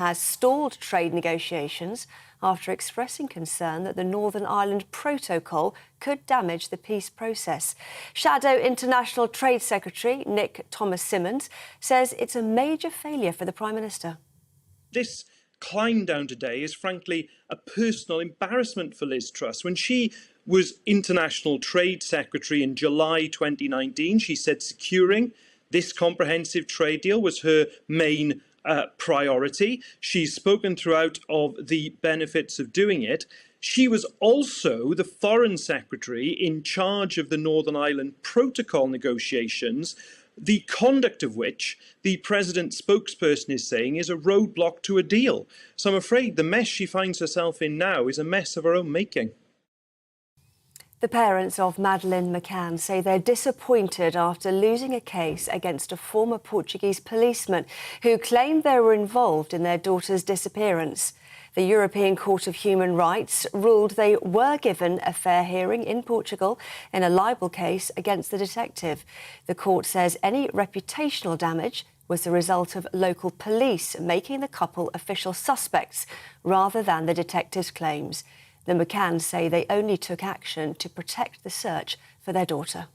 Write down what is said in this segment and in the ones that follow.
has stalled trade negotiations after expressing concern that the Northern Ireland Protocol could damage the peace process. Shadow International Trade Secretary Nick Thomas-Symonds says it's a major failure for the Prime Minister. This climb down today is frankly a personal embarrassment for Liz Truss. When she was International Trade Secretary in July 2019, she said securing this comprehensive trade deal was her main priority. She's spoken throughout of the benefits of doing it. She was also the Foreign Secretary in charge of the Northern Ireland Protocol negotiations, the conduct of which the President's spokesperson is saying is a roadblock to a deal. So I'm afraid the mess she finds herself in now is a mess of her own making. The parents of Madeleine McCann say they're disappointed after losing a case against a former Portuguese policeman who claimed they were involved in their daughter's disappearance. The European Court of Human Rights ruled they were given a fair hearing in Portugal in a libel case against the detective. The court says any reputational damage was the result of local police making the couple official suspects rather than the detective's claims. The McCanns say they only took action to protect the search for their daughter.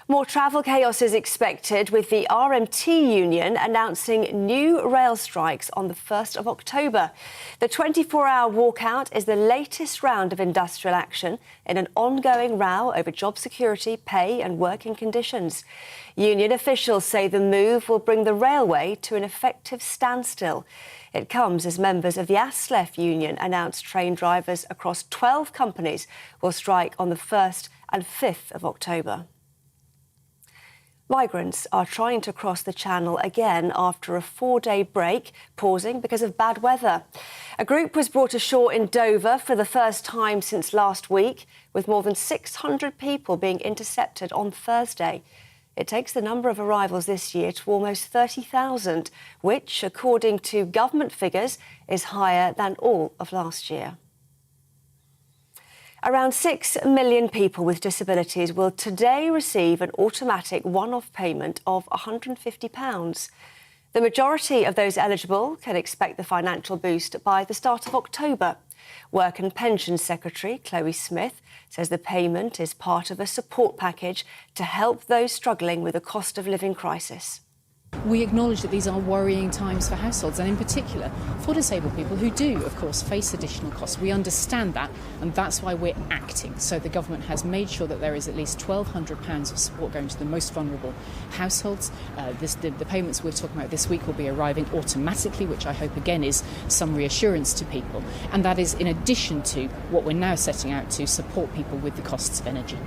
More travel chaos is expected, with the RMT union announcing new rail strikes on the 1st of October. The 24-hour walkout is the latest round of industrial action in an ongoing row over job security, pay and working conditions. Union officials say the move will bring the railway to an effective standstill. It comes as members of the ASLEF union announced train drivers across 12 companies will strike on the 1st and 5th of October. Migrants are trying to cross the Channel again after a 4-day break, pausing because of bad weather. A group was brought ashore in Dover for the first time since last week, with more than 600 people being intercepted on Thursday. It takes the number of arrivals this year to almost 30,000, which, according to government figures, is higher than all of last year. Around 6 million people with disabilities will today receive an automatic one-off payment of £150. The majority of those eligible can expect the financial boost by the start of October. Work and Pensions Secretary Chloe Smith says the payment is part of a support package to help those struggling with the cost of living crisis. We acknowledge that these are worrying times for households, and in particular for disabled people who do, of course, face additional costs. We understand that, and that's why we're acting. So the government has made sure that there is at least £1,200 of support going to the most vulnerable households. The payments we're talking about this week will be arriving automatically, which I hope, again, is some reassurance to people. And that is in addition to what we're now setting out to support people with the costs of energy.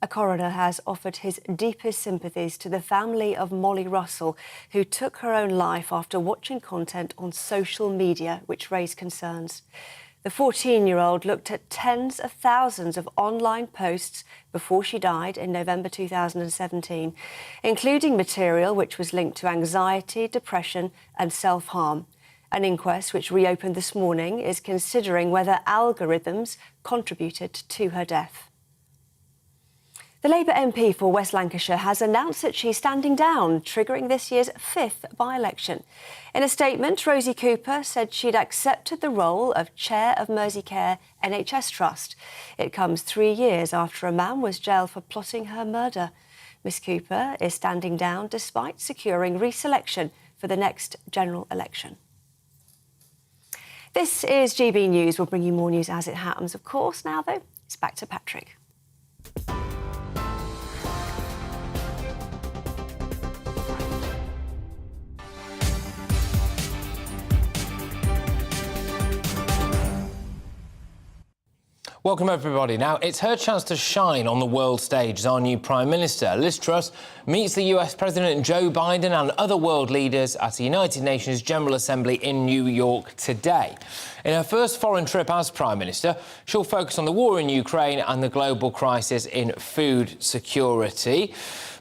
A coroner has offered his deepest sympathies to the family of Molly Russell, who took her own life after watching content on social media which raised concerns. The 14-year-old looked at tens of thousands of online posts before she died in November 2017, including material which was linked to anxiety, depression and self-harm. An inquest which reopened this morning is considering whether algorithms contributed to her death. The Labour MP for West Lancashire has announced that she's standing down, triggering this year's 5th by-election. In a statement, Rosie Cooper said she'd accepted the role of Chair of Merseycare NHS Trust. It comes 3 years after a man was jailed for plotting her murder. Miss Cooper is standing down despite securing re-selection for the next general election. This is GB News. We'll bring you more news as it happens, of course. Now, though, it's back to Patrick. Welcome, everybody. Now, it's her chance to shine on the world stage as our new Prime Minister. Liz Truss meets the US President Joe Biden and other world leaders at the United Nations General Assembly in New York today. In her first foreign trip as Prime Minister, she'll focus on the war in Ukraine and the global crisis in food security.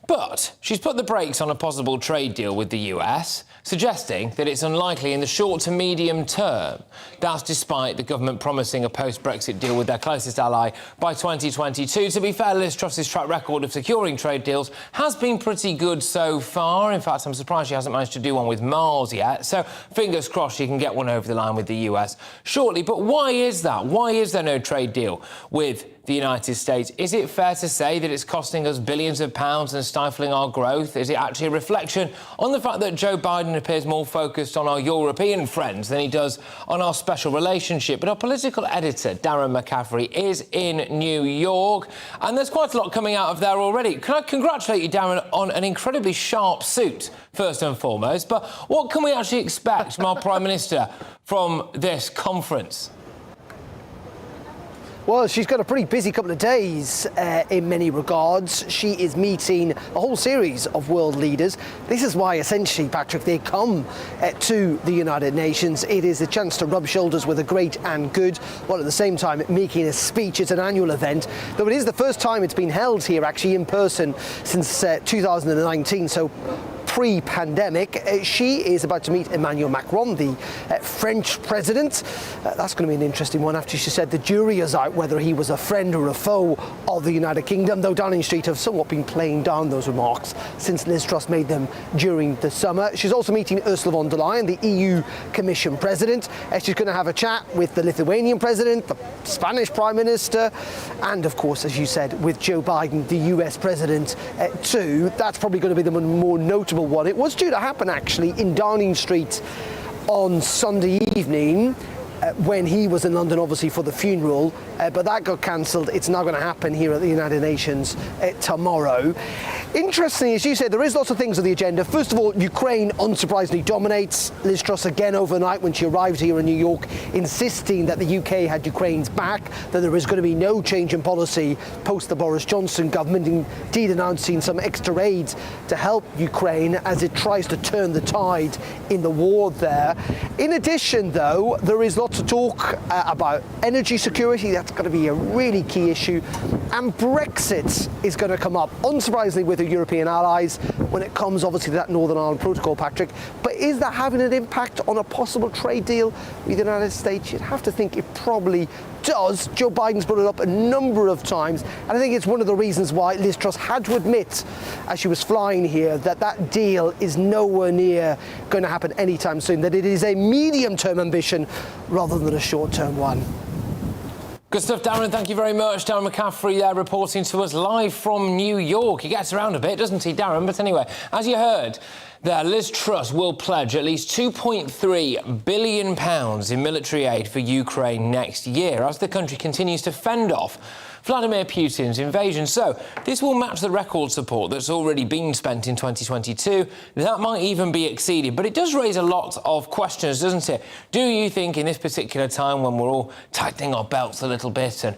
But she's put the brakes on a possible trade deal with the US. suggesting that it's unlikely in the short to medium term. That's despite the government promising a post-Brexit deal with their closest ally by 2022. To be fair, Liz Truss's track record of securing trade deals has been pretty good so far. In fact, I'm surprised she hasn't managed to do one with Mars yet. So fingers crossed she can get one over the line with the US shortly. But why is that? Why is there no trade deal with the United States? Is it fair to say that it's costing us billions of pounds and stifling our growth? Is it actually a reflection on the fact that Joe Biden appears more focused on our European friends than he does on our special relationship? But our political editor, Darren McCaffrey, is in New York, and there's quite a lot coming out of there already. Can I congratulate you, Darren, on an incredibly sharp suit, first and foremost, but what can we actually expect from our Prime Minister from this conference? Well, she's got a pretty busy couple of days in many regards. She is meeting a whole series of world leaders. This is why, essentially, Patrick, they come to the United Nations. It is a chance to rub shoulders with the great and good, while at the same time making a speech. It's an annual event, though it is the first time it's been held here, actually, in person since 2019. So pre-pandemic. She is about to meet Emmanuel Macron, the French president. That's going to be an interesting one after she said the jury is out whether he was a friend or a foe of the United Kingdom, though Downing Street have somewhat been playing down those remarks since Liz Truss made them during the summer. She's also meeting Ursula von der Leyen, the EU Commission president. She's going to have a chat with the Lithuanian president, the Spanish prime minister, and of course, as you said, with Joe Biden, the US president too. That's probably going to be the more notable one. It was due to happen actually in Downing Street on Sunday evening when he was in London, obviously, for the funeral, but that got cancelled. It's now going to happen here at the United Nations tomorrow. Interestingly, as you said, there is lots of things on the agenda. First of all, Ukraine unsurprisingly dominates. Liz Truss again overnight when she arrived here in New York, insisting that the UK had Ukraine's back, that there is going to be no change in policy post the Boris Johnson government, indeed announcing some extra aid to help Ukraine as it tries to turn the tide in the war there. In addition, though, there is lots of talk about energy security. That's going to be a really key issue. And Brexit is going to come up, unsurprisingly, with the European allies when it comes, obviously, to that Northern Ireland Protocol, Patrick. But is that having an impact on a possible trade deal with the United States? You'd have to think it probably does. Joe Biden's brought it up a number of times, and I think it's one of the reasons why Liz Truss had to admit, as she was flying here, that that deal is nowhere near going to happen anytime soon, that it is a medium-term ambition rather than a short-term one. Good stuff, Darren. Thank you very much. Darren McCaffrey there reporting to us live from New York. He gets around a bit, doesn't he, Darren? But anyway, as you heard there, Liz Truss will pledge at least £2.3 billion in military aid for Ukraine next year as the country continues to fend off Vladimir Putin's invasion. So this will match the record support that's already been spent in 2022. That might even be exceeded. But it does raise a lot of questions, doesn't it? Do you think in this particular time when we're all tightening our belts a little bit and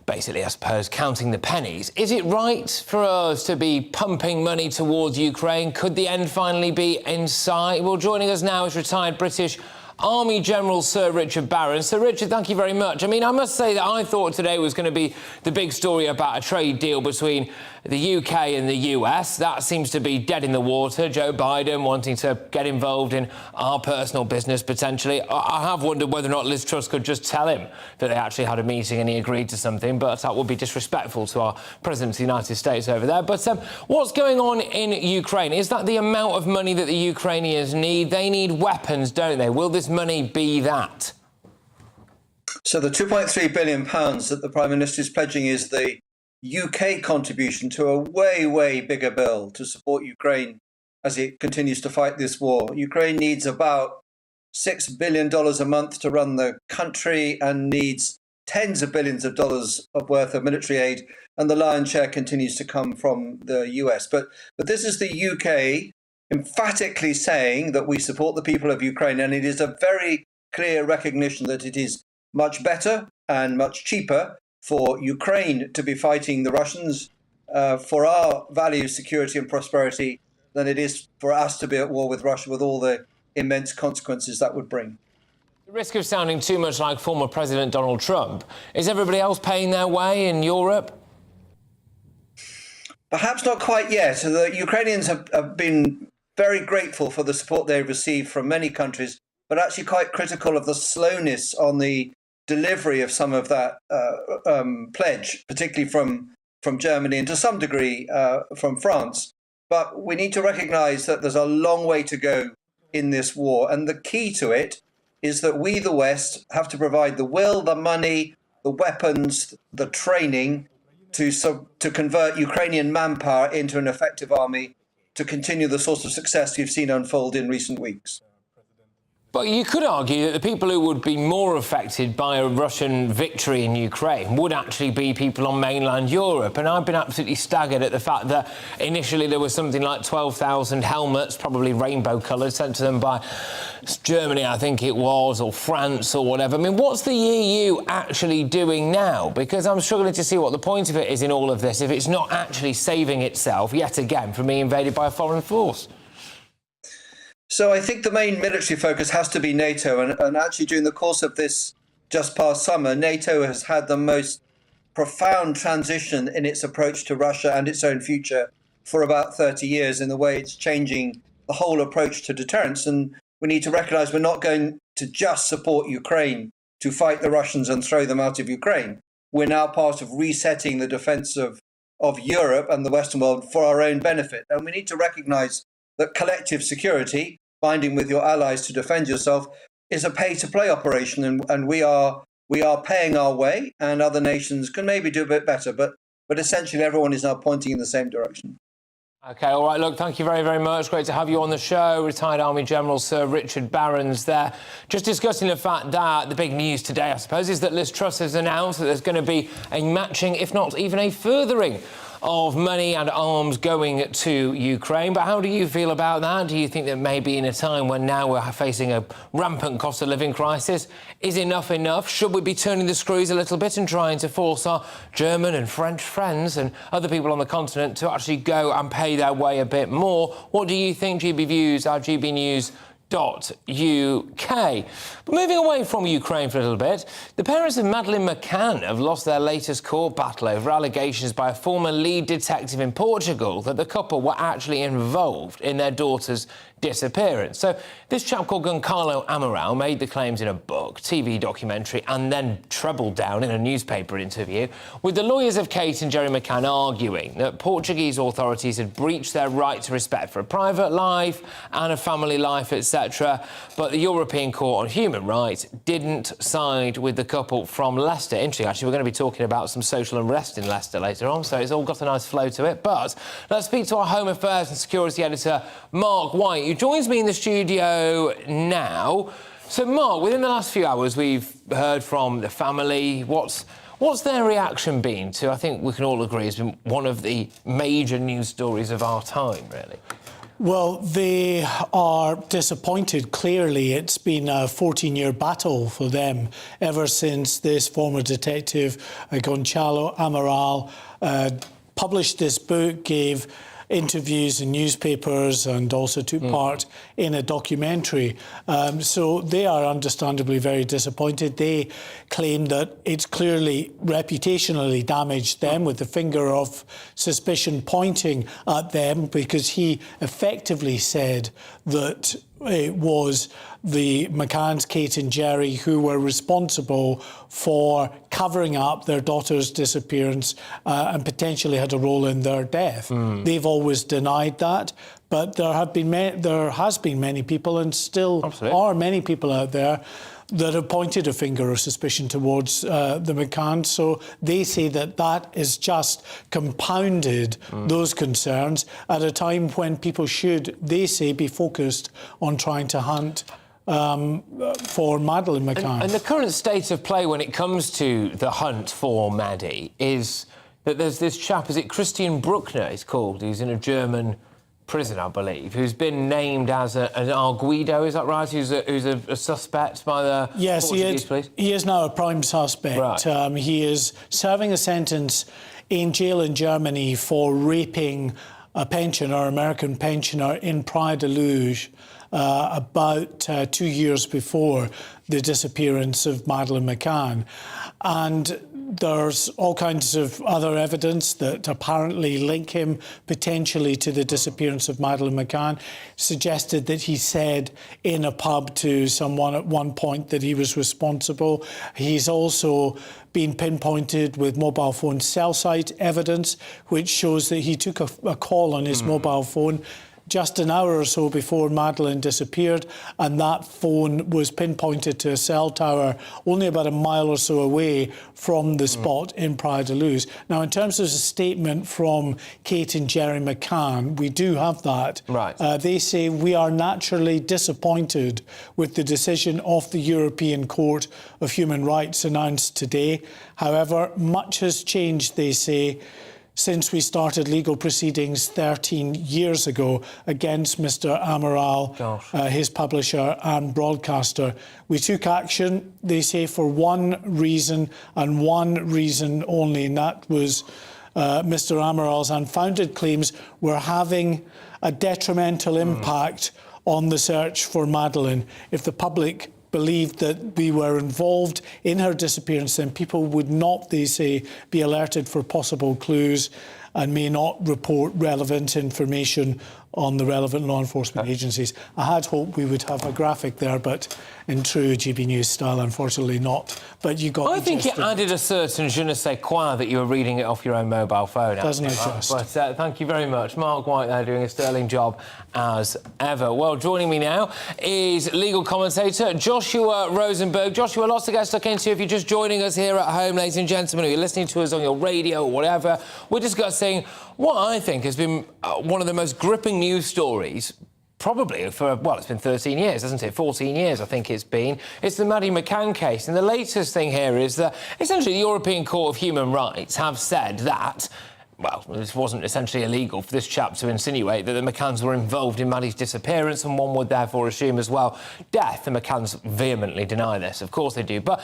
basically, I suppose, counting the pennies, is it right for us to be pumping money towards Ukraine? Could the end finally be in sight? Well, joining us now is retired British Army General Sir Richard Barron. Sir Richard, thank you very much. I mean, I must say that I thought today was going to be the big story about a trade deal between the UK and the US. That seems to be dead in the water. Joe Biden wanting to get involved in our personal business, potentially. I have wondered whether or not Liz Truss could just tell him that they actually had a meeting and he agreed to something, but that would be disrespectful to our President of the United States over there. But what's going on in Ukraine? Is that the amount of money that the Ukrainians need? They need weapons, don't they? Will this money be that? So the £2.3 billion that the Prime Minister is pledging is the UK contribution to a way, way bigger bill to support Ukraine as it continues to fight this war. Ukraine needs about $6 billion a month to run the country and needs tens of billions of dollars worth of military aid, and the lion's share continues to come from the US. But this is the UK emphatically saying that we support the people of Ukraine, and it is a very clear recognition that it is much better and much cheaper for Ukraine to be fighting the Russians for our values, security and prosperity than it is for us to be at war with Russia with all the immense consequences that would bring. The risk of sounding too much like former President Donald Trump, is everybody else paying their way in Europe? Perhaps not quite yet. The Ukrainians have been very grateful for the support they've received from many countries, but actually quite critical of the slowness on the delivery of some of that pledge, particularly from Germany and to some degree from France. But we need to recognise that there's a long way to go in this war. And the key to it is that we, the West, have to provide the will, the money, the weapons, the training to convert Ukrainian manpower into an effective army to continue the sort of success you've seen unfold in recent weeks. But you could argue that the people who would be more affected by a Russian victory in Ukraine would actually be people on mainland Europe. And I've been absolutely staggered at the fact that initially there was something like 12,000 helmets, probably rainbow-coloured, sent to them by Germany, I think it was, or France or whatever. I mean, what's the EU actually doing now? Because I'm struggling to see what the point of it is in all of this if it's not actually saving itself, yet again, from being invaded by a foreign force. So I think the main military focus has to be NATO. And actually, during the course of this just past summer, NATO has had the most profound transition in its approach to Russia and its own future for about 30 years in the way it's changing the whole approach to deterrence. And we need to recognise we're not going to just support Ukraine to fight the Russians and throw them out of Ukraine. We're now part of resetting the defence of Europe and the Western world for our own benefit. And we need to recognise that collective security, binding with your allies to defend yourself, is a pay-to-play operation, and we are paying our way, and other nations can maybe do a bit better, but essentially everyone is now pointing in the same direction. OK, all right, look, thank you very, very much. Great to have you on the show. Retired Army General Sir Richard Barrons there. Just discussing the fact that the big news today, I suppose, is that Liz Truss has announced that there's going to be a matching, if not even a furthering, of money and arms going to Ukraine. But how do you feel about that? Do you think that maybe in a time when now we're facing a rampant cost of living crisis, is enough enough? Should we be turning the screws a little bit and trying to force our German and French friends and other people on the continent to actually go and pay their way a bit more? What do you think? GBViews, our GBNews.uk. But moving away from Ukraine for a little bit, the parents of Madeleine McCann have lost their latest court battle over allegations by a former lead detective in Portugal that the couple were actually involved in their daughter's disappearance. So this chap called Goncalo Amaral made the claims in a book, TV documentary, and then trebled down in a newspaper interview, with the lawyers of Kate and Jerry McCann arguing that Portuguese authorities had breached their right to respect for a private life and a family life, etc. But the European Court on Human Rights didn't side with the couple from Leicester. Interesting, actually, we're going to be talking about some social unrest in Leicester later on, so it's all got a nice flow to it. But let's speak to our Home Affairs and Security Editor, Mark White, who joins me in the studio now. So, Mark, within the last few hours, we've heard from the family. What's their reaction been to, I think we can all agree, has been one of the major news stories of our time, really? Well, they are disappointed, clearly. It's been a 14-year battle for them ever since this former detective, Goncalo Amaral, published this book, gave interviews in newspapers and also took part in a documentary. So they are understandably very disappointed. They claim that it's clearly reputationally damaged them, with the finger of suspicion pointing at them, because he effectively said that it was the McCanns, Kate and Jerry, who were responsible for covering up their daughter's disappearance and potentially had a role in their death. They've always denied that, but there has been many people, and still are many people out there, that have pointed a finger of suspicion towards the McCanns. So they say that that is just compounded those concerns at a time when people should, they say, be focused on trying to hunt for Madeleine McCann. And the current state of play when it comes to the hunt for Maddie is that there's this chap, is it Christian Bruckner, he's called, who's in a German prison, I believe, who's been named as an arguido, is that right? Who's a suspect by the Portuguese police? He is now a prime suspect. Right. He is serving a sentence in jail in Germany for raping a pensioner, American pensioner, in Praia de Luz. about 2 years before the disappearance of Madeleine McCann. And there's all kinds of other evidence that apparently link him potentially to the disappearance of Madeleine McCann. Suggested that he said in a pub to someone at one point that he was responsible. He's also been pinpointed with mobile phone cell site evidence, which shows that he took a call on his mobile phone just an hour or so before Madeleine disappeared, and that phone was pinpointed to a cell tower only about a mile or so away from the spot in Praia da Luz. Now, in terms of a statement from Kate and Jerry McCann, we do have that. Right. They say, "We are naturally disappointed with the decision of the European Court of Human Rights announced today. However, much has changed," they say, since we started legal proceedings 13 years ago against Mr Amaral, his publisher and broadcaster. We took action, they say, for one reason and one reason only, and that was Mr Amaral's unfounded claims were having a detrimental impact on the search for Madeleine. If the public believed that we were involved in her disappearance, then people would not, they say, be alerted for possible clues and may not report relevant information on the relevant law enforcement agencies. I had hoped we would have a graphic there, but in true GBNews style, unfortunately not. But you got. I think it added a certain je ne sais quoi that you were reading it off your own mobile phone. Doesn't it just? But thank you very much. Mark White there doing a sterling job as ever. Well, joining me now is legal commentator Joshua Rosenberg. Joshua, lots to get stuck into. If you're just joining us here at home, ladies and gentlemen, or you're listening to us on your radio or whatever, we're discussing what I think has been one of the most gripping news stories probably for, well, it's been 13 years, hasn't it? 14 years, I think it's been. It's the Madeleine McCann case. And the latest thing here is that essentially the European Court of Human Rights have said that, well, this wasn't essentially illegal for this chap to insinuate that the McCanns were involved in Maddie's disappearance, and one would therefore assume as well death. The McCanns vehemently deny this. Of course they do. But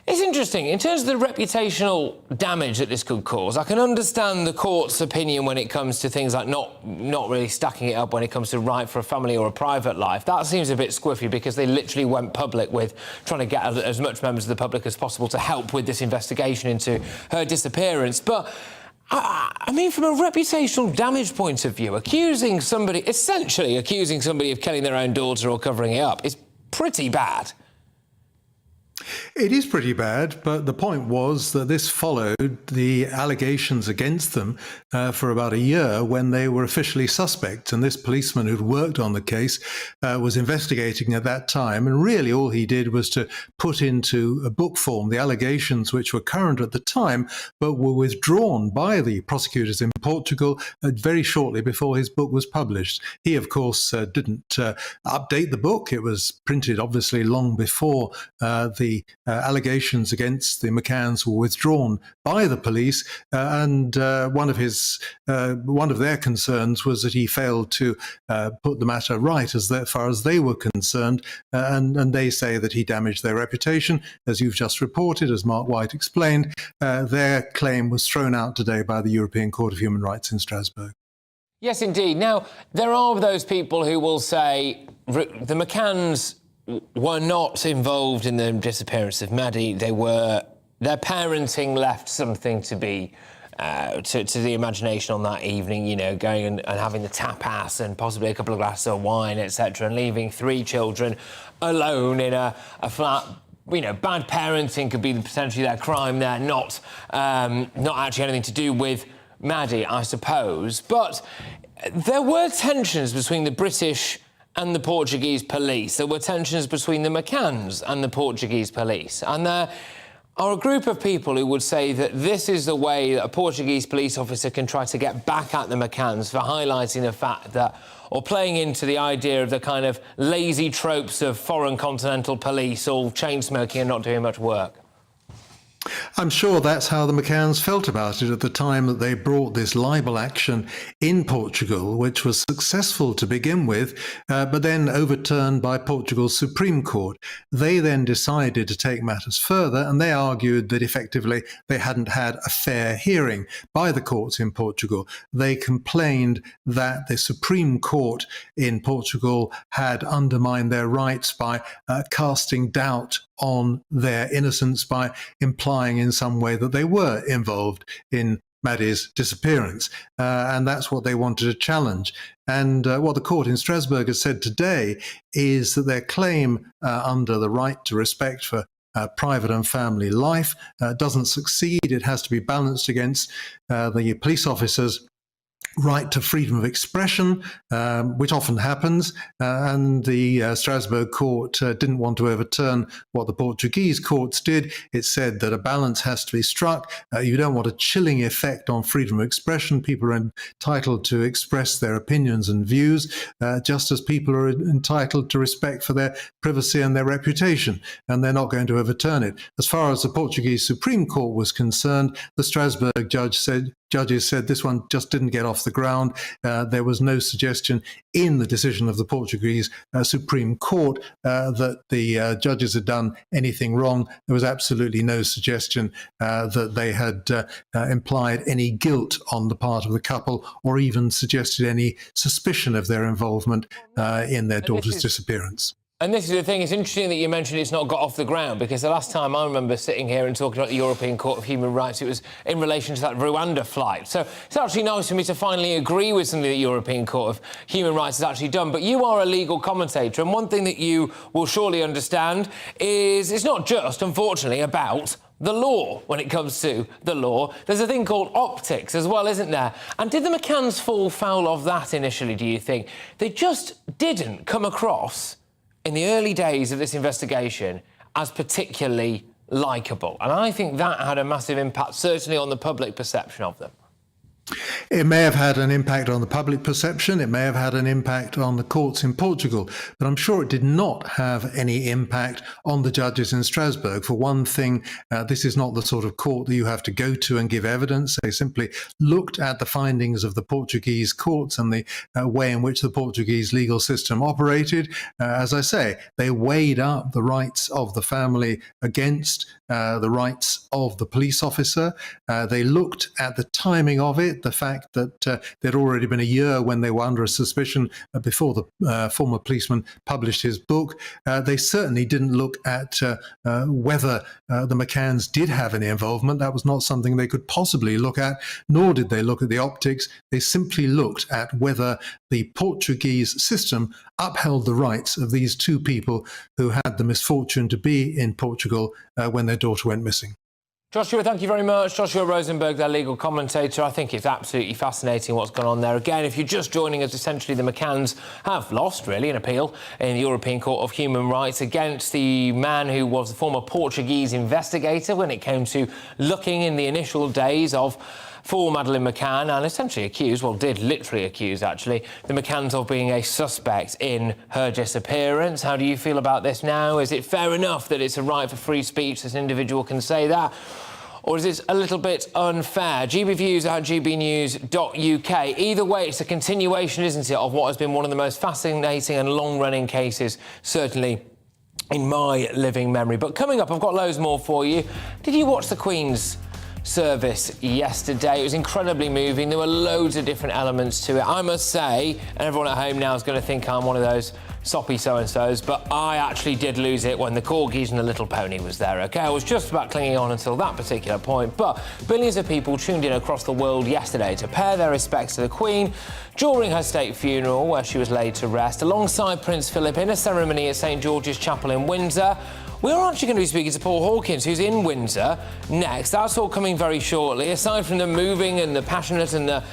it's interesting, in terms of the reputational damage that this could cause, I can understand the court's opinion when it comes to things like not really stacking it up when it comes to right for a family or a private life. That seems a bit squiffy because they literally went public with trying to get as much members of the public as possible to help with this investigation into her disappearance. But I mean, from a reputational damage point of view, essentially accusing somebody of killing their own daughter or covering it up is pretty bad. It is pretty bad, but the point was that this followed the allegations against them for about a year when they were officially suspect. And this policeman who'd worked on the case was investigating at that time. And really all he did was to put into a book form the allegations which were current at the time, but were withdrawn by the prosecutors in Portugal very shortly before his book was published. He, of course, didn't update the book. It was printed, obviously, long before the allegations against the McCanns were withdrawn by the police, and one of their concerns was that he failed to put the matter right as far as they were concerned, and they say that he damaged their reputation. As you've just reported, as Mark White explained, their claim was thrown out today by the European Court of Human Rights in Strasbourg. Yes, indeed. Now, there are those people who will say the McCanns were not involved in the disappearance of Maddie. Their parenting left something to be to the imagination on that evening, you know, going and having the tapas and possibly a couple of glasses of wine, etc., and leaving 3 children alone in a flat. You know, bad parenting could be potentially their crime there, not actually anything to do with Maddie, I suppose. But there were tensions between the British and the Portuguese police. There were tensions between the McCanns and the Portuguese police. And there are a group of people who would say that this is the way that a Portuguese police officer can try to get back at the McCanns for highlighting the fact that, or playing into the idea of the kind of lazy tropes of foreign continental police all chain-smoking and not doing much work. I'm sure that's how the McCanns felt about it at the time that they brought this libel action in Portugal, which was successful to begin with, but then overturned by Portugal's Supreme Court. They then decided to take matters further, and they argued that effectively they hadn't had a fair hearing by the courts in Portugal. They complained that the Supreme Court in Portugal had undermined their rights by casting doubt on their innocence by implying in some way that they were involved in Maddie's disappearance. And that's what they wanted to challenge. And what the court in Strasbourg has said today is that their claim under the right to respect for private and family life doesn't succeed. It has to be balanced against the police officers' right to freedom of expression, which often happens, and the Strasbourg court didn't want to overturn what the Portuguese courts did. It said that a balance has to be struck. You don't want a chilling effect on freedom of expression. People are entitled to express their opinions and views, just as people are entitled to respect for their privacy and their reputation, and they're not going to overturn it. As far as the Portuguese Supreme Court was concerned, the Strasbourg judges said this one just didn't get off the ground. There was no suggestion in the decision of the Portuguese Supreme Court that the judges had done anything wrong. There was absolutely no suggestion that they had implied any guilt on the part of the couple or even suggested any suspicion of their involvement in their daughter's disappearance. And this is the thing, it's interesting that you mentioned it's not got off the ground, because the last time I remember sitting here and talking about the European Court of Human Rights, it was in relation to that Rwanda flight. So it's actually nice for me to finally agree with something the European Court of Human Rights has actually done. But you are a legal commentator, and one thing that you will surely understand is it's not just, unfortunately, about the law when it comes to the law. There's a thing called optics as well, isn't there? And did the McCanns fall foul of that initially, do you think? They just didn't come across in the early days of this investigation as particularly likeable. And I think that had a massive impact, certainly on the public perception of them. It may have had an impact on the public perception, it may have had an impact on the courts in Portugal, but I'm sure it did not have any impact on the judges in Strasbourg. For one thing, this is not the sort of court that you have to go to and give evidence. They simply looked at the findings of the Portuguese courts and the way in which the Portuguese legal system operated. As I say, they weighed up the rights of the family against the rights of the police officer. They looked at the timing of it, the fact that there'd already been a year when they were under a suspicion before the former policeman published his book. They certainly didn't look at whether the McCanns did have any involvement. That was not something they could possibly look at, nor did they look at the optics. They simply looked at whether the Portuguese system upheld the rights of these two people who had the misfortune to be in Portugal when their daughter went missing. Joshua, thank you very much. Joshua Rosenberg, their legal commentator. I think it's absolutely fascinating what's gone on there. Again, if you're just joining us, essentially the McCanns have lost, really, an appeal in the European Court of Human Rights against the man who was the former Portuguese investigator when it came to looking in the initial days of for Madeleine McCann, and essentially accused, well, did literally accuse, actually, the McCanns of being a suspect in her disappearance. How do you feel about this now? Is it fair enough that it's a right for free speech that an individual can say that? Or is this a little bit unfair? GBViews at gbnews.uk. Either way, it's a continuation, isn't it, of what has been one of the most fascinating and long-running cases, certainly in my living memory. But coming up, I've got loads more for you. Did you watch the Queen's service yesterday? It was incredibly moving. There were loads of different elements to it. I must say, and everyone at home now is going to think I'm one of those soppy so-and-sos, but I actually did lose it when the corgis and the little pony was there, OK? I was just about clinging on until that particular point, but billions of people tuned in across the world yesterday to pay their respects to the Queen during her state funeral, where she was laid to rest, alongside Prince Philip in a ceremony at St George's Chapel in Windsor. We are actually going to be speaking to Paul Hawkins, who's in Windsor next. That's all coming very shortly. Aside from the moving and the passionate and the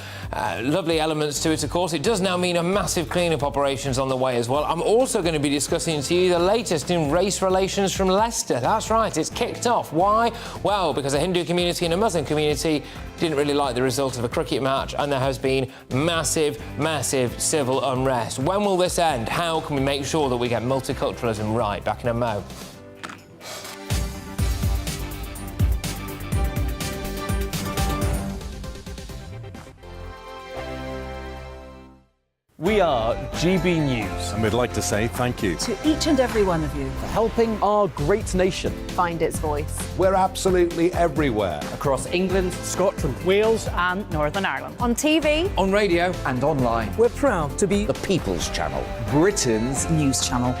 lovely elements to it, of course, it does now mean a massive clean-up operations on the way as well. I'm also going to be discussing to you the latest in race relations from Leicester. That's right, it's kicked off. Why? Well, because a Hindu community and a Muslim community didn't really like the result of a cricket match, and there has been massive, massive civil unrest. When will this end? How can we make sure that we get multiculturalism right? Back in a mo. We are GB News. And we'd like to say thank you to each and every one of you for helping our great nation find its voice. We're absolutely everywhere. Across England, Scotland, Wales and Northern Ireland. On TV, on radio and online. We're proud to be the People's Channel, Britain's news channel.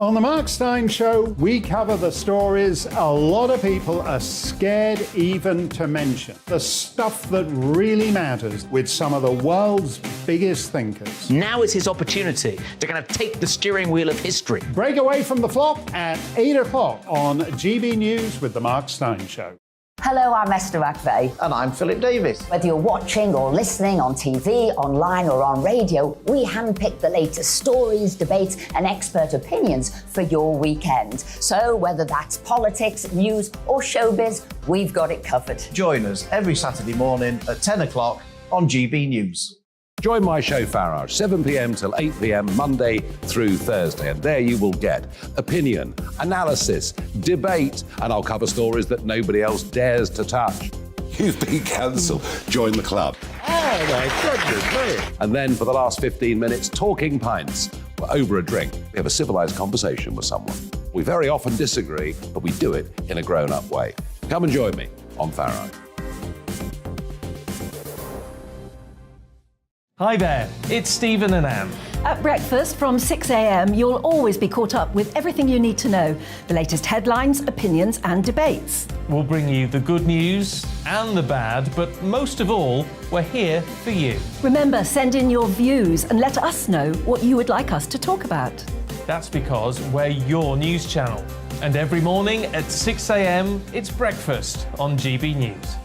On the Mark Steyn Show, we cover the stories a lot of people are scared even to mention. The stuff that really matters with some of the world's biggest thinkers. Now is his opportunity to kind of take the steering wheel of history. Break away from the flop at 8 o'clock on GB News with the Mark Steyn Show. Hello, I'm Esther McVeigh. And I'm Philip Davis. Whether you're watching or listening on TV, online or on radio, we handpick the latest stories, debates and expert opinions for your weekend. So whether that's politics, news or showbiz, we've got it covered. Join us every Saturday morning at 10 o'clock on GB News. Join my show Farage, 7 p.m. till 8 p.m. Monday through Thursday. And there you will get opinion, analysis, debate, and I'll cover stories that nobody else dares to touch. You've been cancelled. Join the club. Oh, my goodness me. And then for the last 15 minutes, talking pints. We're over a drink. We have a civilised conversation with someone. We very often disagree, but we do it in a grown-up way. Come and join me on Farage. Hi there, it's Stephen and Anne. At breakfast from 6 a.m, you'll always be caught up with everything you need to know, the latest headlines, opinions and debates. We'll bring you the good news and the bad, but most of all, we're here for you. Remember, send in your views and let us know what you would like us to talk about. That's because we're your news channel. And every morning at 6 a.m, it's breakfast on GB News.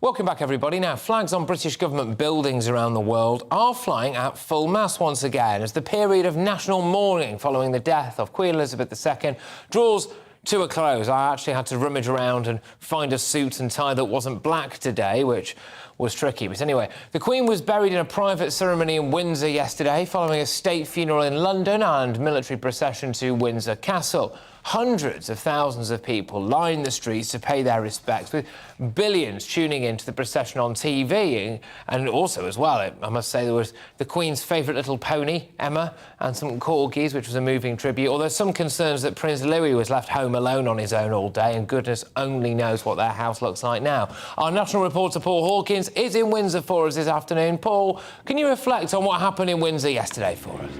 Welcome back, everybody. Now, flags on British government buildings around the world are flying at full mast once again as the period of national mourning following the death of Queen Elizabeth II draws to a close. I actually had to rummage around and find a suit and tie that wasn't black today, which was tricky. But anyway, the Queen was buried in a private ceremony in Windsor yesterday following a state funeral in London and military procession to Windsor Castle. Hundreds of thousands of people lined the streets to pay their respects, with billions tuning into the procession on TV. And also, as well, I must say, there was the Queen's favourite little pony, Emma, and some corgis, which was a moving tribute. Although some concerns that Prince Louis was left home alone on his own all day, and goodness only knows what their house looks like now. Our national reporter, Paul Hawkins, is in Windsor for us this afternoon. Paul, can you reflect on what happened in Windsor yesterday for us?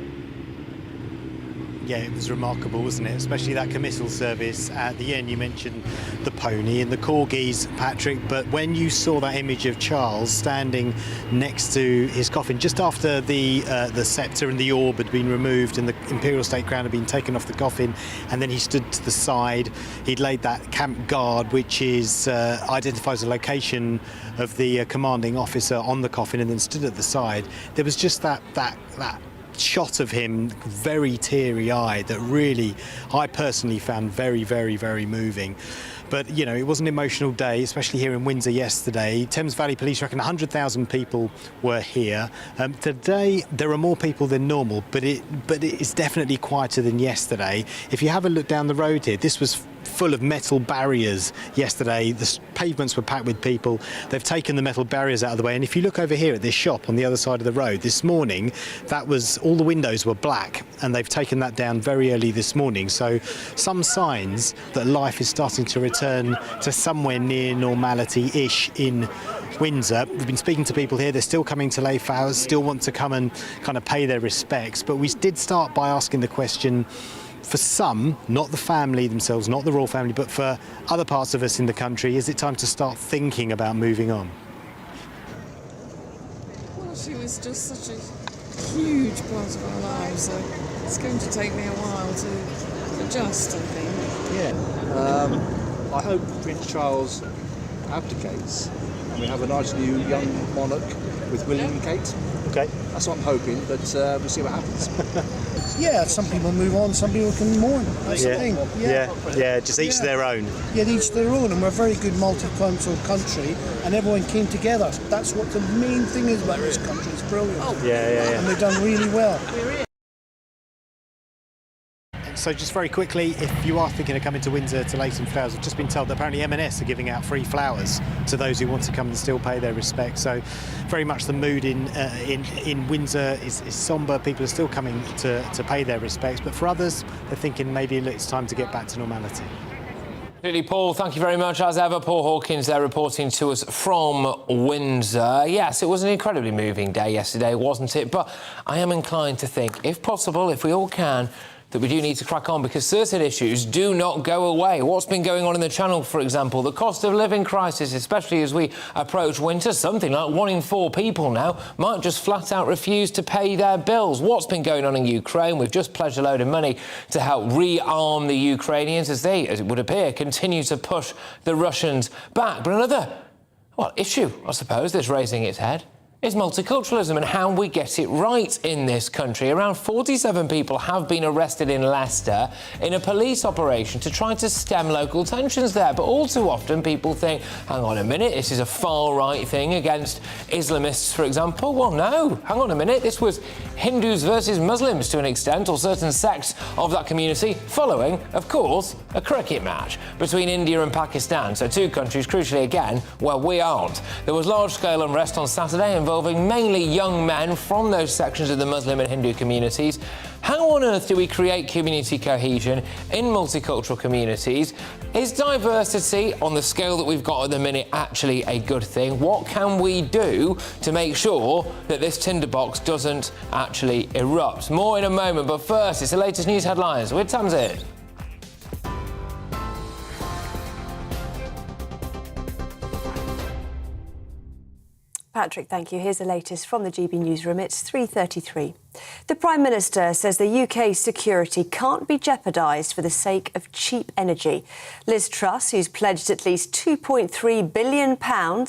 Yeah, it was remarkable, wasn't it? Especially that committal service at the end. You mentioned the pony and the corgis, Patrick, but when you saw that image of Charles standing next to his coffin, just after the sceptre and the orb had been removed and the Imperial State Crown had been taken off the coffin, and then he stood to the side, he'd laid that camp guard, which is identifies the location of the commanding officer on the coffin, and then stood at the side. There was just that shot of him, very teary-eyed, that really I personally found very, very, very moving. But, you know, it was an emotional day, especially here in Windsor yesterday. Thames Valley Police reckon 100,000 people were here. Today, there are more people than normal, but it is definitely quieter than yesterday. If you have a look down the road here, this was full of metal barriers yesterday. The pavements were packed with people. They've taken the metal barriers out of the way. And if you look over here at this shop on the other side of the road, this morning, that was, all the windows were black, and they've taken that down very early this morning. So some signs that life is starting to return to somewhere near normality-ish in Windsor. We've been speaking to people here. They're still coming to lay flowers, still want to come and kind of pay their respects. But we did start by asking the question, for some, not the family themselves, not the royal family, but for other parts of us in the country, is it time to start thinking about moving on? Well, she was just such a huge part of our lives, so it's going to take me a while to adjust, I think. Yeah, I hope Prince Charles abdicates and we have a nice new young monarch with William and Kate. Okay. That's what I'm hoping, but we'll see what happens. Yeah, some people move on, some people can mourn. That's the thing. Yeah, just each their own. Yeah, each their own, and we're a very good multicultural country, and everyone came together. That's what the main thing is about this country. It's brilliant. Yeah. And they've done really well. So just very quickly, if you are thinking of coming to Windsor to lay some flowers, I've just been told that apparently M&S are giving out free flowers to those who want to come and still pay their respects. So very much the mood in Windsor is sombre. People are still coming to pay their respects, but for others, they're thinking maybe it's time to get back to normality. Paul, thank you very much. As ever, Paul Hawkins there reporting to us from Windsor. Yes, it was an incredibly moving day yesterday, wasn't it? But I am inclined to think, if possible, if we all can, that we do need to crack on because certain issues do not go away. What's been going on in the Channel, for example, the cost of living crisis, especially as we approach winter, something like 1 in 4 people now might just flat out refuse to pay their bills. What's been going on in Ukraine? We've just pledged a load of money to help rearm the Ukrainians as they, as it would appear, continue to push the Russians back. But another, issue, I suppose, that's raising its head is multiculturalism and how we get it right in this country. Around 47 people have been arrested in Leicester in a police operation to try to stem local tensions there. But all too often people think, hang on a minute, this is a far-right thing against Islamists, for example. Well, no, hang on a minute, this was Hindus versus Muslims to an extent, or certain sects of that community, following, of course, a cricket match between India and Pakistan. So 2 countries, crucially again, where we aren't. There was large-scale unrest on Saturday involving mainly young men from those sections of the Muslim and Hindu communities. How on earth do we create community cohesion in multicultural communities? Is diversity on the scale that we've got at the minute actually a good thing? What can we do to make sure that this tinderbox doesn't actually erupt? More in a moment, but first, it's the latest news headlines with Tamzin. Patrick, thank you. Here's the latest from the GB newsroom. It's 3:33. The Prime Minister says the UK's security can't be jeopardised for the sake of cheap energy. Liz Truss, who's pledged at least £2.3 billion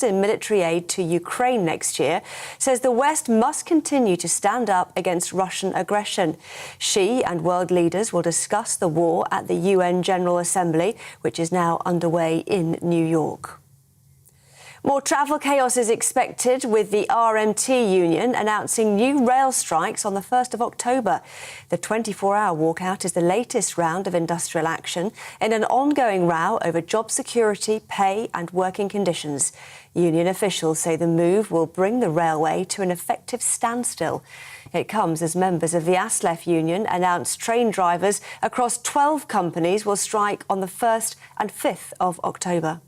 in military aid to Ukraine next year, says the West must continue to stand up against Russian aggression. She and world leaders will discuss the war at the UN General Assembly, which is now underway in New York. More travel chaos is expected, with the RMT union announcing new rail strikes on the 1st of October. The 24-hour walkout is the latest round of industrial action in an ongoing row over job security, pay and working conditions. Union officials say the move will bring the railway to an effective standstill. It comes as members of the ASLEF union announced train drivers across 12 companies will strike on the 1st and 5th of October.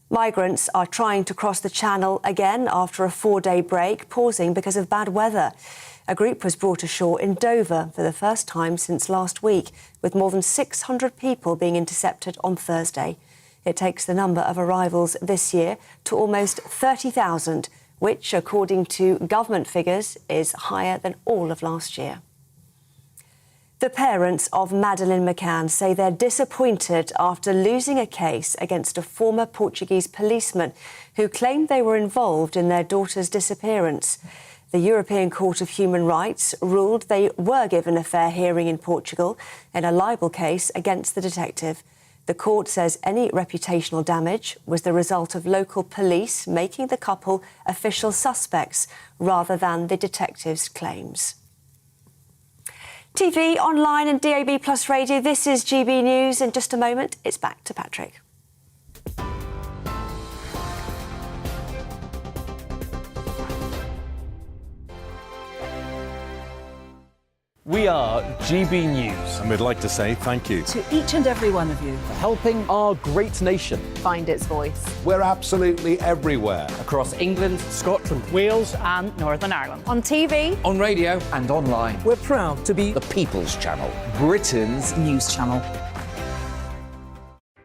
Migrants are trying to cross the Channel again after a 4-day break, pausing because of bad weather. A group was brought ashore in Dover for the first time since last week, with more than 600 people being intercepted on Thursday. It takes the number of arrivals this year to almost 30,000, which, according to government figures, is higher than all of last year. The parents of Madeleine McCann say they're disappointed after losing a case against a former Portuguese policeman who claimed they were involved in their daughter's disappearance. The European Court of Human Rights ruled they were given a fair hearing in Portugal in a libel case against the detective. The court says any reputational damage was the result of local police making the couple official suspects rather than the detective's claims. TV, online and DAB+ radio, this is GB News. In just a moment, it's back to Patrick. We are GB News. And we'd like to say thank you To each and every one of you. for helping our great nation. Find its voice. We're absolutely everywhere. Across England, Scotland, Wales and Northern Ireland. On TV. on radio, and online. We're proud to be The People's Channel. Britain's News channel.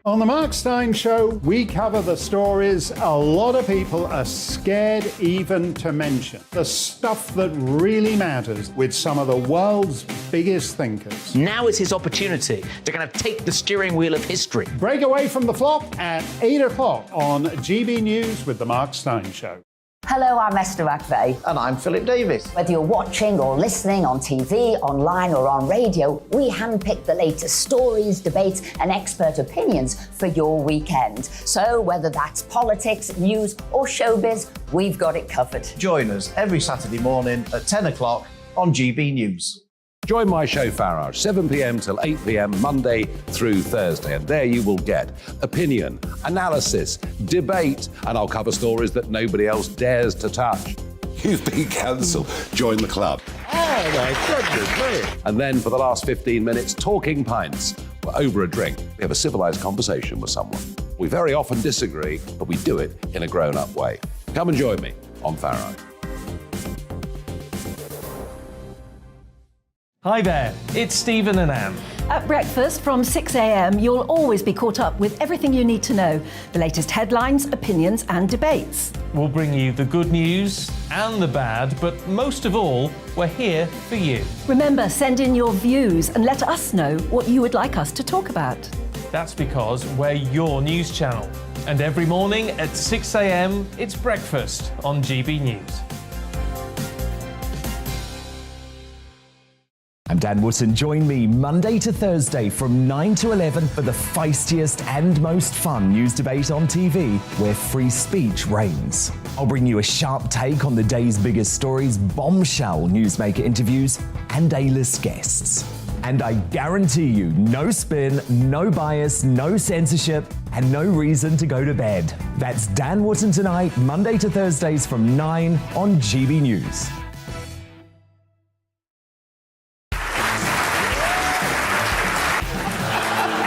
On the Mark Steyn Show, we cover the stories a lot of people are scared even to mention. The stuff that really matters with some of the world's biggest thinkers. Now is his opportunity to kind of take the steering wheel of history. Break away from the flock at 8 o'clock on GB News with the Mark Steyn Show. Hello, I'm Esther McVeigh. And I'm Philip Davis. Whether you're watching or listening on TV, online or on radio, we handpick the latest stories, debates and expert opinions for your weekend. So whether that's politics, news or showbiz, we've got it covered. Join us every Saturday morning at 10 o'clock on GB News. Join my show Farage, 7 p.m. till 8 p.m. Monday through Thursday, and there you will get opinion, analysis, debate, and I'll cover stories that nobody else dares to touch. You've been cancelled. Join the club. Oh my goodness me. And then for the last 15 minutes, talking pints. We're over a drink. We have a civilised conversation with someone. We very often disagree, but we do it in a grown-up way. Come and join me on Farage. Hi there, it's Stephen and Anne. At breakfast from 6 a.m, you'll always be caught up with everything you need to know, the latest headlines, opinions and debates. We'll bring you the good news and the bad, but most of all, we're here for you. Remember, send in your views and let us know what you would like us to talk about. That's because we're your news channel. And every morning at 6 a.m, it's breakfast on GB News. I'm Dan Wootton. Join me Monday to Thursday from 9 to 11 for the feistiest and most fun news debate on TV, where free speech reigns. I'll bring you a sharp take on the day's biggest stories, bombshell newsmaker interviews, and A-list guests. And I guarantee you, no spin, no bias, no censorship, and no reason to go to bed. That's Dan Wootton Tonight, Monday to Thursdays from 9 on GB News.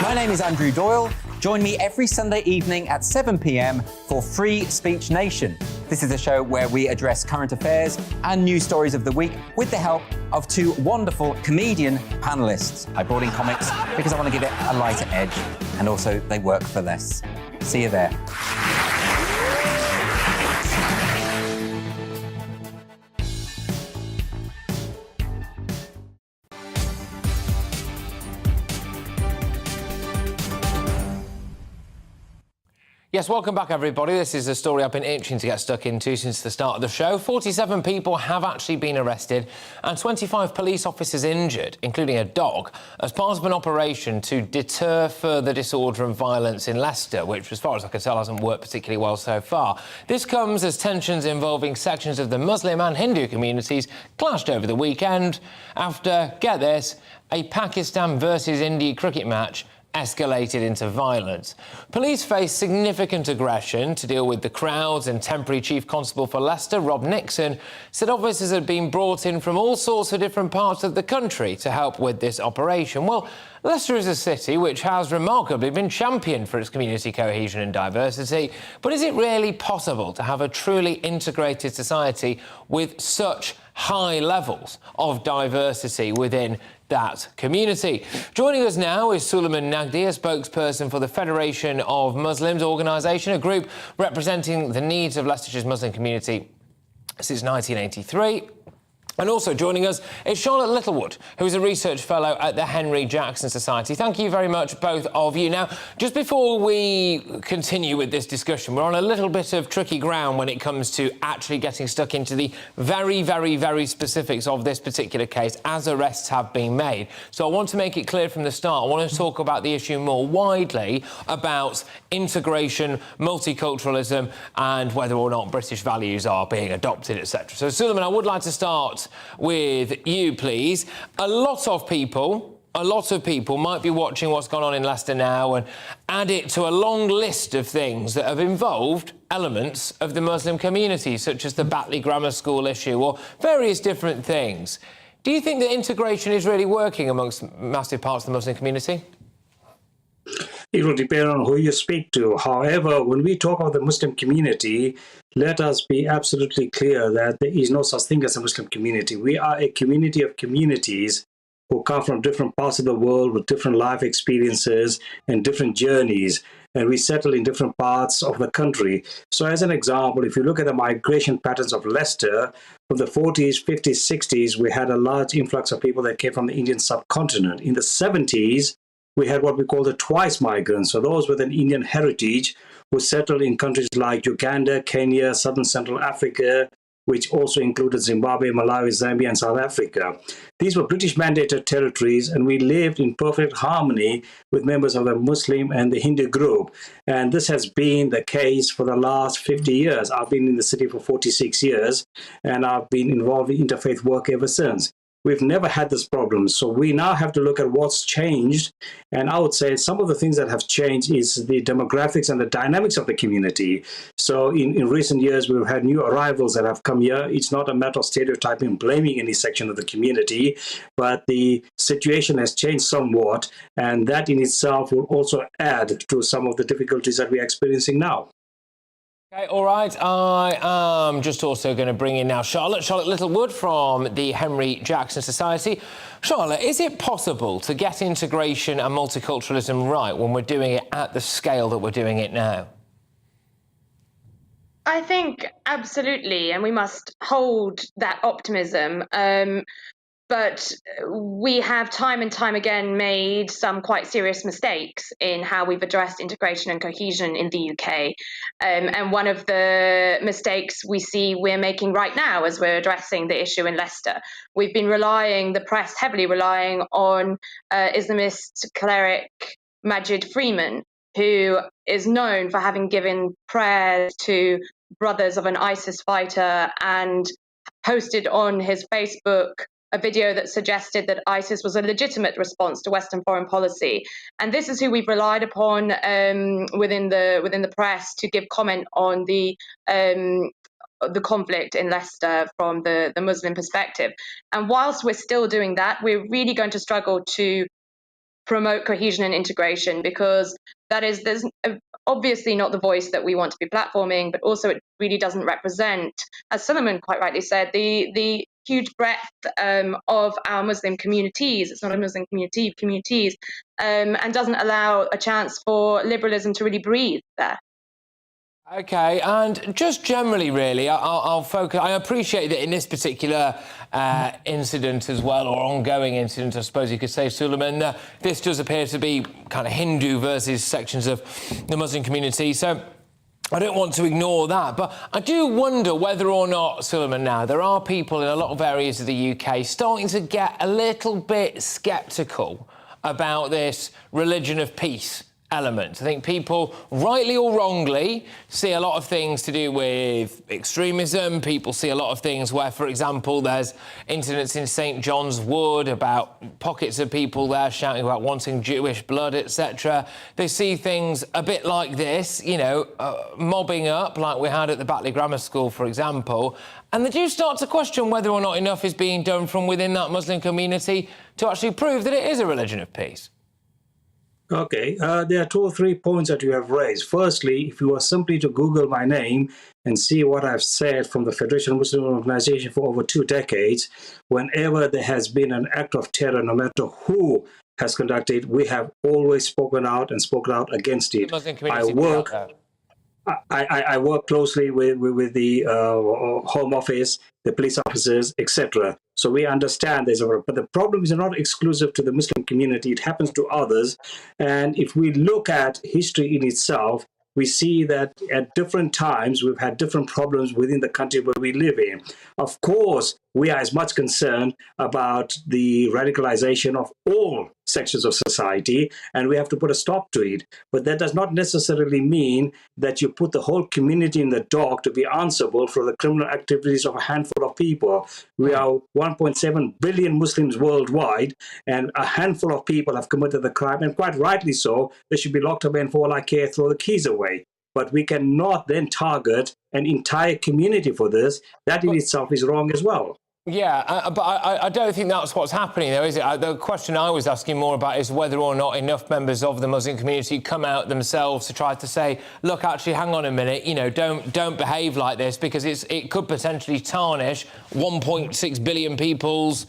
My name is Andrew Doyle. Join me every Sunday evening at 7 p.m. for Free Speech Nation. This is a show where we address current affairs and news stories of the week with the help of two wonderful comedian panellists. I brought in comics because I want to give it a lighter edge, and also they work for less. See you there. Yes, welcome back, everybody. This is a story I've been itching to get stuck into since the start of the show. 47 people have actually been arrested and 25 police officers injured, including a dog, as part of an operation to deter further disorder and violence in Leicester, which, as far as I can tell, hasn't worked particularly well so far. This comes as tensions involving sections of the Muslim and Hindu communities clashed over the weekend after, get this, a Pakistan versus India cricket match escalated into violence. Police faced significant aggression to deal with the crowds, and temporary Chief Constable for Leicester, Rob Nixon, said officers had been brought in from all sorts of different parts of the country to help with this operation. Well, Leicester is a city which has remarkably been championed for its community cohesion and diversity, but is it really possible to have a truly integrated society with such high levels of diversity within that community? Joining us now is Suleiman Nagdi, a spokesperson for the Federation of Muslims organisation, a group representing the needs of Leicestershire Muslim community since 1983. And also joining us is Charlotte Littlewood, who is a research fellow at the Henry Jackson Society. Thank you very much, both of you. Now, just before we continue with this discussion, we're on a little bit of tricky ground when it comes to actually getting stuck into the very, very, very specifics of this particular case, as arrests have been made. So I want to make it clear from the start, I want to talk about the issue more widely about integration, multiculturalism, and whether or not British values are being adopted, etc. So, Suleiman, I would like to start with you, please. A lot of people might be watching what's gone on in Leicester now and add it to a long list of things that have involved elements of the Muslim community, such as the Batley Grammar School issue or various different things. Do you think that integration is really working amongst massive parts of the Muslim community? It will depend on who you speak to. However, when we talk about the Muslim community, let us be absolutely clear that there is no such thing as a Muslim community. We are a community of communities who come from different parts of the world with different life experiences and different journeys, and we settle in different parts of the country. So as an example, if you look at the migration patterns of Leicester, from the 40s, 50s, 60s, we had a large influx of people that came from the Indian subcontinent. In the 70s, we had what we call the twice migrants. So those with an Indian heritage who settled in countries like Uganda, Kenya, Southern Central Africa, which also included Zimbabwe, Malawi, Zambia, and South Africa. These were British mandated territories, and we lived in perfect harmony with members of the Muslim and the Hindu group. And this has been the case for the last 50 years. I've been in the city for 46 years, and I've been involved in interfaith work ever since. we've never had this problem. So we now have to look at what's changed. And I would say some of the things that have changed is the demographics and the dynamics of the community. So in recent years, we've had new arrivals that have come here. It's not a matter of stereotyping, blaming any section of the community, but the situation has changed somewhat. And that in itself will also add to some of the difficulties that we're experiencing now. Okay, all right. I am just also going to bring in now Charlotte Littlewood from the Henry Jackson Society. Charlotte, is it possible to get integration and multiculturalism right when we're doing it at the scale that we're doing it now? I think absolutely, and we must hold that optimism. But we have time and time again made some quite serious mistakes in how we've addressed integration and cohesion in the UK. And one of the mistakes we see we're making right now as we're addressing the issue in Leicester, we've been the press heavily relying on Islamist cleric Majid Freeman, who is known for having given prayers to brothers of an ISIS fighter and posted on his Facebook a video that suggested that ISIS was a legitimate response to Western foreign policy. And this is who we've relied upon within the press to give comment on the conflict in Leicester from the Muslim perspective. And whilst we're still doing that, we're really going to struggle to promote cohesion and integration, because there's obviously not the voice that we want to be platforming, but also it really doesn't represent, as Solomon quite rightly said, the huge breadth of our Muslim communities. It's not a Muslim communities, and doesn't allow a chance for liberalism to really breathe there. Okay, and just generally, really, I'll focus. I appreciate that in this particular incident as well, or ongoing incident, I suppose you could say, Suleiman, this does appear to be kind of Hindu versus sections of the Muslim community. So I don't want to ignore that, but I do wonder whether or not, Suleiman, now, there are people in a lot of areas of the UK starting to get a little bit sceptical about this religion of peace element. I think people, rightly or wrongly, see a lot of things to do with extremism. People see a lot of things where, for example, there's incidents in St John's Wood about pockets of people there shouting about wanting Jewish blood, etc. They see things a bit like this, you know, mobbing up like we had at the Batley Grammar School, for example, and they do start to question whether or not enough is being done from within that Muslim community to actually prove that it is a religion of peace. Okay, there are 2 or 3 points that you have raised. Firstly, if you are simply to Google my name and see what I've said from the Federation of Muslim Organization for over 2 decades, whenever there has been an act of terror, no matter who has conducted, we have always spoken out against it. I work closely with the Home Office, the police officers, etc. So we understand there's but the problem is not exclusive to the Muslim community. It happens to others. And if we look at history in itself, we see that at different times we've had different problems within the country where we live in. Of course, we are as much concerned about the radicalization of all sections of society, and we have to put a stop to it. But that does not necessarily mean that you put the whole community in the dock to be answerable for the criminal activities of a handful of people. We are 1.7 billion Muslims worldwide, and a handful of people have committed the crime, and quite rightly so. They should be locked up and, for all I care, throw the keys away. But we cannot then target an entire community for this. That in itself is wrong as well. Yeah, but I don't think that's what's happening, though, is it? The question I was asking more about is whether or not enough members of the Muslim community come out themselves to try to say, look, actually, hang on a minute, you know, don't behave like this, because it could potentially tarnish 1.6 billion people's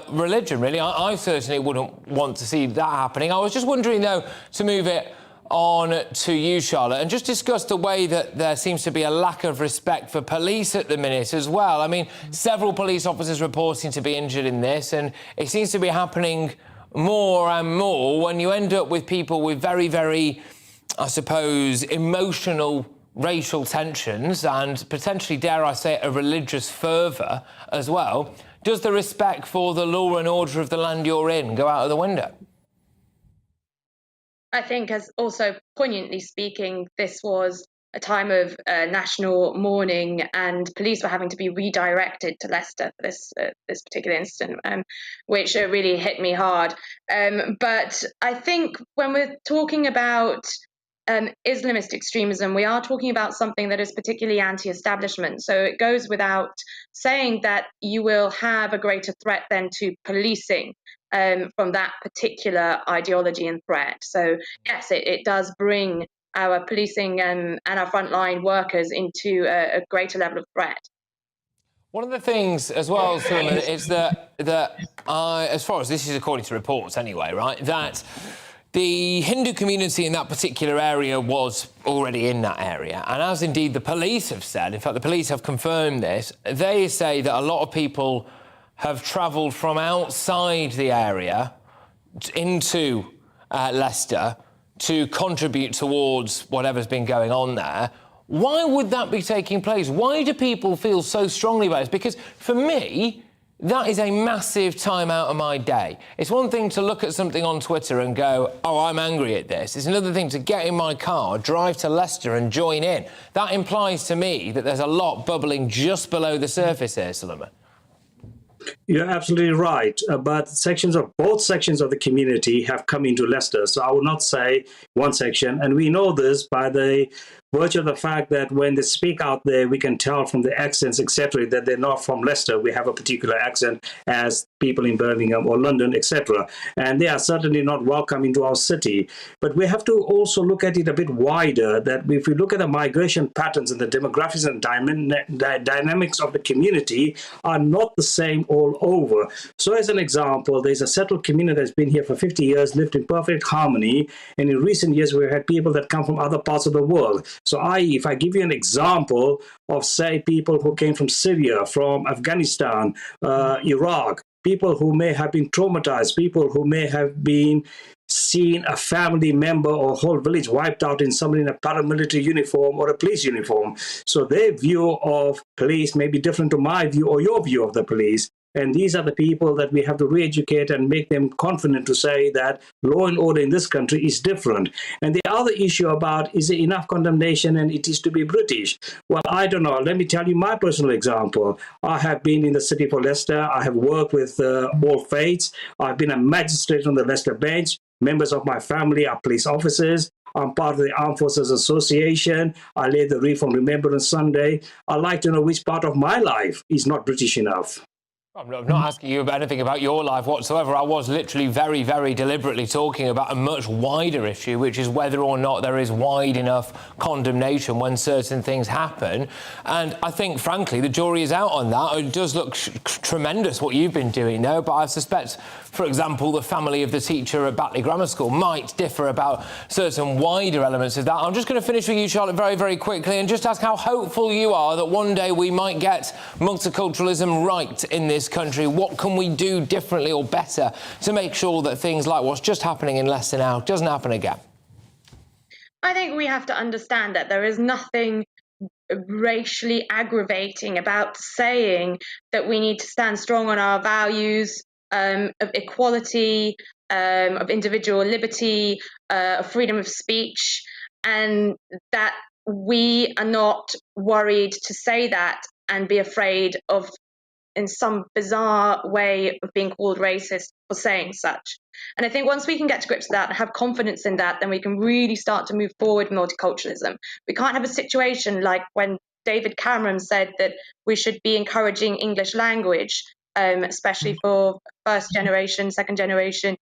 religion, really. I certainly wouldn't want to see that happening. I was just wondering, though, to move it on to you, Charlotte, and just discuss the way that there seems to be a lack of respect for police at the minute as well. I mean, several police officers reporting to be injured in this, and it seems to be happening more and more when you end up with people with very, very, I suppose, emotional racial tensions and potentially, dare I say, a religious fervour as well. Does the respect for the law and order of the land you're in go out of the window? I think, as also poignantly speaking, this was a time of national mourning, and police were having to be redirected to Leicester for this particular incident, which really hit me hard. But I think when we're talking about Islamist extremism, we are talking about something that is particularly anti-establishment. So it goes without saying that you will have a greater threat then to policing from that particular ideology and threat. So yes, it does bring our policing and our frontline workers into a greater level of threat. One of the things as well, Suleiman, is that as far as this is according to reports anyway, right, that the Hindu community in that particular area was already in that area. And as indeed the police have said, in fact, the police have confirmed this, they say that a lot of people have travelled from outside the area into Leicester to contribute towards whatever's been going on there. Why would that be taking place? Why do people feel so strongly about this? Because for me, that is a massive time out of my day. It's one thing to look at something on Twitter and go, oh, I'm angry at this. It's another thing to get in my car, drive to Leicester and join in. That implies to me that there's a lot bubbling just below the surface here, Suleiman. You're absolutely right, but both sections of the community have come into Leicester. So I will not say one section, and we know this by the virtue of the fact that when they speak out there, we can tell from the accents, etc., that they're not from Leicester. We have a particular accent as people in Birmingham or London, etc., and they are certainly not welcome into our city. But we have to also look at it a bit wider, that if we look at the migration patterns and the demographics and dynamics of the community are not the same all over. So as an example, there's a settled community that's been here for 50 years, lived in perfect harmony, and in recent years we've had people that come from other parts of the world. So if I give you an example of, say, people who came from Syria, from Afghanistan, Iraq, people who may have been traumatized, people who may have been seen a family member or whole village wiped out in somebody in a paramilitary uniform or a police uniform. So their view of police may be different to my view or your view of the police. And these are the people that we have to re-educate and make them confident to say that law and order in this country is different. And the other issue about, is there enough condemnation and it is to be British? Well, I don't know. Let me tell you my personal example. I have been in the city for Leicester. I have worked with all faiths. I've been a magistrate on the Leicester bench. Members of my family are police officers. I'm part of the Armed Forces Association. I led the Wreath on Remembrance Sunday. I'd like to know which part of my life is not British enough. I'm not asking you about anything about your life whatsoever. I was literally very, very deliberately talking about a much wider issue, which is whether or not there is wide enough condemnation when certain things happen. And I think, frankly, the jury is out on that. It does look tremendous what you've been doing, though, but I suspect, for example, the family of the teacher at Batley Grammar School might differ about certain wider elements of that. I'm just going to finish with you, Charlotte, very, very quickly, and just ask how hopeful you are that one day we might get multiculturalism right in this country. What can we do differently or better to make sure that things like what's just happening in Leicester now doesn't happen again? I think we have to understand that there is nothing racially aggravating about saying that we need to stand strong on our values of equality, of individual liberty, of freedom of speech, and that we are not worried to say that and be afraid of, in some bizarre way, of being called racist for saying such. And I think once we can get to grips with that and have confidence in that, then we can really start to move forward with multiculturalism. We can't have a situation like when David Cameron said that we should be encouraging English language, especially for first generation, second generation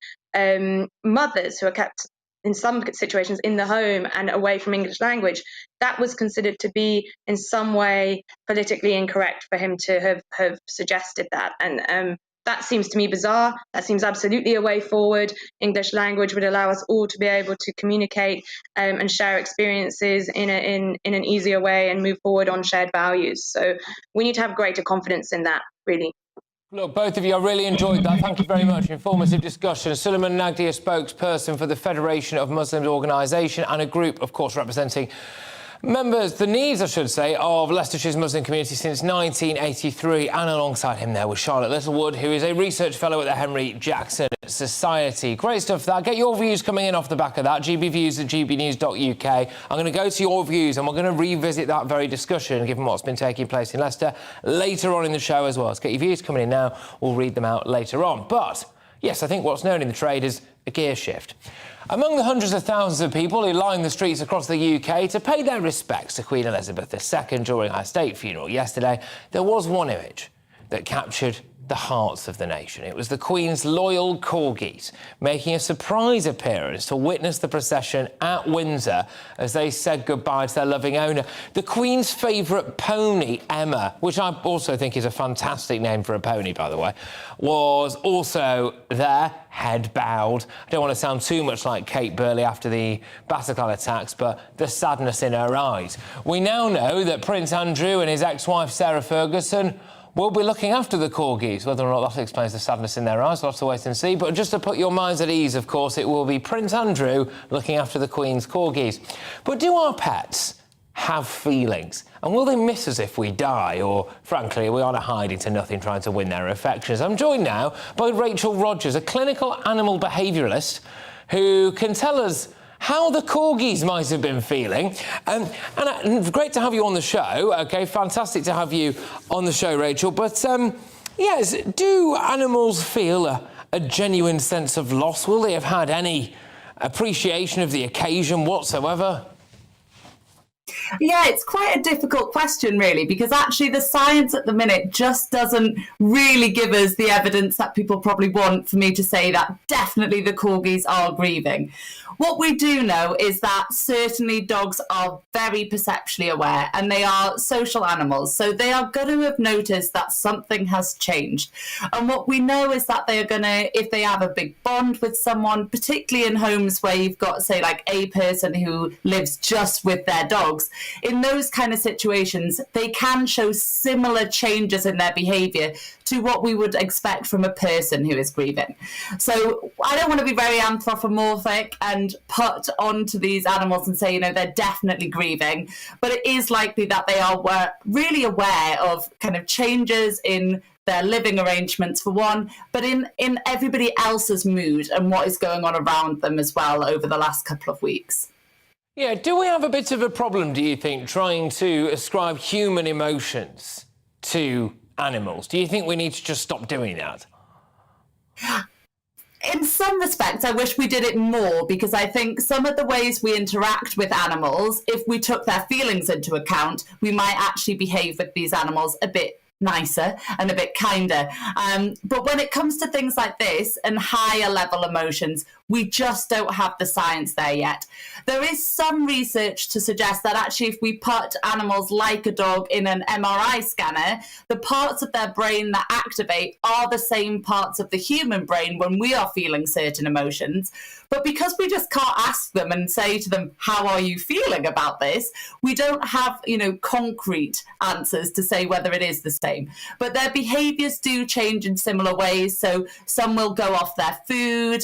mothers who are kept in some situations in the home and away from English language. That was considered to be in some way politically incorrect for him to have suggested that. And that seems to me bizarre. That seems absolutely a way forward. English language would allow us all to be able to communicate and share experiences in an easier way and move forward on shared values. So we need to have greater confidence in that, really. Look, both of you, I really enjoyed that. Thank you very much. Informative discussion. Suleiman Nagdi, a spokesperson for the Federation of Muslims organisation and a group, of course, representing Members, the needs, I should say, of Leicestershire's Muslim community since 1983, and alongside him there was Charlotte Littlewood, who is a research fellow at the Henry Jackson Society. Great stuff, that. Get your views coming in off the back of that. GBviews at gbnews.uk. I'm going to go to your views, and we're going to revisit that very discussion, given what's been taking place in Leicester, later on in the show as well. So get your views coming in now. We'll read them out later on. But, yes, I think what's known in the trade as a gear shift. Among the hundreds of thousands of people who lined the streets across the UK to pay their respects to Queen Elizabeth II during her state funeral yesterday, there was one image that captured the hearts of the nation. It was the Queen's loyal corgis making a surprise appearance to witness the procession at Windsor as they said goodbye to their loving owner. The Queen's favourite pony, Emma, which I also think is a fantastic name for a pony, by the way, was also there, head bowed. I don't want to sound too much like Kate Burley after the Bataclan attacks, but the sadness in her eyes. We now know that Prince Andrew and his ex-wife Sarah Ferguson will be looking after the corgis. Whether or not that explains the sadness in their eyes, we'll have to wait and see. But just to put your minds at ease, of course, it will be Prince Andrew looking after the Queen's corgis. But do our pets have feelings? And will they miss us if we die? Or, frankly, are we on a hiding to nothing trying to win their affections? I'm joined now by Rachel Rogers, a clinical animal behaviouralist who can tell us how the corgis might have been feeling. And great to have you on the show. OK, fantastic to have you on the show, Rachel. But, yes, do animals feel a genuine sense of loss? Will they have had any appreciation of the occasion whatsoever? Yeah, it's quite a difficult question, really, because actually the science at the minute just doesn't really give us the evidence that people probably want for me to say that definitely the corgis are grieving. What we do know is that certainly dogs are very perceptually aware and they are social animals. So they are going to have noticed that something has changed. And what we know is that they are going to, if they have a big bond with someone, particularly in homes where you've got, say, like a person who lives just with their dogs, in those kind of situations, they can show similar changes in their behaviour to what we would expect from a person who is grieving. So I don't want to be very anthropomorphic and put onto these animals and say, you know, they're definitely grieving, but it is likely that they are really aware of kind of changes in their living arrangements for one, but in everybody else's mood and what is going on around them as well over the last couple of weeks. Yeah, do we have a bit of a problem, do you think, trying to ascribe human emotions to animals? Do you think we need to just stop doing that? In some respects, I wish we did it more, because I think some of the ways we interact with animals, if we took their feelings into account, we might actually behave with these animals a bit nicer and a bit kinder. But when it comes to things like this and higher level emotions, we just don't have the science there yet. There is some research to suggest that actually if we put animals like a dog in an MRI scanner, the parts of their brain that activate are the same parts of the human brain when we are feeling certain emotions. But because we just can't ask them and say to them, how are you feeling about this? We don't have, you know, concrete answers to say whether it is the same. But their behaviours do change in similar ways. So some will go off their food.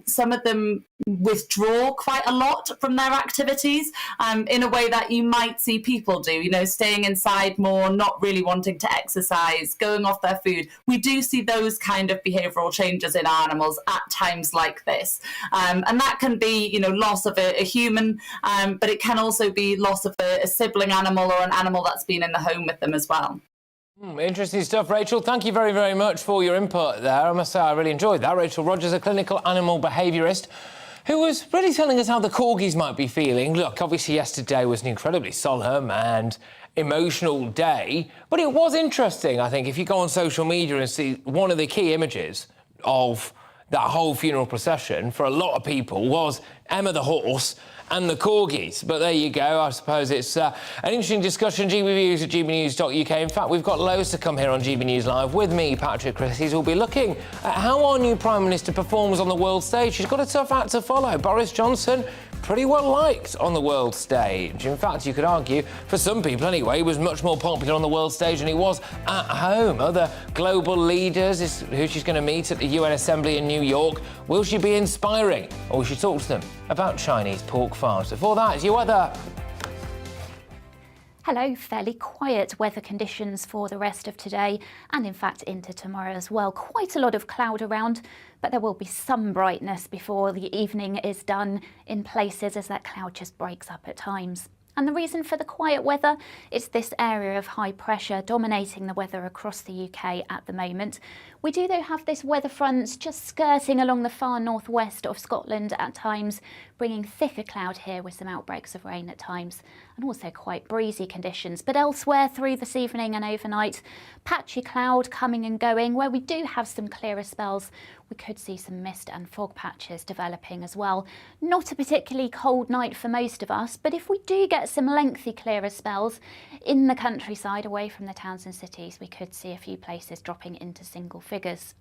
Some of them withdraw quite a lot from their activities in a way that you might see people do, you know, staying inside more, not really wanting to exercise, going off their food. We do see those kind of behavioural changes in animals at times like this. And that can be, you know, loss of a human, but it can also be loss of a sibling animal or an animal that's been in the home with them as well. Interesting stuff, Rachel. Thank you very, very much for your input there. I must say I really enjoyed that. Rachel Rogers, a clinical animal behaviourist, who was really telling us how the corgis might be feeling. Look, obviously yesterday was an incredibly solemn and emotional day, but it was interesting, I think, if you go on social media and see one of the key images of that whole funeral procession for a lot of people was Emma the horse and the corgis. But there you go. I suppose it's an interesting discussion. GBviews at gbnews.uk. In fact, we've got loads to come here on GB News Live with me, Patrick Christys. We'll be looking at how our new Prime Minister performs on the world stage. She's got a tough act to follow. Boris Johnson, pretty well liked on the world stage. In fact, you could argue, for some people anyway, he was much more popular on the world stage than he was at home. Other global leaders is who she's going to meet at the UN Assembly in New York. Will she be inspiring? Or will she talk to them about Chinese pork farms? Before that, is your weather. Hello, fairly quiet weather conditions for the rest of today and in fact into tomorrow as well. Quite a lot of cloud around, but there will be some brightness before the evening is done in places as that cloud just breaks up at times. And the reason for the quiet weather is this area of high pressure dominating the weather across the UK at the moment. We do though have this weather front just skirting along the far northwest of Scotland at times, bringing thicker cloud here with some outbreaks of rain at times and also quite breezy conditions. But elsewhere through this evening and overnight, patchy cloud coming and going. Where we do have some clearer spells, we could see some mist and fog patches developing as well. Not a particularly cold night for most of us, but if we do get some lengthy clearer spells in the countryside away from the towns and cities, we could see a few places dropping into single figures.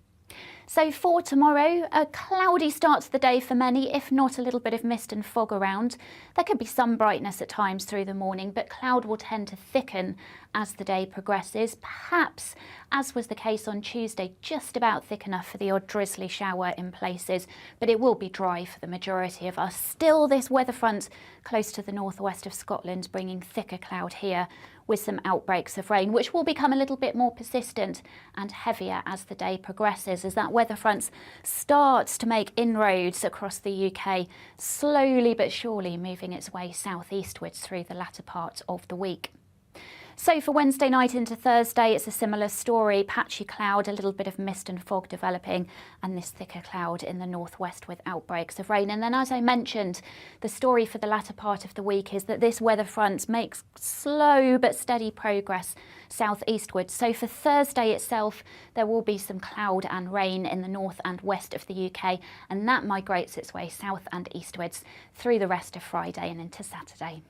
So for tomorrow, a cloudy start to the day for many, if not a little bit of mist and fog around. There could be some brightness at times through the morning, but cloud will tend to thicken as the day progresses. Perhaps, as was the case on Tuesday, just about thick enough for the odd drizzly shower in places, but it will be dry for the majority of us. Still, this weather front close to the northwest of Scotland, bringing thicker cloud here with some outbreaks of rain, which will become a little bit more persistent and heavier as the day progresses, as that weather front starts to make inroads across the UK, slowly but surely moving its way southeastwards through the latter part of the week. So for Wednesday night into Thursday, it's a similar story. Patchy cloud, a little bit of mist and fog developing, and this thicker cloud in the northwest with outbreaks of rain. And then, as I mentioned, the story for the latter part of the week is that this weather front makes slow but steady progress southeastwards. So for Thursday itself, there will be some cloud and rain in the north and west of the UK, and that migrates its way south and eastwards through the rest of Friday and into Saturday.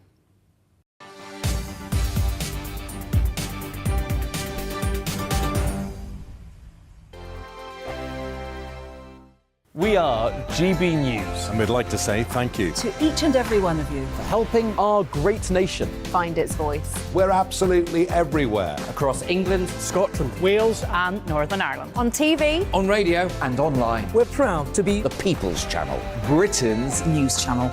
We are GB News. And we'd like to say thank you To each and every one of you. for helping our great nation. Find its voice. We're absolutely everywhere. Across England, Scotland, Wales and Northern Ireland. On TV, on radio, and online. We're proud to be The People's Channel. Britain's news channel.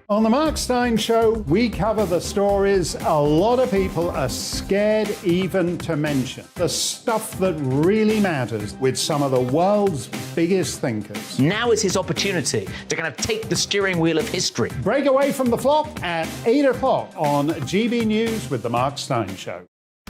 On the Mark Steyn Show, we cover the stories a lot of people are scared even to mention. The stuff that really matters with some of the world's biggest thinkers. Now is his opportunity to kind of take the steering wheel of history. Break away from the flock at 8 o'clock on GB News with the Mark Steyn Show.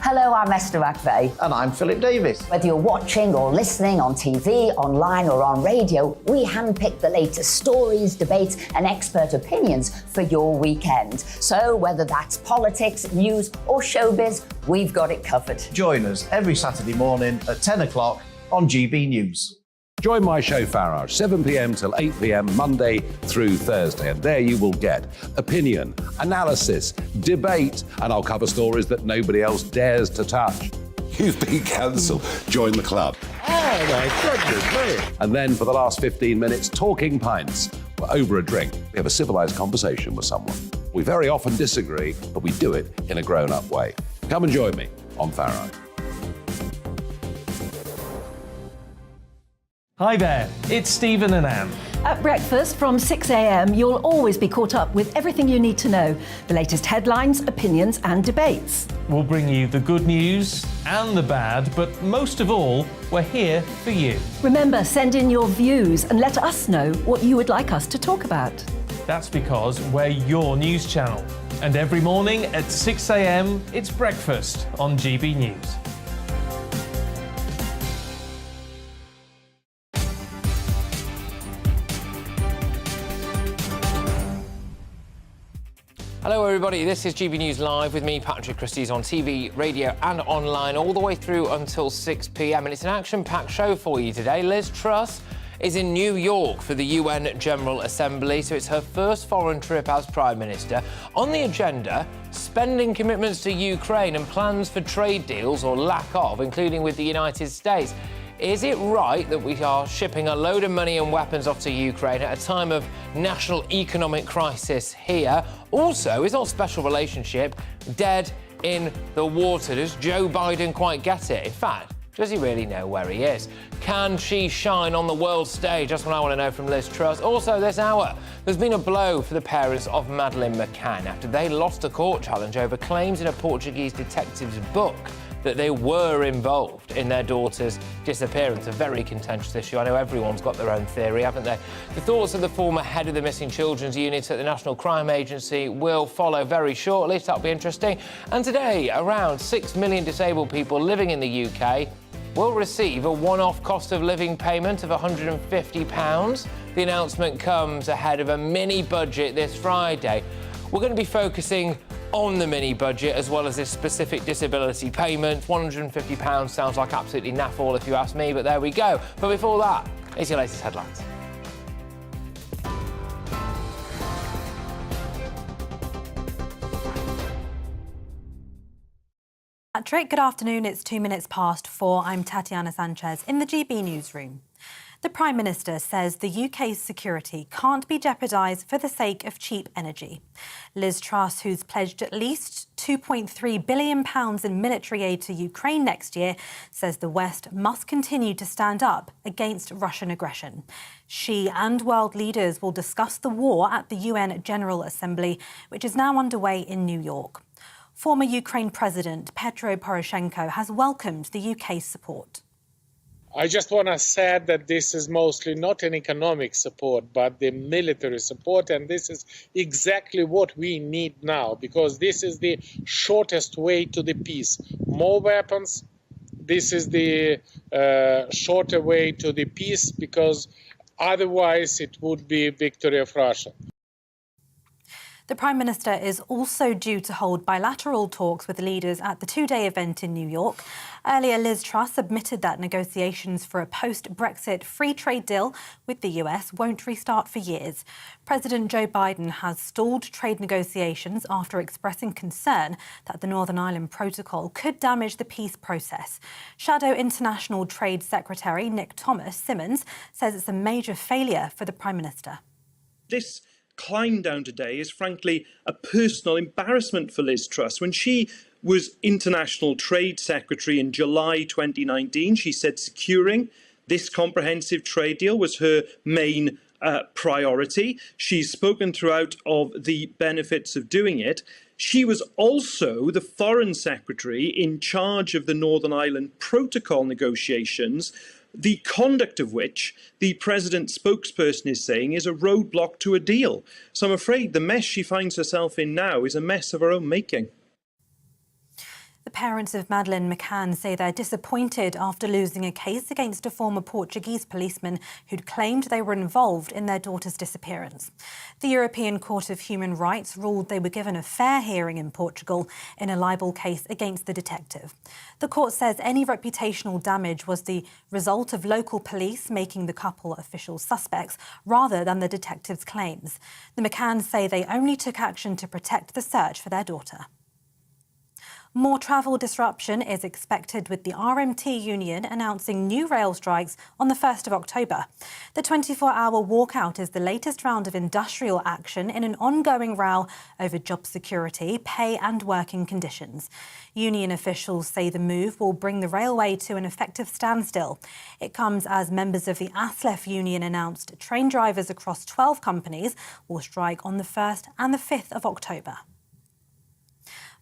Hello, I'm Esther McVeigh. And I'm Philip Davis. Whether you're watching or listening on TV, online or on radio, we handpick the latest stories, debates and expert opinions for your weekend. So whether that's politics, news or showbiz, we've got it covered. Join us every Saturday morning at 10 o'clock on GB News. Join my show Farage, 7 p.m. till 8 p.m. Monday through Thursday, and there you will get opinion, analysis, debate, and I'll cover stories that nobody else dares to touch. You've been cancelled. Join the club. Oh my goodness me. And then for the last 15 minutes, talking pints. We're over a drink. We have a civilised conversation with someone. We very often disagree, but we do it in a grown-up way. Come and join me on Farage. Hi there, it's Stephen and Anne. At breakfast from 6 a.m, you'll always be caught up with everything you need to know, the latest headlines, opinions and debates. We'll bring you the good news and the bad, but most of all, we're here for you. Remember, send in your views and let us know what you would like us to talk about. That's because we're your news channel. And every morning at 6 a.m, it's breakfast on GB News. Hello everybody, this is GB News Live with me, Patrick Christys, on TV, radio and online all the way through until 6 p.m. and it's an action-packed show for you today. Liz Truss is in New York for the UN General Assembly, so it's her first foreign trip as Prime Minister. On the agenda, spending commitments to Ukraine and plans for trade deals, or lack of, including with the United States. Is it right that we are shipping a load of money and weapons off to Ukraine at a time of national economic crisis here? Also, is our special relationship dead in the water? Does Joe Biden quite get it? In fact, Does he really know where he is? Can she shine on the world stage? That's what I want to know from Liz Truss. Also, this hour, there's been a blow for the parents of Madeleine McCann after they lost a court challenge over claims in a Portuguese detective's book that they were involved in their daughter's disappearance. A very contentious issue. I know everyone's got their own theory, haven't they? The thoughts of the former head of the Missing Children's Unit at the National Crime Agency will follow very shortly, so that'll be interesting. And today, around 6 million disabled people living in the UK will receive a one-off cost of living payment of £150. The announcement comes ahead of a mini-budget this Friday. We're going to be focusing on the mini-budget as well as this specific disability payment. £150 sounds like absolutely naff all if you ask me, but there we go. But before that, here's your latest headlines. Patrick, good afternoon. It's 2 minutes past 4. I'm Tatiana Sanchez in the GB newsroom. The Prime Minister says the UK's security can't be jeopardised for the sake of cheap energy. Liz Truss, who's pledged at least £2.3 billion in military aid to Ukraine next year, says the West must continue to stand up against Russian aggression. She and world leaders will discuss the war at the UN General Assembly, which is now underway in New York. Former Ukraine President Petro Poroshenko has welcomed the UK's support. I just want to say that this is mostly not an economic support, but the military support. And this is exactly what we need now, because this is the shortest way to the peace. More weapons, this is the shorter way to the peace, because otherwise it would be a victory of Russia. The Prime Minister is also due to hold bilateral talks with leaders at the two-day event in New York. Earlier, Liz Truss admitted that negotiations for a post-Brexit free trade deal with the US won't restart for years. President Joe Biden has stalled trade negotiations after expressing concern that the Northern Ireland Protocol could damage the peace process. Shadow International Trade Secretary Nick Simmons says it's a major failure for the Prime Minister. This climb down today is frankly a personal embarrassment for Liz Truss. When she was International Trade Secretary in July 2019, she said securing this comprehensive trade deal was her main priority. She's spoken throughout of the benefits of doing it. She was also the Foreign Secretary in charge of the Northern Ireland Protocol negotiations, the conduct of which the President's spokesperson is saying is a roadblock to a deal. So I'm afraid the mess she finds herself in now is a mess of her own making. The parents of Madeleine McCann say they're disappointed after losing a case against a former Portuguese policeman who'd claimed they were involved in their daughter's disappearance. The European Court of Human Rights ruled they were given a fair hearing in Portugal in a libel case against the detective. The court says any reputational damage was the result of local police making the couple official suspects rather than the detective's claims. The McCanns say they only took action to protect the search for their daughter. More travel disruption is expected with the RMT union announcing new rail strikes on the 1st of October. The 24-hour walkout is the latest round of industrial action in an ongoing row over job security, pay and working conditions. Union officials say the move will bring the railway to an effective standstill. It comes as members of the ASLEF union announced train drivers across 12 companies will strike on the 1st and the 5th of October.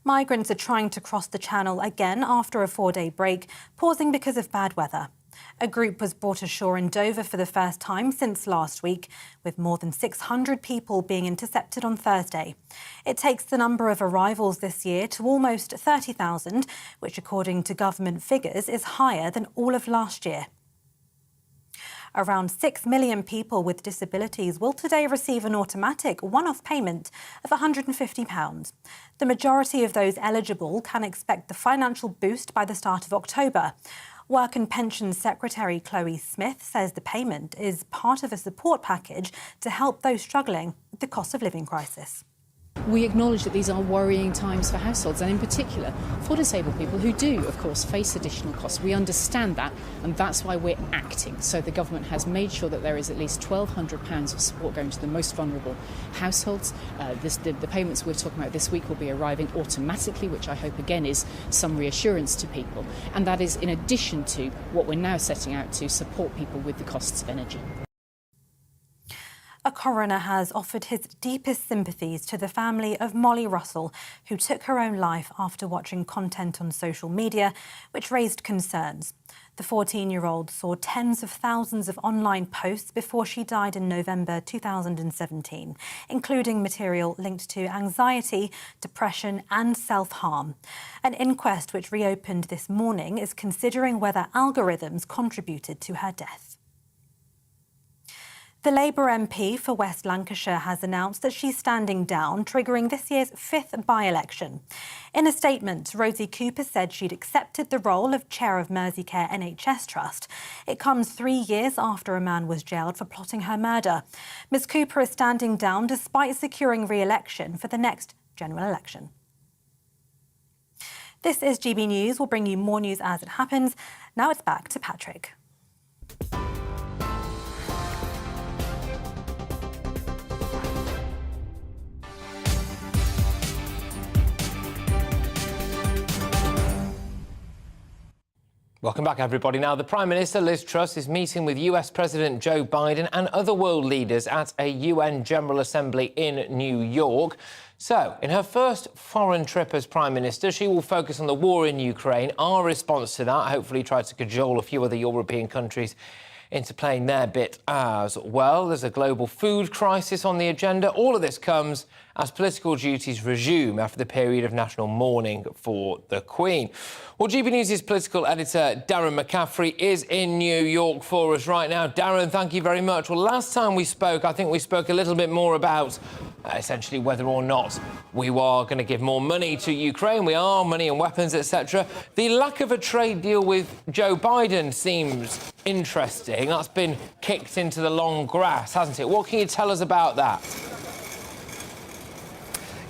Migrants are trying to cross the Channel again after a 4-day break, pausing because of bad weather. A group was brought ashore in Dover for the first time since last week, with more than 600 people being intercepted on Thursday. It takes the number of arrivals this year to almost 30,000, which according to government figures is higher than all of last year. Around 6 million people with disabilities will today receive an automatic one-off payment of £150. The majority of those eligible can expect the financial boost by the start of October. Work and Pensions Secretary Chloe Smith says the payment is part of a support package to help those struggling with the cost of living crisis. We acknowledge that these are worrying times for households, and in particular for disabled people who do, of course, face additional costs. We understand that, and that's why we're acting. So the government has made sure that there is at least £1,200 of support going to the most vulnerable households. The payments we're talking about this week will be arriving automatically, which I hope again is some reassurance to people. And that is in addition to what we're now setting out to support people with the costs of energy. A coroner has offered his deepest sympathies to the family of Molly Russell, who took her own life after watching content on social media, which raised concerns. The 14-year-old saw tens of thousands of online posts before she died in November 2017, including material linked to anxiety, depression and self-harm. An inquest which reopened this morning is considering whether algorithms contributed to her death. The Labour MP for West Lancashire has announced that she's standing down, triggering this year's 5th by-election. In a statement, Rosie Cooper said she'd accepted the role of chair of Merseycare NHS Trust. It comes 3 years after a man was jailed for plotting her murder. Ms Cooper is standing down despite securing re-election for the next general election. This is GB News. We'll bring you more news as it happens. Now it's back to Patrick. Welcome back, everybody. Now, the Prime Minister, Liz Truss, is meeting with US President Joe Biden and other world leaders at a UN General Assembly in New York. So, in her first foreign trip as Prime Minister, she will focus on the war in Ukraine, our response to that, hopefully try to cajole a few other European countries into playing their bit as well. There's a global food crisis on the agenda. All of this comes as political duties resume after the period of national mourning for the Queen. Well, GB News' political editor Darren McCaffrey is in New York for us right now. Darren, thank you very much. Well, last time we spoke, I think we spoke a little bit more about essentially whether or not we are going to give more money to Ukraine. We are, money and weapons, etc. The lack of a trade deal with Joe Biden seems interesting. That's been kicked into the long grass, hasn't it? What can you tell us about that?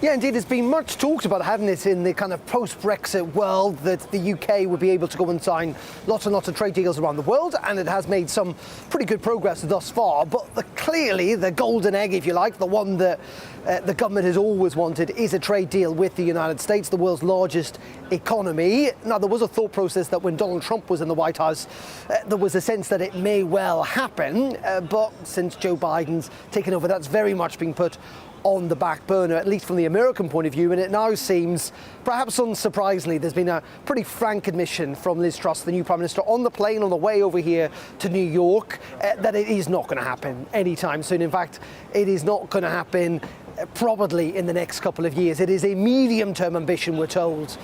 Yeah, indeed, there's been much talked about, hasn't it, in the kind of post-Brexit world, that the UK would be able to go and sign lots and lots of trade deals around the world, and it has made some pretty good progress thus far. But clearly, the golden egg, if you like, the one that the government has always wanted, is a trade deal with the United States, the world's largest economy. Now, there was a thought process that when Donald Trump was in the White House, there was a sense that it may well happen, but since Joe Biden's taken over, that's very much been put on the back burner, at least from the American point of view, and it now seems, perhaps unsurprisingly, there's been a pretty frank admission from Liz Truss, the new Prime Minister, on the plane on the way over here to New York, that it is not going to happen anytime soon. In fact, it is not going to happen probably in the next couple of years. It is a medium-term ambition, we're told,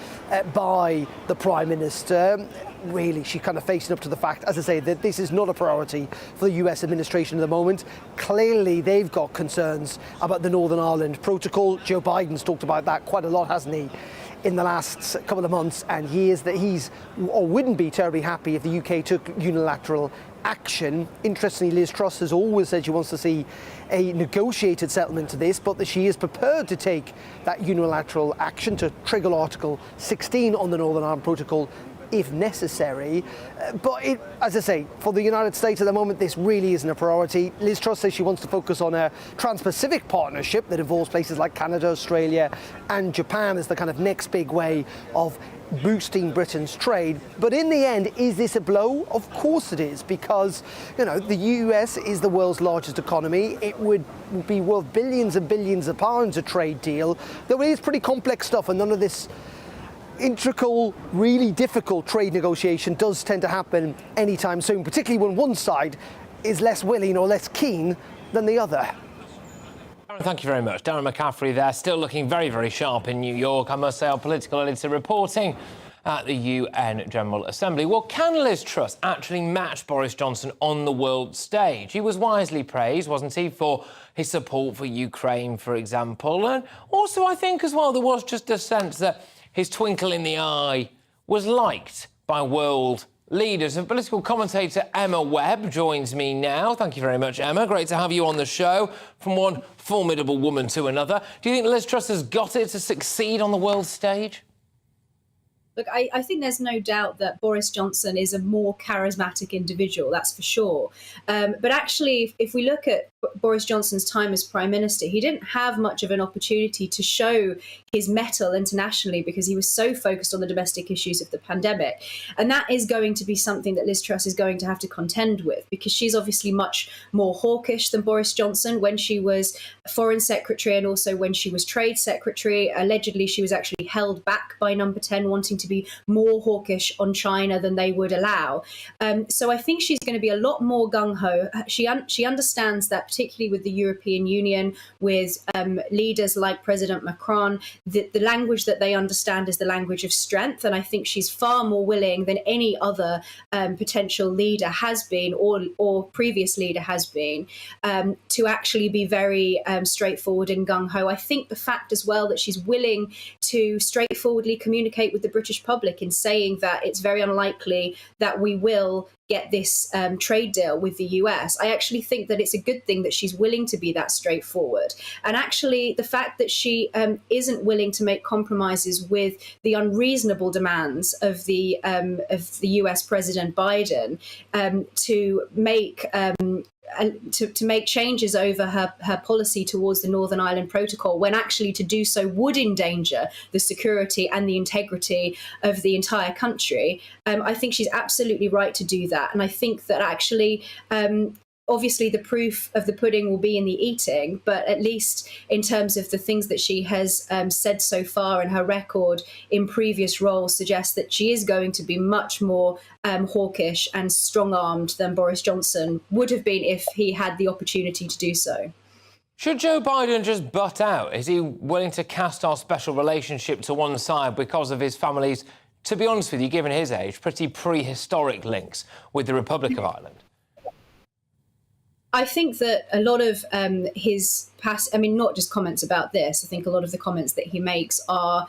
by the Prime Minister. Really, she's kind of facing up to the fact, as I say, that this is not a priority for the US administration at the moment. Clearly, they've got concerns about the Northern Ireland Protocol. Joe Biden's talked about that quite a lot, hasn't he, in the last couple of months and years, that he's or wouldn't be terribly happy if the UK took unilateral action. Interestingly, Liz Truss has always said she wants to see a negotiated settlement to this, but that she is prepared to take that unilateral action to trigger Article 16 on the Northern Ireland Protocol if necessary. But as I say, for the United States at the moment, this really isn't a priority. Liz Truss says she wants to focus on a Trans-Pacific partnership that involves places like Canada, Australia and Japan as the kind of next big way of boosting Britain's trade. But in the end, is this a blow? Of course it is, because, you know, the US is the world's largest economy. It would be worth billions and billions of pounds a trade deal. Though it is pretty complex stuff, and none of this integral, really difficult trade negotiation does tend to happen anytime soon, particularly when one side is less willing or less keen than the other. Thank you very much. Darren McCaffrey there, still looking very, very sharp in New York. I must say, our political editor reporting at the UN General Assembly. Well, can Liz Truss actually match Boris Johnson on the world stage? He was wisely praised, wasn't he, for his support for Ukraine, for example. And also, I think as well, there was just a sense that his twinkle in the eye was liked by world leaders. And political commentator Emma Webb joins me now. Thank you very much, Emma. Great to have you on the show. From one formidable woman to another. Do you think Liz Truss has got it to succeed on the world stage? Look, I think there's no doubt that Boris Johnson is a more charismatic individual, that's for sure. But actually, if we look at Boris Johnson's time as Prime Minister, he didn't have much of an opportunity to show his mettle internationally because he was so focused on the domestic issues of the pandemic. And that is going to be something that Liz Truss is going to have to contend with, because she's obviously much more hawkish than Boris Johnson. When she was Foreign Secretary and also when she was Trade Secretary, allegedly she was actually held back by Number 10, wanting to be more hawkish on China than they would allow. So I think she's going to be a lot more gung-ho. She understands that, particularly with the European Union, with leaders like President Macron, the language that they understand is the language of strength. And I think she's far more willing than any other potential leader has been, or previous leader has been, to actually be very straightforward and gung-ho. I think the fact as well that she's willing to straightforwardly communicate with the British public in saying that it's very unlikely that we will get this trade deal with the US. I actually think that it's a good thing that she's willing to be that straightforward. And actually, the fact that she isn't willing to make compromises with the unreasonable demands of the US President Biden to make changes over her policy towards the Northern Ireland Protocol, when actually to do so would endanger the security and the integrity of the entire country. I think she's absolutely right to do that. And I think that actually, obviously the proof of the pudding will be in the eating, but at least in terms of the things that she has said so far, and her record in previous roles suggests that she is going to be much more hawkish and strong-armed than Boris Johnson would have been if he had the opportunity to do so. Should Joe Biden just butt out? Is he willing to cast our special relationship to one side because of his family's, to be honest with you, given his age, pretty prehistoric links with the Republic of Ireland? I think that a lot of his past, I mean, not just comments about this, I think a lot of the comments that he makes are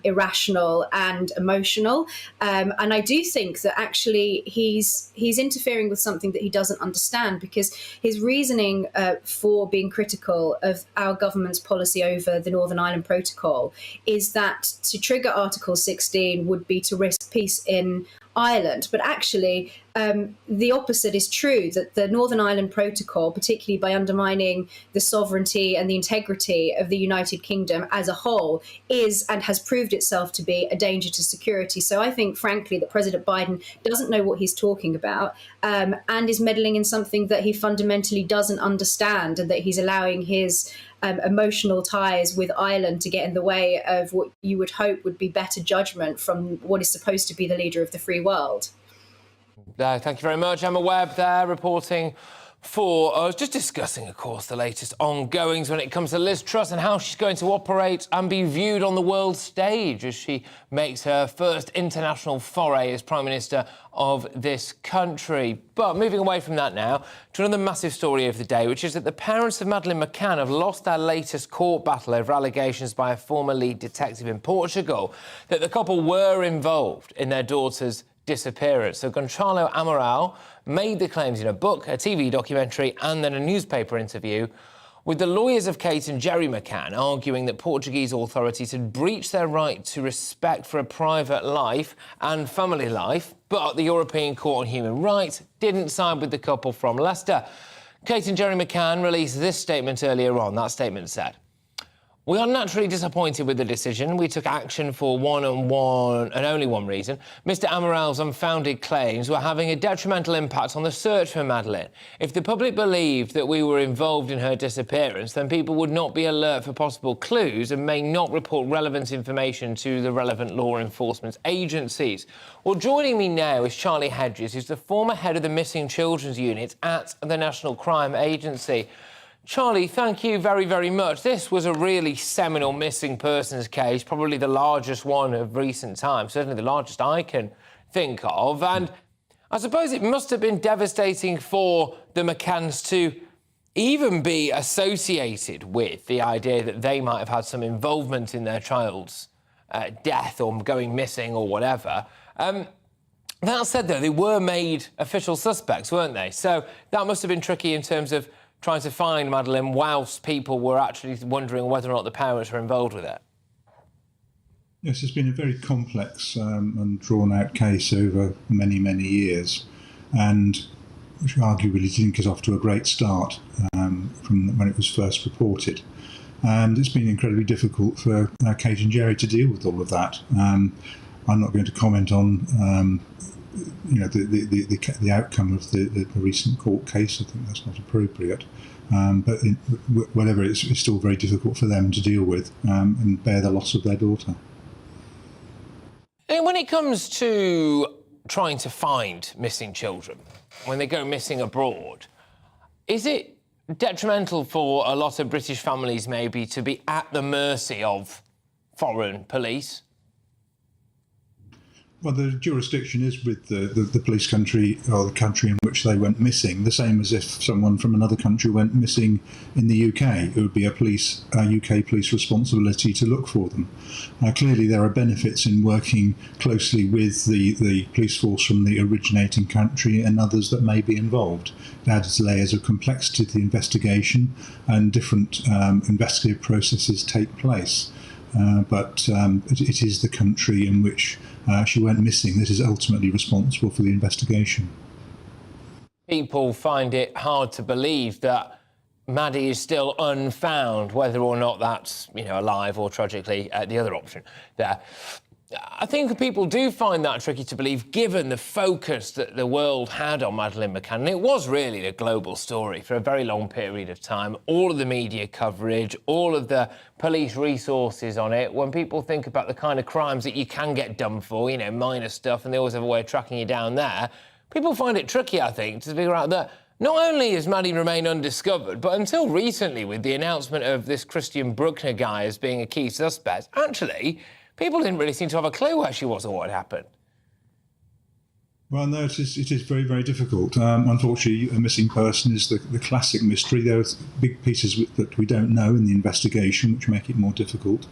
irrational and emotional. And I do think that actually he's interfering with something that he doesn't understand, because his reasoning for being critical of our government's policy over the Northern Ireland Protocol is that to trigger Article 16 would be to risk peace in Ireland. But actually, the opposite is true, that the Northern Ireland Protocol, particularly by undermining the sovereignty and the integrity of the United Kingdom as a whole, is and has proved itself to be a danger to security. So I think, frankly, that President Biden doesn't know what he's talking about and is meddling in something that he fundamentally doesn't understand, and that he's allowing his emotional ties with Ireland to get in the way of what you would hope would be better judgment from what is supposed to be the leader of the free world. Thank you very much. Emma Webb there reporting for us, just discussing, of course, the latest ongoings when it comes to Liz Truss and how she's going to operate and be viewed on the world stage as she makes her first international foray as Prime Minister of this country. But moving away from that now to another massive story of the day, which is that the parents of Madeleine McCann have lost their latest court battle over allegations by a former lead detective in Portugal that the couple were involved in their daughter's disappearance. So Gonçalo Amaral made the claims in a book, a TV documentary and then a newspaper interview, with the lawyers of Kate and Gerry McCann arguing that Portuguese authorities had breached their right to respect for a private life and family life, but the European Court on Human Rights didn't side with the couple from Leicester. Kate and Gerry McCann released this statement earlier on. That statement said, "We are naturally disappointed with the decision. We took action for one and only one reason. Mr Amaral's unfounded claims were having a detrimental impact on the search for Madeleine. If the public believed that we were involved in her disappearance, then people would not be alert for possible clues and may not report relevant information to the relevant law enforcement agencies." Well, joining me now is Charlie Hedges, who's the former head of the Missing Children's Unit at the National Crime Agency. Charlie, thank you very, very much. This was a really seminal missing persons case, probably the largest one of recent times, certainly the largest I can think of. And I suppose it must have been devastating for the McCanns to even be associated with the idea that they might have had some involvement in their child's death or going missing or whatever. That said, though, they were made official suspects, weren't they? So that must have been tricky in terms of trying to find Madeleine whilst people were actually wondering whether or not the parents were involved with it. Yes, it's been a very complex and drawn-out case over many, many years, and which arguably didn't get off to a great start from when it was first reported. And it's been incredibly difficult for Kate and Jerry to deal with all of that. I'm not going to comment on the outcome of the recent court case. I think that's not appropriate. But whatever, it's still very difficult for them to deal with and bear the loss of their daughter. And when it comes to trying to find missing children, when they go missing abroad, is it detrimental for a lot of British families maybe to be at the mercy of foreign police? Well, the jurisdiction is with the police country or the country in which they went missing, the same as if someone from another country went missing in the UK. It would be a UK police responsibility to look for them. Clearly, there are benefits in working closely with the police force from the originating country and others that may be involved. It adds layers of complexity to the investigation, and different investigative processes take place. But it is the country in which she went missing that is ultimately responsible for the investigation. People find it hard to believe that Maddie is still unfound, whether or not that's, alive or tragically the other option there. I think people do find that tricky to believe, given the focus that the world had on Madeleine McCann. And it was really a global story for a very long period of time. All of the media coverage, all of the police resources on it. When people think about the kind of crimes that you can get done for, minor stuff, and they always have a way of tracking you down there, people find it tricky, I think, to figure out that not only has Maddie remained undiscovered, but until recently, with the announcement of this Christian Bruckner guy as being a key suspect, actually, people didn't really seem to have a clue where she was or what had happened. Well, no, it is very, very difficult. Unfortunately, a missing person is the classic mystery. There are big pieces that we don't know in the investigation, which make it more difficult.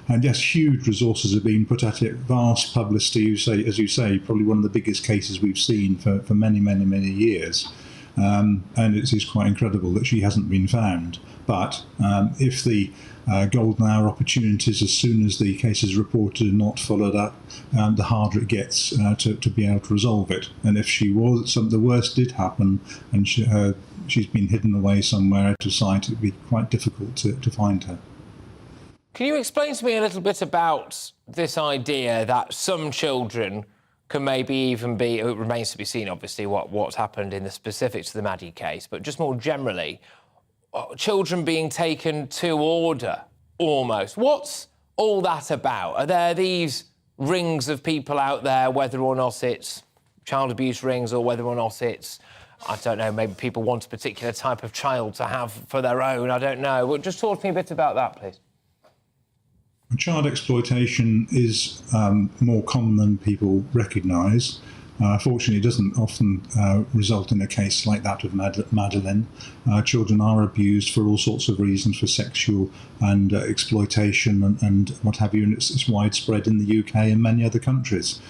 And yes, huge resources are being put at it, vast publicity, as you say, probably one of the biggest cases we've seen for many, many, many years. And it is quite incredible that she hasn't been found. But if the golden hour opportunities, as soon as the case is reported and not followed up, the harder it gets to be able to resolve it. And if the worst did happen and she's been hidden away somewhere out of sight, it would be quite difficult to find her. Can you explain to me a little bit about this idea that some children can maybe even be, it remains to be seen, obviously, what's happened in the specifics of the Maddie case, but just more generally, children being taken to order, almost. What's all that about? Are there these rings of people out there, whether or not it's child abuse rings or whether or not it's, I don't know, maybe people want a particular type of child to have for their own, I don't know. Well, just talk to me a bit about that, please. Child exploitation is more common than people recognise. Fortunately, it doesn't often result in a case like that of Madeleine. Children are abused for all sorts of reasons, for sexual and exploitation and what have you, and it's widespread in the UK and many other countries.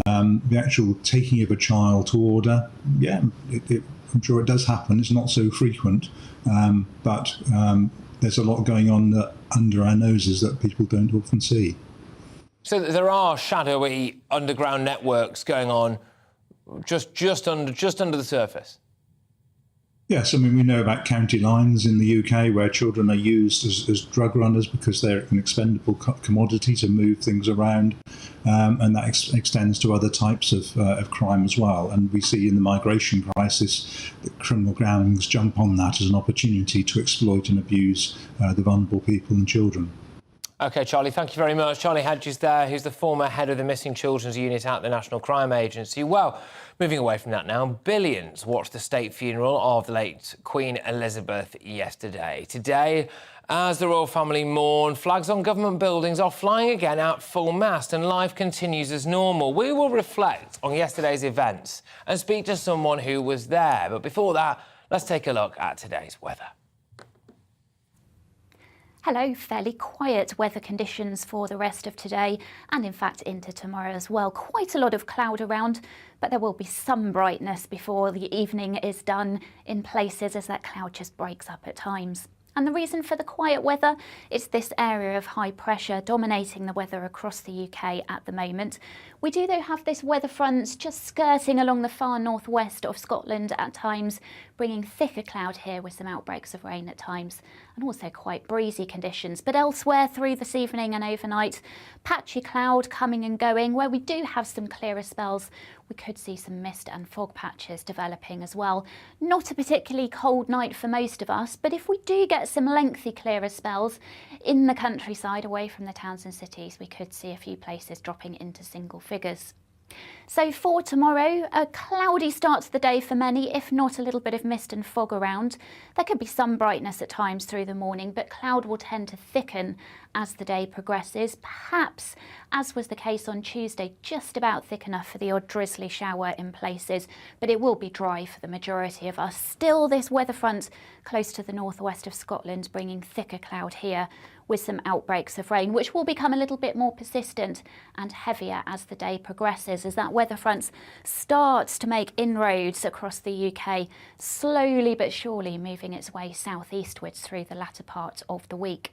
The actual taking of a child to order, I'm sure it does happen. It's not so frequent, but there's a lot going on under our noses that people don't often see. So there are shadowy underground networks going on just under the surface? Yes, I mean, we know about county lines in the UK where children are used as drug runners because they're an expendable commodity to move things around, and that extends to other types of crime as well. And we see in the migration crisis that criminal gangs jump on that as an opportunity to exploit and abuse the vulnerable people and children. OK, Charlie, thank you very much. Charlie Hedges there, who's the former head of the Missing Children's Unit at the National Crime Agency. Well, moving away from that now, billions watched the state funeral of the late Queen Elizabeth yesterday. Today, as the royal family mourn, flags on government buildings are flying again at full mast and life continues as normal. We will reflect on yesterday's events and speak to someone who was there. But before that, let's take a look at today's weather. Hello, fairly quiet weather conditions for the rest of today and in fact into tomorrow as well. Quite a lot of cloud around, but there will be some brightness before the evening is done in places as that cloud just breaks up at times. And the reason for the quiet weather is this area of high pressure dominating the weather across the UK at the moment. We do though have this weather front just skirting along the far northwest of Scotland at times, bringing thicker cloud here with some outbreaks of rain at times and also quite breezy conditions. But elsewhere through this evening and overnight, patchy cloud coming and going. Where we do have some clearer spells, we could see some mist and fog patches developing as well. Not a particularly cold night for most of us, but if we do get some lengthy clearer spells in the countryside away from the towns and cities, we could see a few places dropping into single figures. So for tomorrow, a cloudy start to the day for many, if not a little bit of mist and fog around. There could be some brightness at times through the morning, but cloud will tend to thicken as the day progresses. Perhaps, as was the case on Tuesday, just about thick enough for the odd drizzly shower in places, but it will be dry for the majority of us. Still, this weather front close to the northwest of Scotland, bringing thicker cloud here with some outbreaks of rain, which will become a little bit more persistent and heavier as the day progresses, as that weather front starts to make inroads across the UK, slowly but surely moving its way southeastwards through the latter part of the week.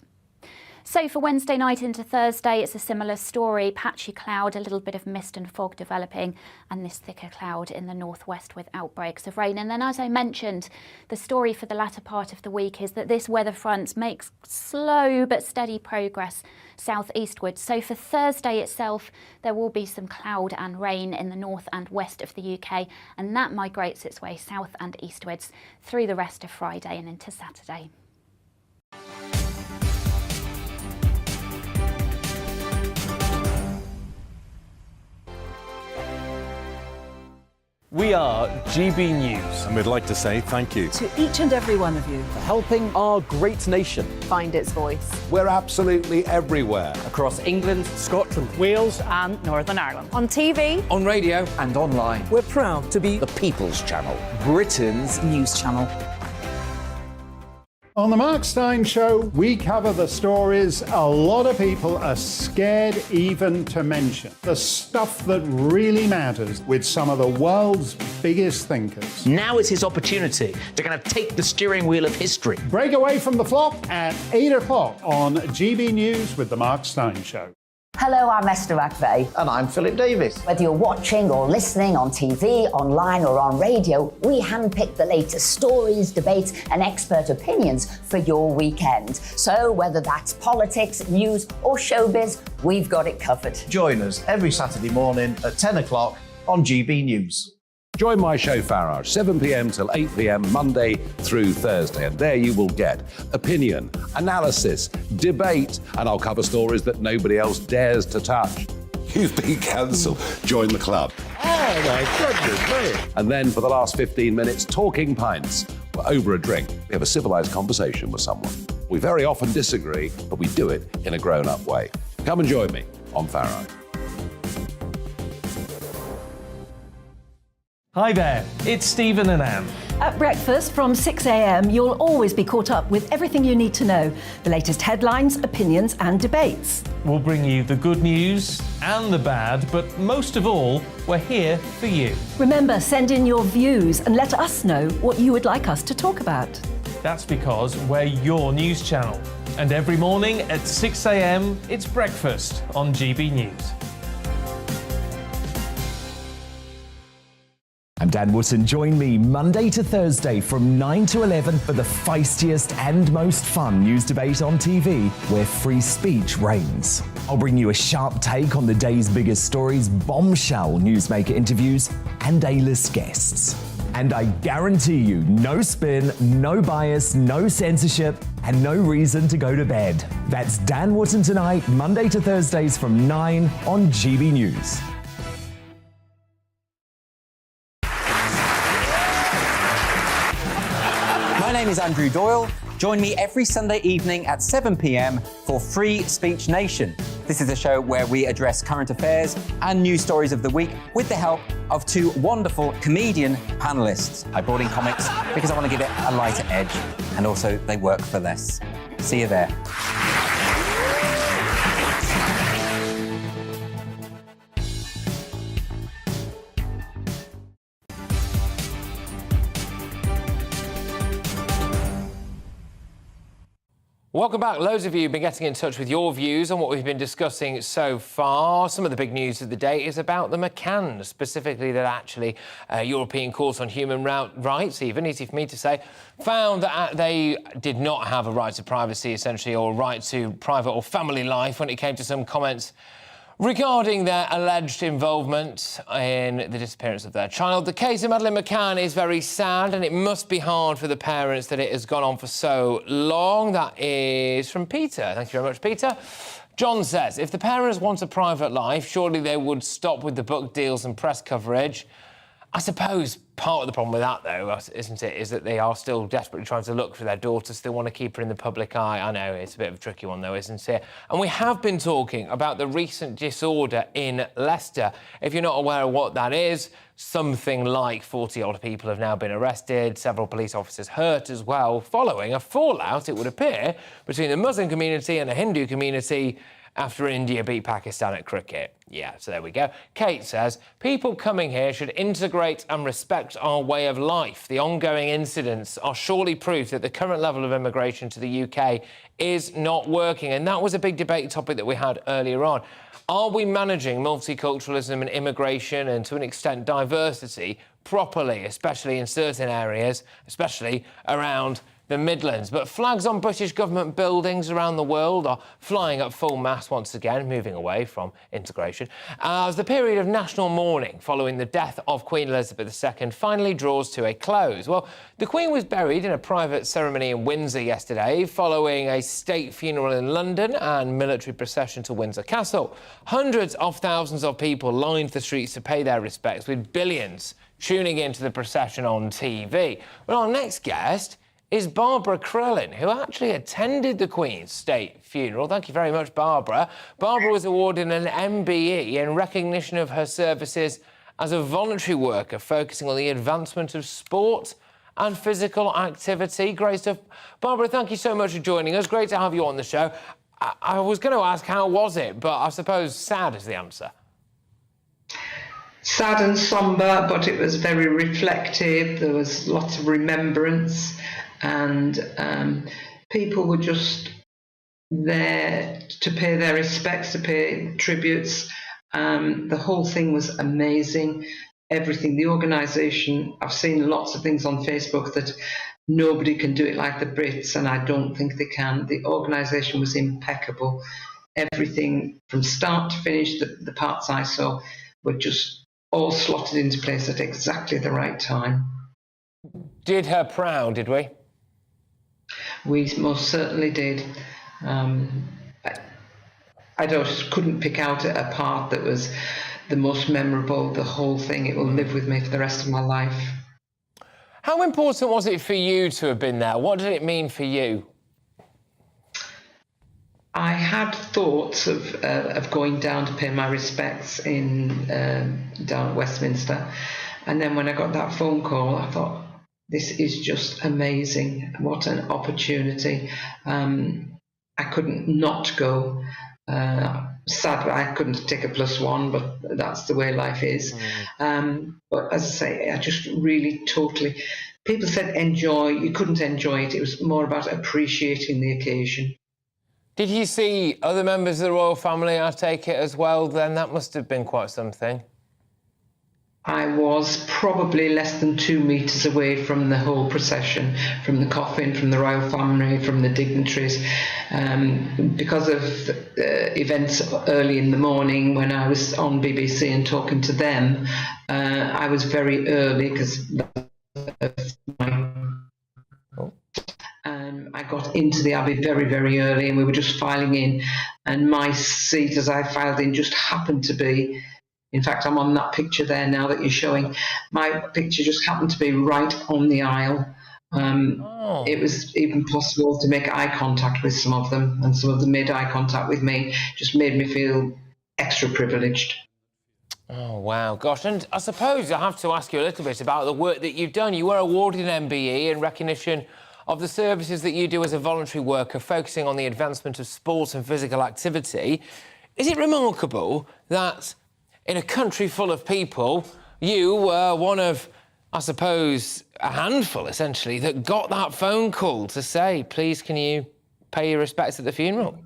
So for Wednesday night into Thursday, it's a similar story. Patchy cloud, a little bit of mist and fog developing, and this thicker cloud in the northwest with outbreaks of rain. And then, as I mentioned, the story for the latter part of the week is that this weather front makes slow but steady progress southeastwards. So for Thursday itself, there will be some cloud and rain in the north and west of the UK, and that migrates its way south and eastwards through the rest of Friday and into Saturday. We are GB News. And we'd like to say thank you To each and every one of you. for helping our great nation. Find its voice. We're absolutely everywhere. Across England, Scotland, Wales, and Northern Ireland. On TV, on radio, and online. we're proud to be The People's Channel, Britain's news channel. On the Mark Steyn Show, we cover the stories a lot of people are scared even to mention. The stuff that really matters with some of the world's biggest thinkers. Now is his opportunity to kind of take the steering wheel of history. Break away from the flop at 8 o'clock on GB News with the Mark Steyn Show. Hello, I'm Esther McVeigh. And I'm Philip Davis. Whether you're watching or listening on TV, online or on radio, we handpick the latest stories, debates and expert opinions for your weekend. So whether that's politics, news or showbiz, we've got it covered. Join us every Saturday morning at 10 o'clock on GB News. Join my show Farage, 7 p.m. till 8 p.m. Monday through Thursday, and there you will get opinion, analysis, debate, and I'll cover stories that nobody else dares to touch. You've been cancelled. Join the club. Oh my goodness me. And then for the last 15 minutes, talking pints. We're over a drink. We have a civilised conversation with someone. We very often disagree, but we do it in a grown-up way. Come and join me on Farage. Hi there, it's Stephen and Anne. At breakfast from 6 a.m, you'll always be caught up with everything you need to know, the latest headlines, opinions and debates. We'll bring you the good news and the bad, but most of all, we're here for you. Remember, send in your views and let us know what you would like us to talk about. That's because we're your news channel. And every morning at 6 a.m, it's breakfast on GB News. I'm Dan Wootton. Join me Monday to Thursday from 9 to 11 for the feistiest and most fun news debate on TV, where free speech reigns. I'll bring you a sharp take on the day's biggest stories, bombshell newsmaker interviews, and A-list guests. And I guarantee you, no spin, no bias, no censorship, and no reason to go to bed. That's Dan Wootton tonight, Monday to Thursdays from 9 on GB News. My name is Andrew Doyle. Join me every Sunday evening at 7 p.m. for Free Speech Nation. This is a show where we address current affairs and news stories of the week with the help of two wonderful comedian panellists. I brought in comics because I want to give it a lighter edge, and also they work for less. See you there. Welcome back. Loads of you have been getting in touch with your views on what we've been discussing so far. Some of the big news of the day is about the McCann, specifically that actually European Court on Human Rights, even, easy for me to say, found that they did not have a right to privacy, essentially, or a right to private or family life when it came to some comments regarding their alleged involvement in the disappearance of their child. The case of Madeleine McCann is very sad, and it must be hard for the parents that it has gone on for so long. That is from Peter. Thank you very much, Peter. John says, if the parents want a private life, surely they would stop with the book deals and press coverage. I suppose part of the problem with that, though, isn't it, is that they are still desperately trying to look for their daughter, still want to keep her in the public eye. I know, it's a bit of a tricky one, though, isn't it? And we have been talking about the recent disorder in Leicester. If you're not aware of what that is, something like 40-odd people have now been arrested, several police officers hurt as well, following a fallout, it would appear, between the Muslim community and the Hindu community after India beat Pakistan at cricket. Yeah, so there we go. Kate says, people coming here should integrate and respect our way of life. The ongoing incidents are surely proof that the current level of immigration to the UK is not working. And that was a big debate topic that we had earlier on. Are we managing multiculturalism and immigration and, to an extent, diversity properly, especially in certain areas, especially around the Midlands? But flags on British government buildings around the world are flying at full mast once again, moving away from integration, as the period of national mourning following the death of Queen Elizabeth II finally draws to a close. Well, the Queen was buried in a private ceremony in Windsor yesterday, following a state funeral in London and military procession to Windsor Castle. Hundreds of thousands of people lined the streets to pay their respects, with billions tuning into the procession on TV. But our next guest is Barbara Krellin, who actually attended the Queen's state funeral. Thank you very much, Barbara. Barbara was awarded an MBE in recognition of her services as a voluntary worker, focusing on the advancement of sport and physical activity. Great stuff. Barbara, thank you so much for joining us. Great to have you on the show. I was going to ask, how was it? But I suppose sad is the answer. Sad and sombre, but it was very reflective. There was lots of remembrance, and people were just there to pay their respects, to pay tributes. The whole thing was amazing. Everything, the organisation, I've seen lots of things on Facebook that nobody can do it like the Brits, and I don't think they can. The organisation was impeccable. Everything from start to finish, the parts I saw were just all slotted into place at exactly the right time. Did her proud, did we? We most certainly did. I just couldn't pick out a part that was the most memorable. The whole thing, it will live with me for the rest of my life. How important was it for you to have been there? What did it mean for you? I had thoughts of going down to pay my respects in down at Westminster, and then when I got that phone call, I thought, this is just amazing. What an opportunity. I couldn't not go. Sad I couldn't take a +1, but that's the way life is. But as I say, I just really totally... People said enjoy. You couldn't enjoy it. It was more about appreciating the occasion. Did you see other members of the royal family, I take it, as well, then? That must have been quite something. I was probably less than 2 metres away from the whole procession, from the coffin, from the royal family, from the dignitaries. Because of events early in the morning when I was on BBC and talking to them, I was very early because I got into the Abbey very, very early, and we were just filing in, and my seat as I filed in just happened to be, in fact I'm on that picture there now that you're showing, my picture just happened to be right on the aisle. It was even possible to make eye contact with some of them, and some of them made eye contact with me. Just made me feel extra privileged. Oh, wow. Gosh, and I suppose I have to ask you a little bit about the work that you've done. You were awarded an MBE in recognition of the services that you do as a voluntary worker, focusing on the advancement of sport and physical activity. Is it remarkable that in a country full of people, you were one of, I suppose, a handful, essentially, that got that phone call to say, please, can you pay your respects at the funeral.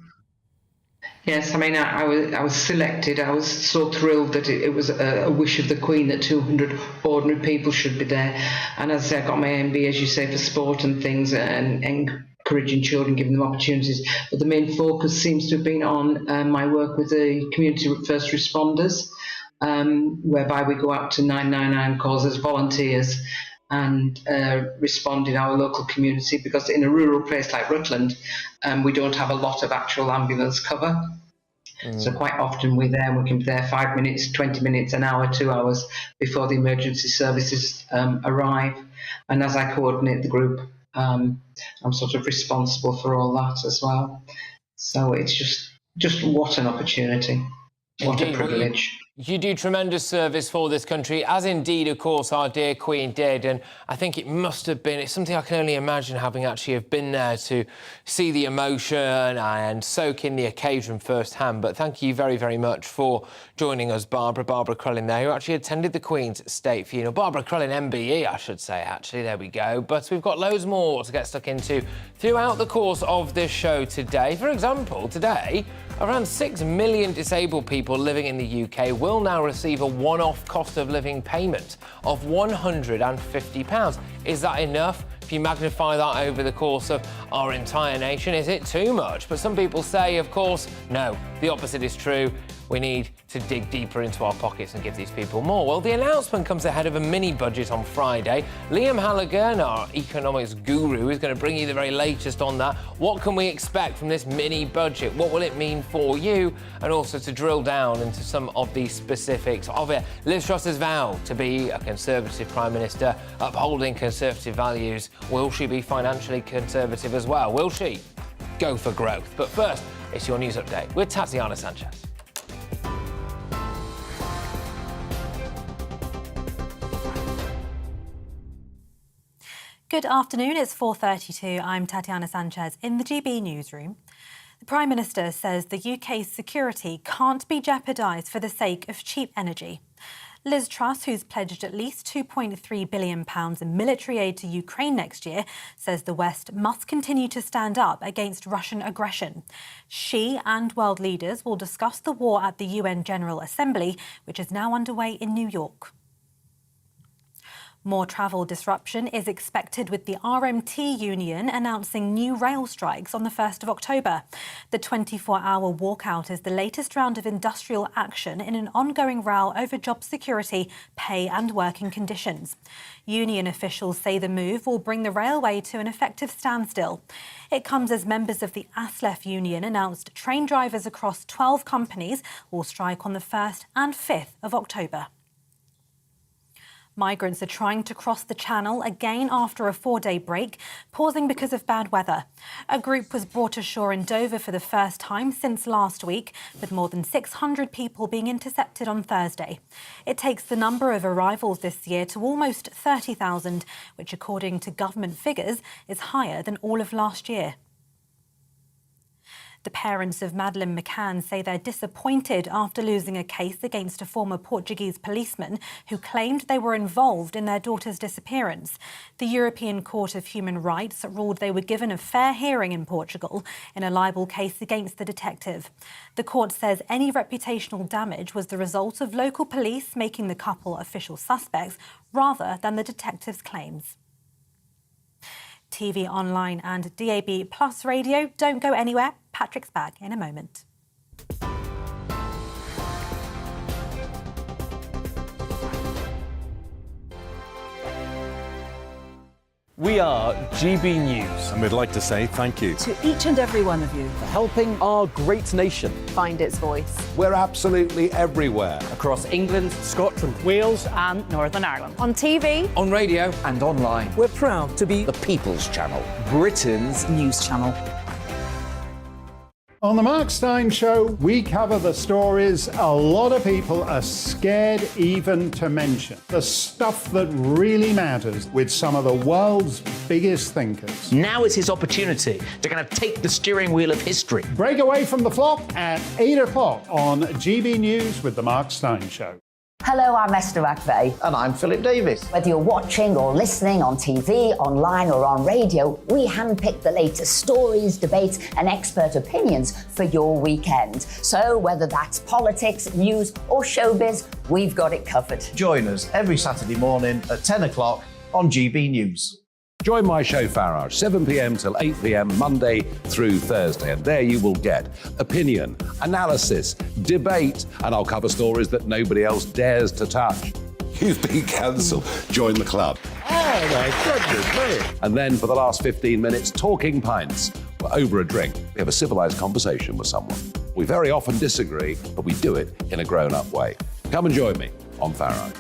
Yes, I mean, I was selected. I was so thrilled that it was a wish of the Queen that 200 ordinary people should be there. And as I say, I got my MBA, as you say, for sport and things, and encouraging children, giving them opportunities. But the main focus seems to have been on my work with the community first responders, whereby we go out to 999 calls as volunteers and respond in our local community, because in a rural place like Rutland, we don't have a lot of actual ambulance cover. So quite often we're there, we can be there 5 minutes, 20 minutes, an hour, 2 hours before the emergency services arrive. And as I coordinate the group, I'm sort of responsible for all that as well. So it's just what an opportunity, what a privilege. You do tremendous service for this country, as indeed, of course, our dear Queen did. And I think it must have been, it's something I can only imagine, having actually have been there to see the emotion and soak in the occasion firsthand. But thank you very, very much for joining us, Barbara Crellin there, who actually attended the Queen's state funeral. Barbara Crellin, MBE, I should say, actually. There we go. But we've got loads more to get stuck into throughout the course of this show today. For example, today, around 6 million disabled people living in the UK will now receive a one-off cost of living payment of £150. Is that enough? If you magnify that over the course of our entire nation, is it too much? But some people say, of course, no, the opposite is true. We need to dig deeper into our pockets and give these people more. Well, the announcement comes ahead of a mini-budget on Friday. Liam Halligan, our economics guru, is going to bring you the very latest on that. What can we expect from this mini-budget? What will it mean for you? And also to drill down into some of the specifics of it. Liz Truss has vowed to be a Conservative Prime Minister, upholding Conservative values. Will she be financially conservative as well? Will she go for growth? But first, it's your news update with Tatiana Sanchez. Good afternoon, it's 4:32. I'm Tatiana Sanchez in the GB newsroom. The Prime Minister says the UK's security can't be jeopardised for the sake of cheap energy. Liz Truss, who's pledged at least £2.3 billion in military aid to Ukraine next year, says the West must continue to stand up against Russian aggression. She and world leaders will discuss the war at the UN General Assembly, which is now underway in New York. More travel disruption is expected, with the RMT union announcing new rail strikes on the 1st of October. The 24-hour walkout is the latest round of industrial action in an ongoing row over job security, pay and working conditions. Union officials say the move will bring the railway to an effective standstill. It comes as members of the ASLEF union announced train drivers across 12 companies will strike on the 1st and 5th of October. Migrants are trying to cross the Channel again after a 4-day break, pausing because of bad weather. A group was brought ashore in Dover for the first time since last week, with more than 600 people being intercepted on Thursday. It takes the number of arrivals this year to almost 30,000, which, according to government figures, is higher than all of last year. The parents of Madeleine McCann say they're disappointed after losing a case against a former Portuguese policeman who claimed they were involved in their daughter's disappearance. The European Court of Human Rights ruled they were given a fair hearing in Portugal in a libel case against the detective. The court says any reputational damage was the result of local police making the couple official suspects rather than the detective's claims. TV, online and DAB Plus radio. Don't go anywhere. Patrick's back in a moment. We are GB News. And we'd like to say thank you To each and every one of you. For helping our great nation Find its voice. We're absolutely everywhere. Across England, Scotland, Wales and Northern Ireland. On TV, On radio, and online. We're proud to be The People's Channel. Britain's news channel. On the Mark Steyn Show, we cover the stories a lot of people are scared even to mention. The stuff that really matters, with some of the world's biggest thinkers. Now is his opportunity to kind of take the steering wheel of history. Break away from the flock at 8 o'clock on GB News with the Mark Steyn Show. Hello, I'm Esther McVeigh. And I'm Philip Davis. Whether you're watching or listening on TV, online or on radio, we handpick the latest stories, debates and expert opinions for your weekend. So whether that's politics, news or showbiz, we've got it covered. Join us every Saturday morning at 10 o'clock on GB News. Join my show Farage, 7 p.m. till 8 p.m. Monday through Thursday, and there you will get opinion, analysis, debate, and I'll cover stories that nobody else dares to touch. You've been cancelled. Join the club. Oh my goodness me. And then for the last 15 minutes, talking pints. We're over a drink. We have a civilised conversation with someone. We very often disagree, but we do it in a grown-up way. Come and join me on Farage.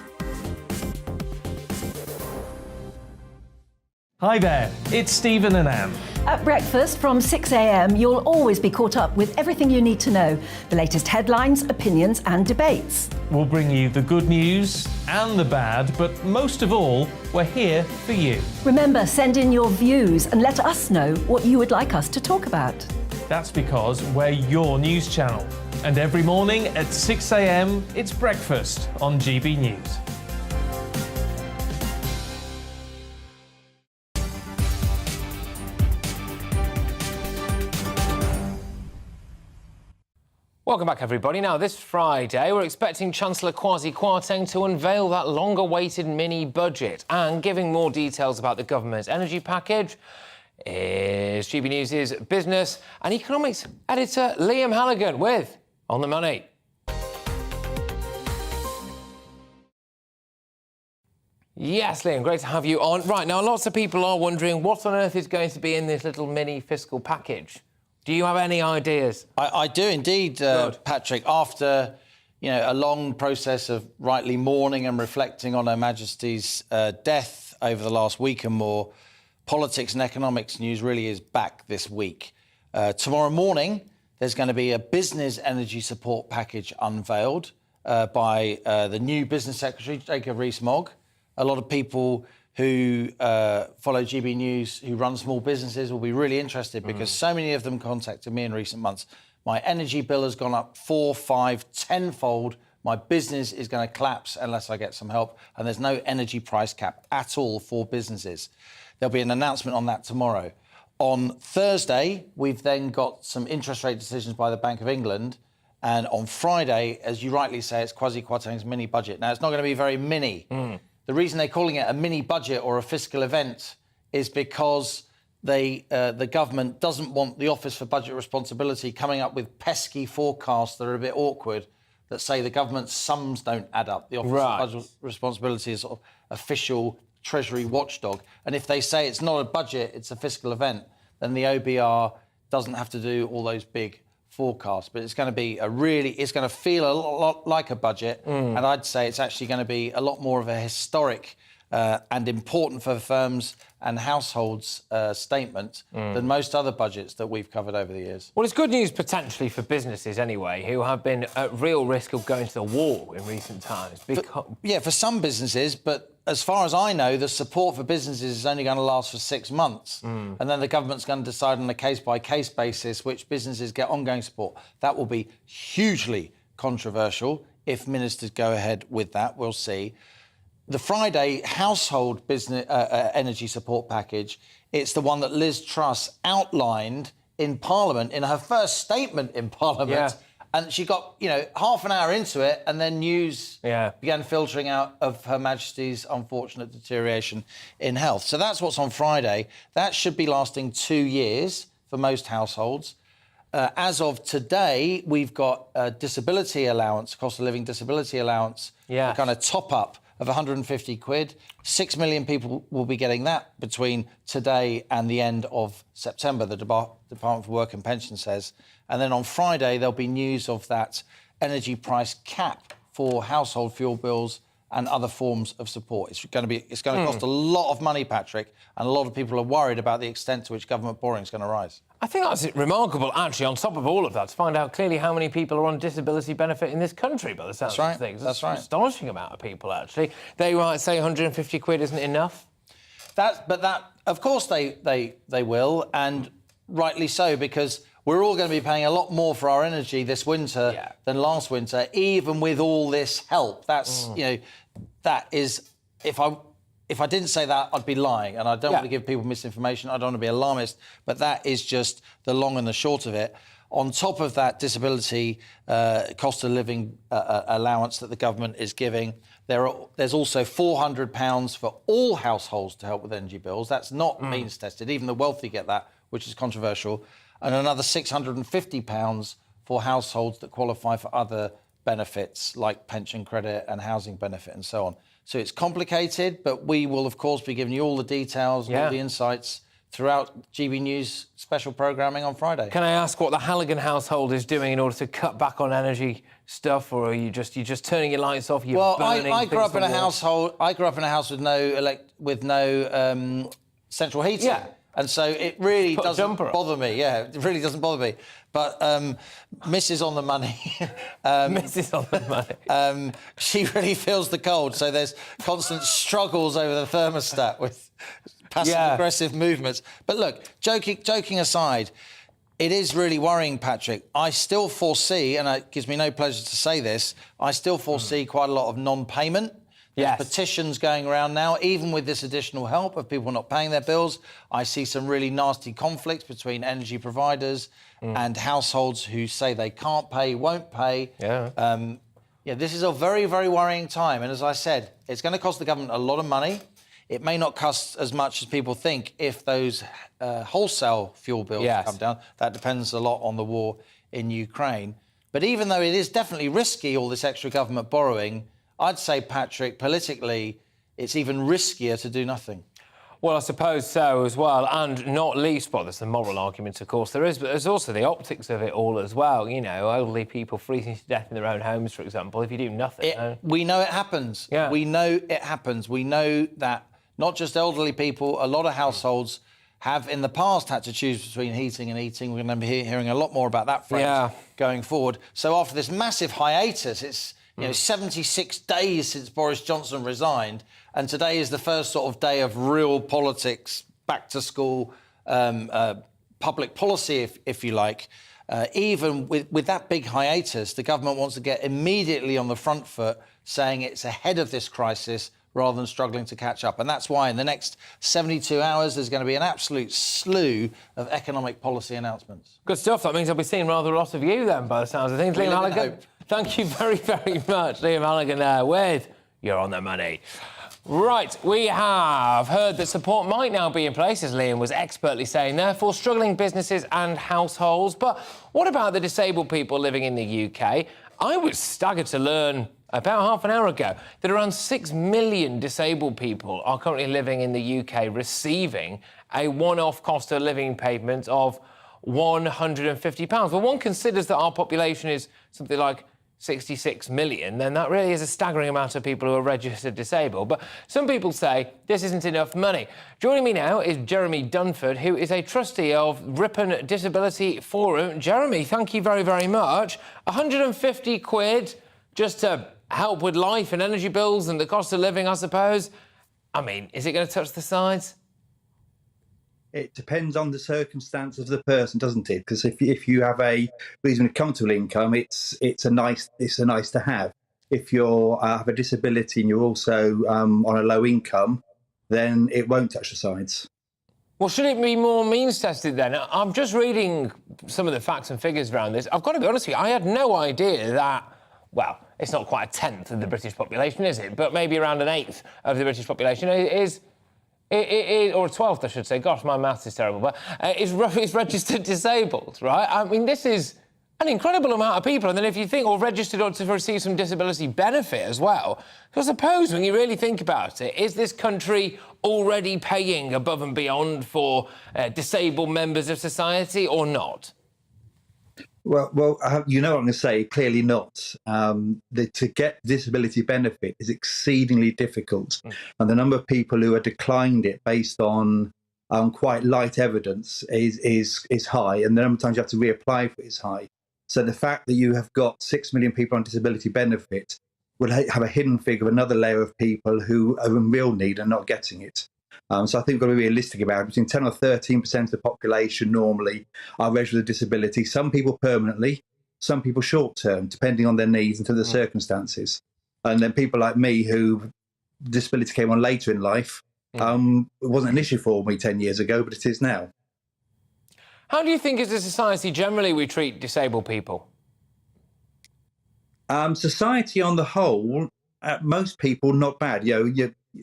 Hi there, it's Stephen and Anne. At breakfast from 6 a.m, you'll always be caught up with everything you need to know, the latest headlines, opinions and debates. We'll bring you the good news and the bad, but most of all, we're here for you. Remember, send in your views and let us know what you would like us to talk about. That's because we're your news channel. And every morning at 6 a.m, it's breakfast on GB News. Welcome back, everybody. Now, this Friday, we're expecting Chancellor Kwasi Kwarteng to unveil that long-awaited mini-budget. And giving more details about the government's energy package is GB News' business and economics editor Liam Halligan with On the Money. Yes, Liam, great to have you on. Right, now, lots of people are wondering what on earth is going to be in this little mini fiscal package. Do you have any ideas? I do indeed, Patrick. After a long process of rightly mourning and reflecting on Her Majesty's death over the last week and more, politics and economics news really is back this week. Tomorrow morning, there's going to be a business energy support package unveiled by the new business secretary, Jacob Rees-Mogg. A lot of people who follow GB News, who run small businesses, will be really interested because so many of them contacted me in recent months. My energy bill has gone up 4, 5, 10-fold. My business is going to collapse unless I get some help. And there's no energy price cap at all for businesses. There'll be an announcement on that tomorrow. On Thursday, we've then got some interest rate decisions by the Bank of England. And on Friday, as you rightly say, it's Kwasi Kwarteng's mini budget. Now, it's not going to be very mini. The reason they're calling it a mini budget or a fiscal event is because the government doesn't want the Office for Budget Responsibility coming up with pesky forecasts that are a bit awkward that say the government's sums don't add up. The Office for Budget Responsibility is sort of official Treasury watchdog. And if they say it's not a budget, it's a fiscal event, then the OBR doesn't have to do all those big forecast, but it's going to be it's going to feel a lot like a budget, and I'd say it's actually going to be a lot more of a historic and important for firms and households statement than most other budgets that we've covered over the years. Well, it's good news potentially for businesses anyway, who have been at real risk of going to the wall in recent times. For some businesses, but as far as I know, the support for businesses is only going to last for 6 months. And then the government's going to decide on a case-by-case basis which businesses get ongoing support. That will be hugely controversial if ministers go ahead with that. We'll see. The Friday household business energy support package, it's the one that Liz Truss outlined in Parliament, in her first statement in Parliament. Yeah. And she got, half an hour into it, and then news began filtering out of Her Majesty's unfortunate deterioration in health. So that's what's on Friday. That should be lasting 2 years for most households. As of today, we've got a disability allowance, cost of living disability allowance, a kind of top up of 150 quid. 6 million people will be getting that between today and the end of September, the Department for Work and Pension says. And then on Friday, there'll be news of that energy price cap for household fuel bills and other forms of support. It's going to cost a lot of money, Patrick, and a lot of people are worried about the extent to which government borrowing is going to rise. I think that's remarkable, actually, on top of all of that, to find out clearly how many people are on disability benefit in this country, by the sounds of things. That's right. An astonishing amount of people, actually. They might say 150 quid isn't enough. Of course they will, and rightly so, because we're all going to be paying a lot more for our energy this winter than last winter, even with all this help. That's, you know, that is, if I didn't say that, I'd be lying. And I don't want to give people misinformation. I don't want to be alarmist. But that is just the long and the short of it. On top of that disability cost of living allowance that the government is giving, there's also £400 for all households to help with energy bills. That's not means tested. Even the wealthy get that, which is controversial. And another £650 for households that qualify for other benefits like pension credit and housing benefit and so on. So it's complicated, but we will, of course, be giving you all the details, all the insights throughout GB News special programming on Friday. Can I ask what the Halligan household is doing in order to cut back on energy stuff, or are you just turning your lights off? I grew up in a household. I grew up in a house with no central heating. Yeah. And so it really doesn't bother me. Yeah, it really doesn't bother me. But Mrs. on the money, Mrs. on the money, she really feels the cold. So there's constant struggles over the thermostat with passive-aggressive movements. But look, joking aside, it is really worrying, Patrick. I still foresee, and it gives me no pleasure to say this, I still foresee quite a lot of non-payment. There's petitions going around now, even with this additional help of people not paying their bills. I see some really nasty conflicts between energy providers and households who say they can't pay, won't pay. This is a very, very worrying time. And as I said, it's going to cost the government a lot of money. It may not cost as much as people think if those wholesale fuel bills come down. That depends a lot on the war in Ukraine. But even though it is definitely risky, all this extra government borrowing, I'd say, Patrick, politically, it's even riskier to do nothing. Well, I suppose so as well, and not least, well, there's the moral argument, of course, there is, but there's also the optics of it all as well. You know, elderly people freezing to death in their own homes, for example, if you do nothing. We know it happens. Yeah. We know it happens. We know that not just elderly people, a lot of households have in the past had to choose between heating and eating. We're going to be hearing a lot more about that phrase going forward. So after this massive hiatus, it's 76 days since Boris Johnson resigned, and today is the first sort of day of real politics, back to school, public policy, if you like. Even with that big hiatus, the government wants to get immediately on the front foot, saying it's ahead of this crisis rather than struggling to catch up. And that's why in the next 72 hours, there's going to be an absolute slew of economic policy announcements. Good stuff. That means I'll be seeing rather a lot of you then, by the sounds of things. Liam Halligan, thank you very, very much. Liam Halligan there with You're on the Money. Right, we have heard that support might now be in place, as Liam was expertly saying there, for struggling businesses and households. But what about the disabled people living in the UK? I was staggered to learn about half an hour ago that around 6 million disabled people are currently living in the UK receiving a one-off cost of living payment of £150. Well, one considers that our population is something like 66 million, then that really is a staggering amount of people who are registered disabled. But some people say this isn't enough money. Joining me now is Jeremy Dunford, who is a trustee of Ripon Disability Forum. Jeremy, thank you very, very much. 150 quid just to help with life and energy bills and the cost of living, I suppose. I mean, is it going to touch the sides? It depends on the circumstance of the person, doesn't it? Because if you have a reasonably comfortable income, it's a nice to have. If you have a disability and you're also on a low income, then it won't touch the sides. Well, should it be more means tested then? I'm just reading some of the facts and figures around this. I've got to be honest with you, I had no idea that, well, it's not quite a tenth of the British population, is it? But maybe around an eighth of the British population is or a 12th, I should say. Gosh, my maths is terrible. But is registered disabled, right? I mean, this is an incredible amount of people. And then if you think, or registered or to receive some disability benefit as well, I suppose when you really think about it, is this country already paying above and beyond for disabled members of society or not? Well, you know what I'm going to say, clearly not. To get disability benefit is exceedingly difficult. And the number of people who are declined it based on quite light evidence is high. And the number of times you have to reapply for it is high. So the fact that you have got 6 million people on disability benefit will have a hidden figure of another layer of people who are in real need and not getting it. So I think we've got to be realistic about it. Between 10 or 13% of the population normally are registered with a disability. Some people permanently, some people short-term, depending on their needs and to the circumstances. And then people like me who disability came on later in life, it wasn't an issue for me 10 years ago, but it is now. How do you think as a society generally we treat disabled people? Society on the whole, most people not bad.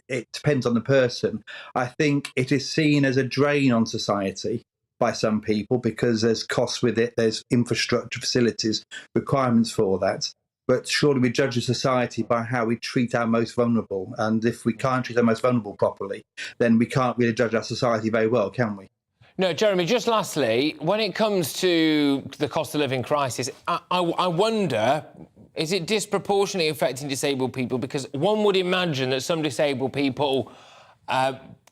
It depends on the person. I think it is seen as a drain on society by some people because there's costs with it, there's infrastructure, facilities, requirements for that. But surely we judge a society by how we treat our most vulnerable. And if we can't treat our most vulnerable properly, then we can't really judge our society very well, can we? No, Jeremy, just lastly, when it comes to the cost of living crisis, I wonder, is it disproportionately affecting disabled people? Because one would imagine that some disabled people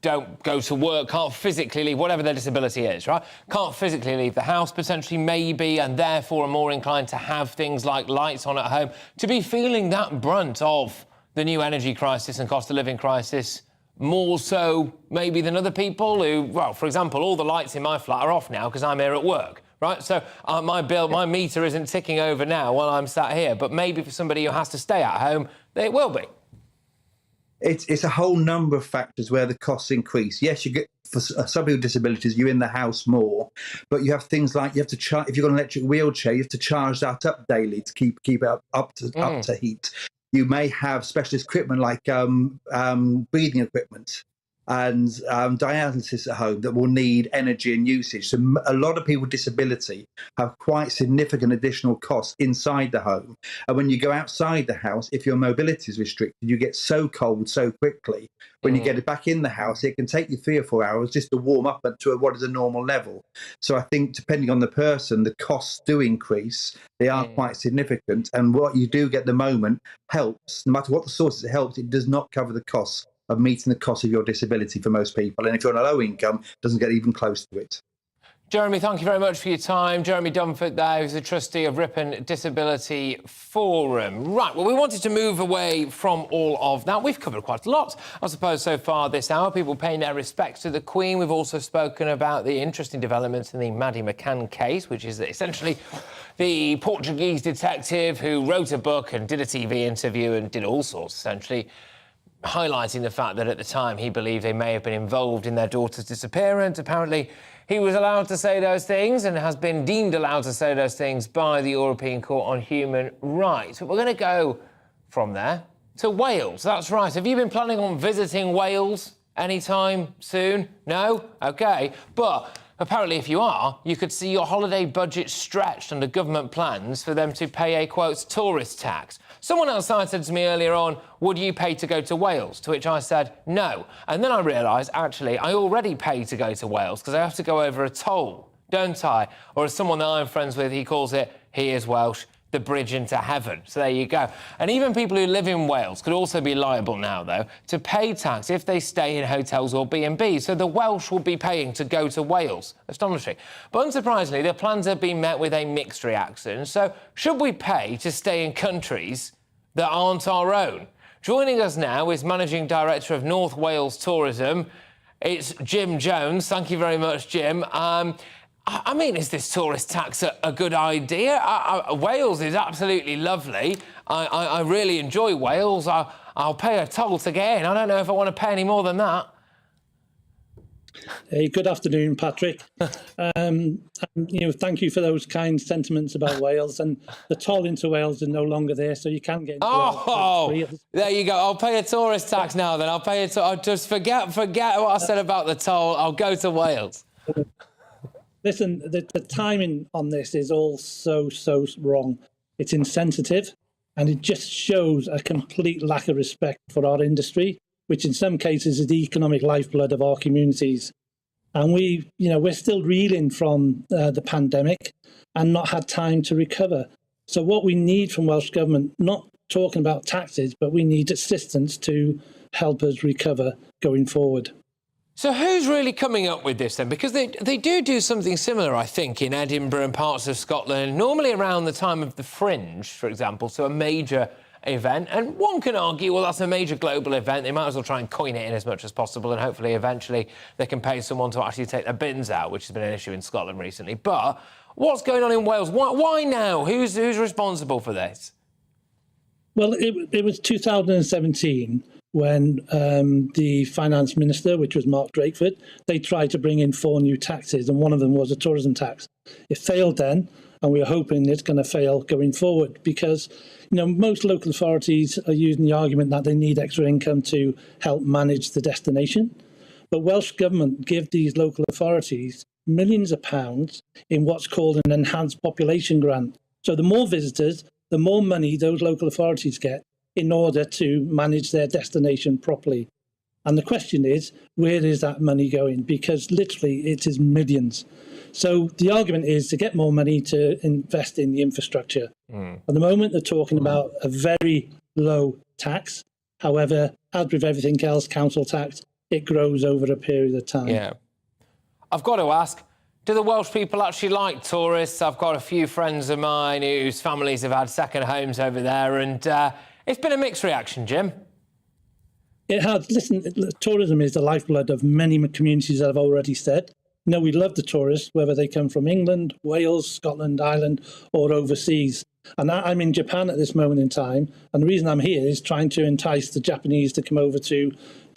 don't go to work, can't physically leave, whatever their disability is, right? Can't physically leave the house, potentially, maybe, and therefore are more inclined to have things like lights on at home. To be feeling that brunt of the new energy crisis and cost of living crisis more so maybe than other people who, well, for example, all the lights in my flat are off now because I'm here at work, right? So my meter isn't ticking over now while I'm sat here, but maybe for somebody who has to stay at home, it will be. It's a whole number of factors where the costs increase. Yes, you get, for some people with disabilities, you're in the house more, but you have things like you have to charge, if you've got an electric wheelchair, you have to charge that up daily to keep it up to heat. You may have specialist equipment like breathing equipment and dialysis at home that will need energy and usage. So a lot of people with disability have quite significant additional costs inside the home. And when you go outside the house, if your mobility is restricted, you get so cold so quickly. When you get it back in the house, it can take you 3 or 4 hours just to warm up to what is a normal level. So I think depending on the person, the costs do increase. They are quite significant. And what you do get at the moment helps. No matter what the source it helps, it does not cover the costs of meeting the cost of your disability for most people. And if you're on a low income, it doesn't get even close to it. Jeremy, thank you very much for your time. Jeremy Dunford there, who's the trustee of Ripon Disability Forum. Right, well, we wanted to move away from all of that. We've covered quite a lot, I suppose, so far this hour. People paying their respects to the Queen. We've also spoken about the interesting developments in the Maddie McCann case, which is essentially the Portuguese detective who wrote a book and did a TV interview and did all sorts, essentially, highlighting the fact that at the time he believed they may have been involved in their daughter's disappearance. Apparently, he was allowed to say those things and has been deemed allowed to say those things by the European Court on Human Rights. But we're going to go from there to Wales. That's right. Have you been planning on visiting Wales anytime soon? No? OK. But apparently, if you are, you could see your holiday budget stretched under government plans for them to pay a, quote, tourist tax. Someone outside said to me earlier on, would you pay to go to Wales? To which I said, no. And then I realised, actually, I already pay to go to Wales because I have to go over a toll, don't I? Or as someone that I'm friends with, he calls it, he is Welsh, the bridge into heaven. So there you go. And even people who live in Wales could also be liable now, though, to pay tax if they stay in hotels or B&B. So the Welsh will be paying to go to Wales. Astonishing. But unsurprisingly, the plans have been met with a mixed reaction. So should we pay to stay in countries that aren't our own? Joining us now is Managing Director of North Wales Tourism. It's Jim Jones. Thank you very much, Jim. I mean, is this tourist tax a good idea? Wales is absolutely lovely. I really enjoy Wales. I'll pay a toll to get in. I don't know if I want to pay any more than that. Hey, good afternoon, Patrick. Thank you for those kind sentiments about Wales. And the toll into Wales is no longer there, so you can get into Wales. There you go. I'll pay a tourist tax now. Then I'll pay it. I'll just forget what I said about the toll. I'll go to Wales. Listen, the timing on this is all so wrong. It's insensitive, and it just shows a complete lack of respect for our industry, which in some cases is the economic lifeblood of our communities. And we're still reeling from the pandemic and not had time to recover. So what we need from Welsh Government, not talking about taxes, but we need assistance to help us recover going forward. So who's really coming up with this then? Because they do something similar, I think, in Edinburgh and parts of Scotland, normally around the time of the Fringe, for example, so a major event. And one can argue, well, that's a major global event. They might as well try and coin it in as much as possible, and hopefully eventually they can pay someone to actually take the bins out, which has been an issue in Scotland recently. But what's going on in Wales? Why now? Who's responsible for this? Well, it was 2017 when the finance minister, which was Mark Drakeford, they tried to bring in 4 new taxes, and one of them was a tourism tax. It failed then, and we're hoping it's going to fail going forward because, most local authorities are using the argument that they need extra income to help manage the destination. But Welsh Government give these local authorities millions of pounds in what's called an enhanced population grant. So the more visitors, the more money those local authorities get in order to manage their destination properly. And the question is, where is that money going? Because literally it is millions. So the argument is to get more money to invest in the infrastructure. At the moment, they're talking about a very low tax. However, as with everything else, council tax, it grows over a period of time. Yeah. I've got to ask, do the Welsh people actually like tourists? I've got a few friends of mine whose families have had second homes over there, and it's been a mixed reaction, Jim. It has. Listen, tourism is the lifeblood of many communities, as I've already said. We love the tourists, whether they come from England, Wales, Scotland, Ireland, or overseas. And I'm in Japan at this moment in time, and the reason I'm here is trying to entice the Japanese to come over to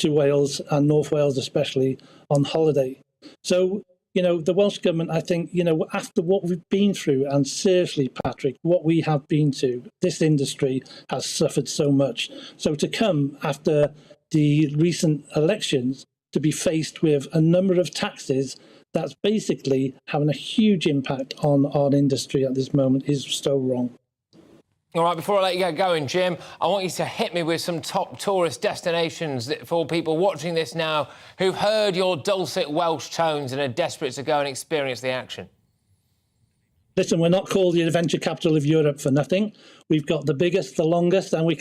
Wales, and North Wales especially, on holiday. So, the Welsh Government, I think, after what we've been through, and seriously, Patrick, what we have been to, this industry has suffered so much. So to come after the recent elections, to be faced with a number of taxes that's basically having a huge impact on our industry at this moment is so wrong. All right, before I let you get going, Jim, I want you to hit me with some top tourist destinations for people watching this now who've heard your dulcet Welsh tones and are desperate to go and experience the action. Listen, we're not called the adventure capital of Europe for nothing. We've got the biggest, the longest, and I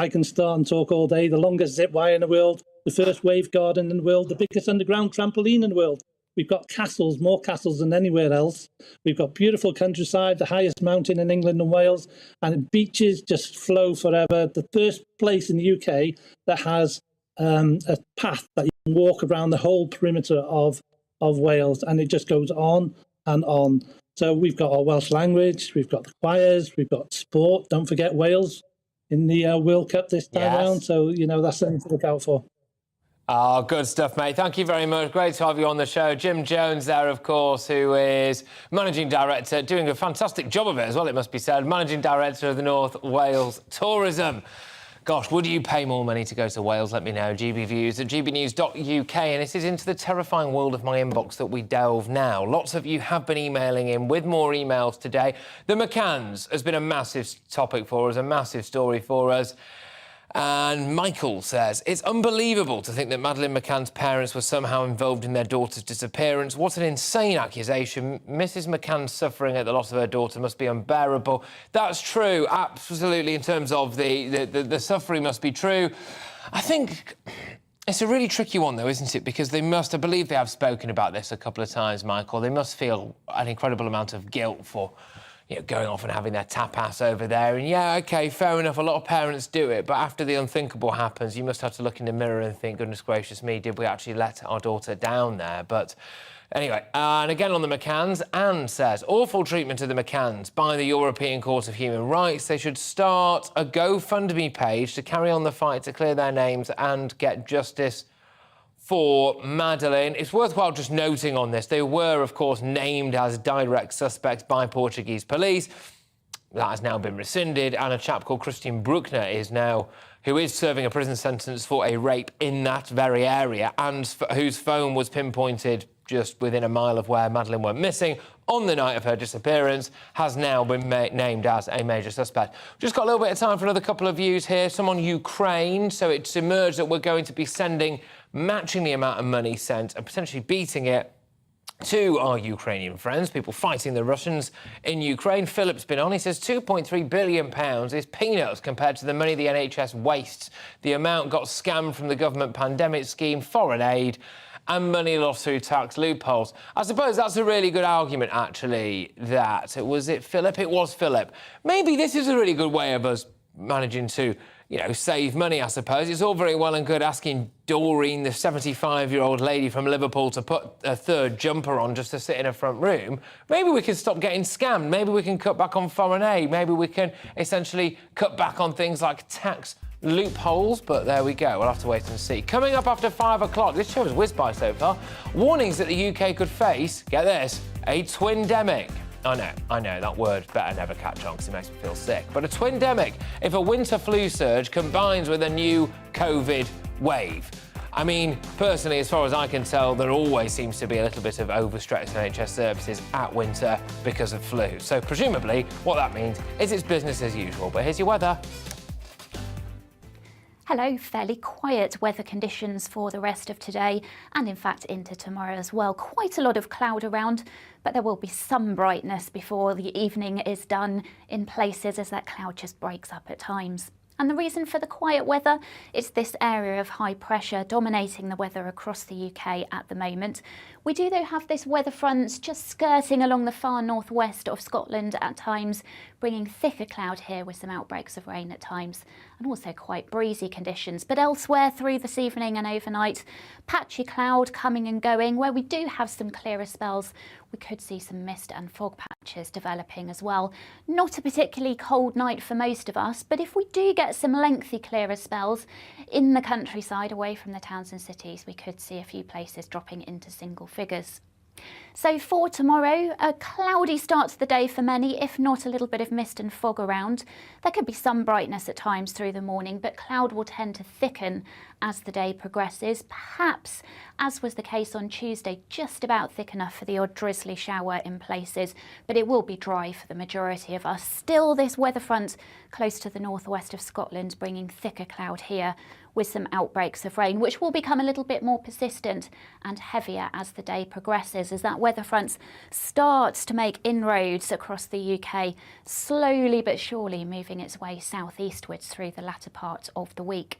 can start and talk all day, the longest zip wire in the world, the first wave garden in the world, the biggest underground trampoline in the world. We've got castles, more castles than anywhere else. We've got beautiful countryside, the highest mountain in England and Wales, and beaches just flow forever. The first place in the UK that has a path that you can walk around the whole perimeter of Wales, and it just goes on and on. So we've got our Welsh language, we've got the choirs, we've got sport. Don't forget Wales in the World Cup this time around. So, that's something to look out for. Oh, good stuff, mate. Thank you very much. Great to have you on the show. Jim Jones there, of course, who is Managing Director, doing a fantastic job of it as well, it must be said, Managing Director of the North Wales Tourism. Gosh, would you pay more money to go to Wales? Let me know. GBViews at gbnews.uk. And it is into the terrifying world of my inbox that we delve now. Lots of you have been emailing in with more emails today. The McCanns has been a massive topic for us, a massive story for us. And Michael says, it's unbelievable to think that Madeleine McCann's parents were somehow involved in their daughter's disappearance. What an insane accusation. Mrs McCann's suffering at the loss of her daughter must be unbearable. That's true, absolutely, in terms of the suffering must be true. I think it's a really tricky one, though, isn't it? Because they must, I believe they have spoken about this a couple of times, Michael. They must feel an incredible amount of guilt for going off and having their tapas over there. And yeah, OK, fair enough, a lot of parents do it, but after the unthinkable happens, you must have to look in the mirror and think, goodness gracious me, did we actually let our daughter down there? But anyway, and again on the McCanns, Anne says, awful treatment of the McCanns by the European Court of Human Rights. They should start a GoFundMe page to carry on the fight to clear their names and get justice for Madeleine. It's worthwhile just noting on this, they were, of course, named as direct suspects by Portuguese police. That has now been rescinded, and a chap called Christian Bruckner who is serving a prison sentence for a rape in that very area, and whose phone was pinpointed just within a mile of where Madeleine went missing on the night of her disappearance, has now been named as a major suspect. Just got a little bit of time for another couple of views here. Some on Ukraine. So it's emerged that we're going to be matching the amount of money sent and potentially beating it to our Ukrainian friends, people fighting the Russians in Ukraine. Philip's been on. He says £2.3 billion is peanuts compared to the money the NHS wastes. The amount got scammed from the government pandemic scheme, foreign aid, and money lost through tax loopholes. I suppose that's a really good argument, actually, that was it Philip? It was Philip. Maybe this is a really good way of us managing to, save money, I suppose. It's all very well and good asking Doreen, the 75-year-old lady from Liverpool, to put a third jumper on just to sit in a front room. Maybe we can stop getting scammed. Maybe we can cut back on foreign aid. Maybe we can essentially cut back on things like tax loopholes, but there we go. We'll have to wait and see. Coming up after 5 o'clock, this show has whizzed by so far, warnings that the UK could face, get this, a twindemic. I know, that word better never catch on because it makes me feel sick. But a twindemic, if a winter flu surge combines with a new COVID wave. I mean, personally, as far as I can tell, there always seems to be a little bit of overstretched NHS services at winter because of flu. So presumably, what that means is it's business as usual. But here's your weather. Hello, fairly quiet weather conditions for the rest of today and in fact into tomorrow as well. Quite a lot of cloud around, but there will be some brightness before the evening is done in places as that cloud just breaks up at times. And the reason for the quiet weather is this area of high pressure dominating the weather across the UK at the moment. We do, though, have this weather front just skirting along the far northwest of Scotland at times, bringing thicker cloud here with some outbreaks of rain at times and also quite breezy conditions. But elsewhere through this evening and overnight, patchy cloud coming and going. Where we do have some clearer spells, we could see some mist and fog patches developing as well. Not a particularly cold night for most of us, but if we do get some lengthy clearer spells in the countryside away from the towns and cities, we could see a few places dropping into single figures. So for tomorrow, a cloudy start to the day for many, if not a little bit of mist and fog around. There could be some brightness at times through the morning, but cloud will tend to thicken as the day progresses. Perhaps, as was the case on Tuesday, just about thick enough for the odd drizzly shower in places, but it will be dry for the majority of us. Still, this weather front close to the northwest of Scotland bringing thicker cloud here with some outbreaks of rain, which will become a little bit more persistent and heavier as the day progresses, as that weather front starts to make inroads across the UK, slowly but surely moving its way southeastwards through the latter part of the week.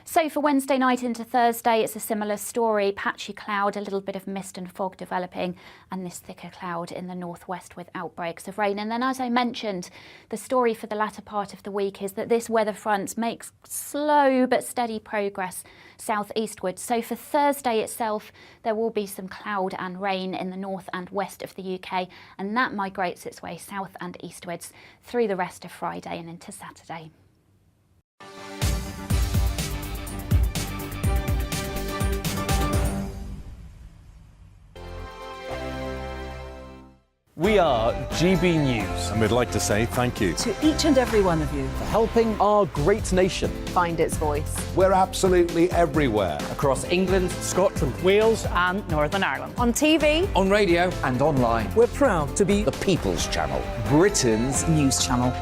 So for Wednesday night into Thursday, it's a similar story. Patchy cloud, a little bit of mist and fog developing, and this thicker cloud in the northwest with outbreaks of rain. And then, as I mentioned, the story for the latter part of the week is that this weather front makes slow but steady progress southeastwards. So for Thursday itself, there will be some cloud and rain in the north and west of the UK, and that migrates its way south and eastwards through the rest of Friday and into Saturday. We are GB News. And we'd like to say thank you To each and every one of you. for helping our great nation Find its voice. We're absolutely everywhere. Across England, Scotland, Wales, and Northern Ireland. On TV, on radio, and online. We're proud to be The People's Channel. Britain's news channel.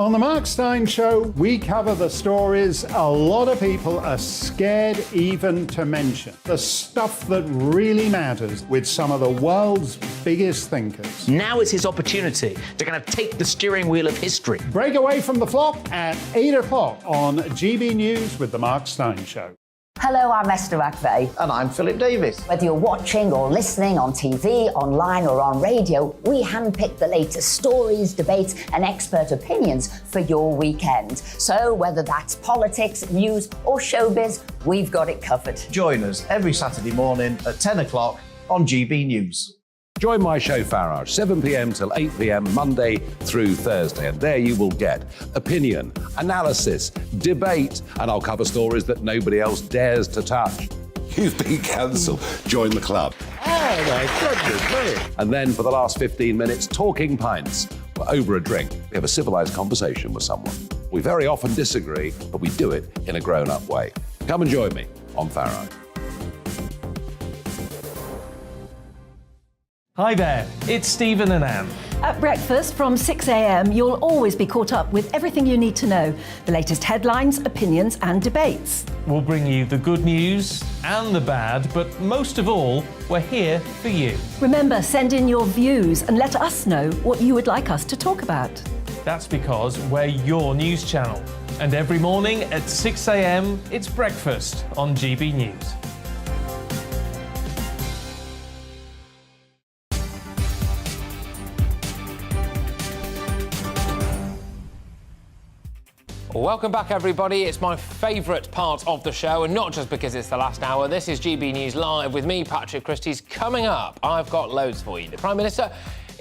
On the Mark Steyn Show, we cover the stories a lot of people are scared even to mention. The stuff that really matters with some of the world's biggest thinkers. Now is his opportunity to kind of take the steering wheel of history. Break away from the flop at 8 o'clock on GB News with the Mark Steyn Show. Hello, I'm Esther McVeigh. And I'm Philip Davis. Whether you're watching or listening on TV, online or on radio, we handpick the latest stories, debates and expert opinions for your weekend. So whether that's politics, news or showbiz, we've got it covered. Join us every Saturday morning at 10 o'clock on GB News. Join my show Farage, 7 p.m. till 8 p.m. Monday through Thursday. And there you will get opinion, analysis, debate, and I'll cover stories that nobody else dares to touch. You've been cancelled. Join the club. Oh my goodness me. And then for the last 15 minutes, talking pints. We're over a drink. We have a civilised conversation with someone. We very often disagree, but we do it in a grown-up way. Come and join me on Farage. Hi there, it's Stephen and Anne. At breakfast from 6 a.m, you'll always be caught up with everything you need to know, the latest headlines, opinions and debates. We'll bring you the good news and the bad, but most of all, we're here for you. Remember, send in your views and let us know what you would like us to talk about. That's because we're your news channel. And every morning at 6 a.m, it's breakfast on GB News. Well, welcome back, everybody. It's my favourite part of the show, and not just because it's the last hour. This is GB News Live with me, Patrick Christys. Coming up, I've got loads for you. The Prime Minister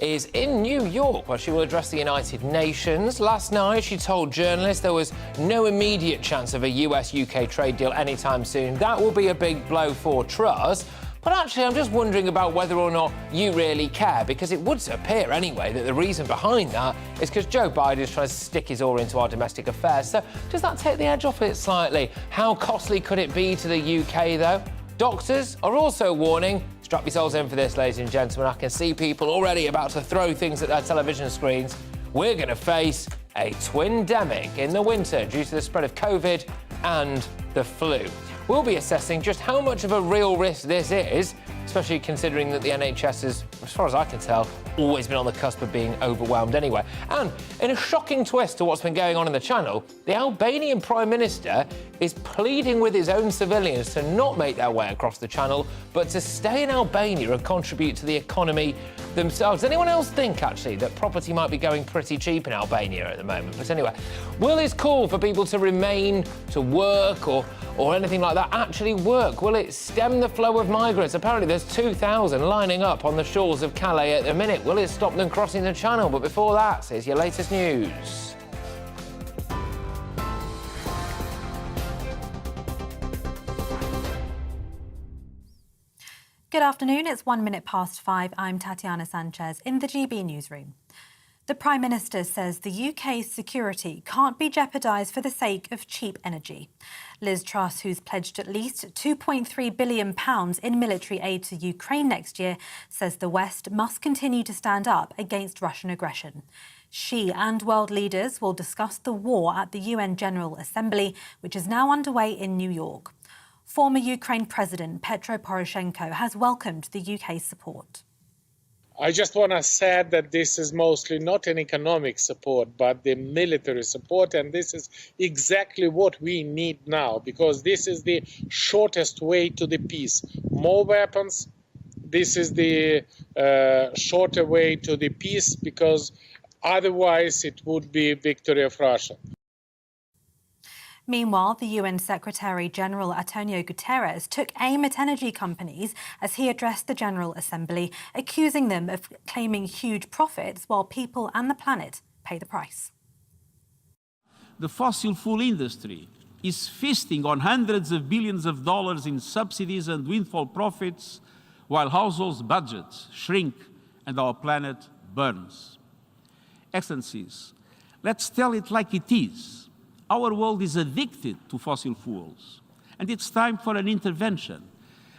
is in New York, where she will address the United Nations. Last night, she told journalists there was no immediate chance of a US-UK trade deal anytime soon. That will be a big blow for Truss. But actually, I'm just wondering about whether or not you really care, because it would appear anyway that the reason behind that is because Joe Biden is trying to stick his oar into our domestic affairs. So does that take the edge off it slightly? How costly could it be to the UK, though? Doctors are also warning. Strap yourselves in for this, ladies and gentlemen. I can see people already about to throw things at their television screens. We're going to face a twin-demic in the winter due to the spread of COVID and the flu. We'll be assessing just how much of a real risk this is, especially considering that the NHS has, as far as I can tell, always been on the cusp of being overwhelmed anyway. And in a shocking twist to what's been going on in the Channel, the Albanian Prime Minister is pleading with his own civilians to not make their way across the Channel, but to stay in Albania and contribute to the economy themselves. Does anyone else think, actually, that property might be going pretty cheap in Albania at the moment? But anyway, will his call for people to remain, to work, or anything like that actually work? Will it stem the flow of migrants? Apparently there's 2,000 lining up on the shores of Calais at the minute. Will it stop them crossing the Channel? But before that, here's your latest news. Good afternoon, it's 1 minute past 5. I'm Tatiana Sanchez in the GB newsroom. The Prime Minister says the UK's security can't be jeopardised for the sake of cheap energy. Liz Truss, who's pledged at least £2.3 billion in military aid to Ukraine next year, says the West must continue to stand up against Russian aggression. She and world leaders will discuss the war at the UN General Assembly, which is now underway in New York. Former Ukraine President Petro Poroshenko has welcomed the UK's support. I just want to say that this is mostly not an economic support, but the military support. And this is exactly what we need now, because this is the shortest way to the peace. More weapons. This is the shorter way to the peace, because otherwise it would be victory of Russia. Meanwhile, the UN Secretary-General Antonio Guterres took aim at energy companies as he addressed the General Assembly, accusing them of claiming huge profits while people and the planet pay the price. The fossil fuel industry is feasting on hundreds of billions of dollars in subsidies and windfall profits, while households' budgets shrink and our planet burns. Excellencies, let's tell it like it is. Our world is addicted to fossil fuels, and it's time for an intervention.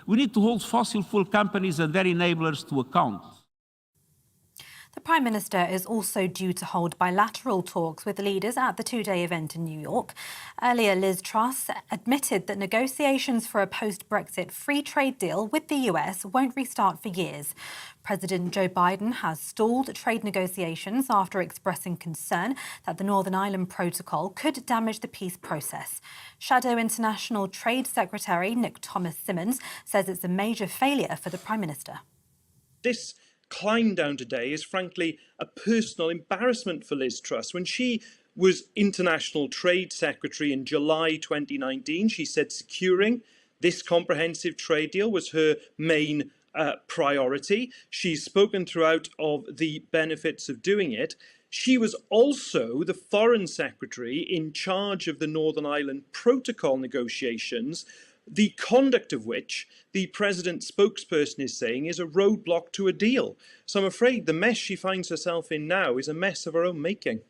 We need to hold fossil fuel companies and their enablers to account. The Prime Minister is also due to hold bilateral talks with leaders at the two-day event in New York. Earlier, Liz Truss admitted that negotiations for a post-Brexit free trade deal with the US won't restart for years. President Joe Biden has stalled trade negotiations after expressing concern that the Northern Ireland Protocol could damage the peace process. Shadow International Trade Secretary Nick Thomas-Symonds says it's a major failure for the Prime Minister. This climb down today is frankly a personal embarrassment for Liz Truss. When she was International Trade Secretary in July 2019, she said securing this comprehensive trade deal was her main priority. She's spoken throughout of the benefits of doing it. She was also the Foreign Secretary in charge of the Northern Ireland Protocol negotiations, the conduct of which the President's spokesperson is saying is a roadblock to a deal. So I'm afraid the mess she finds herself in now is a mess of her own making.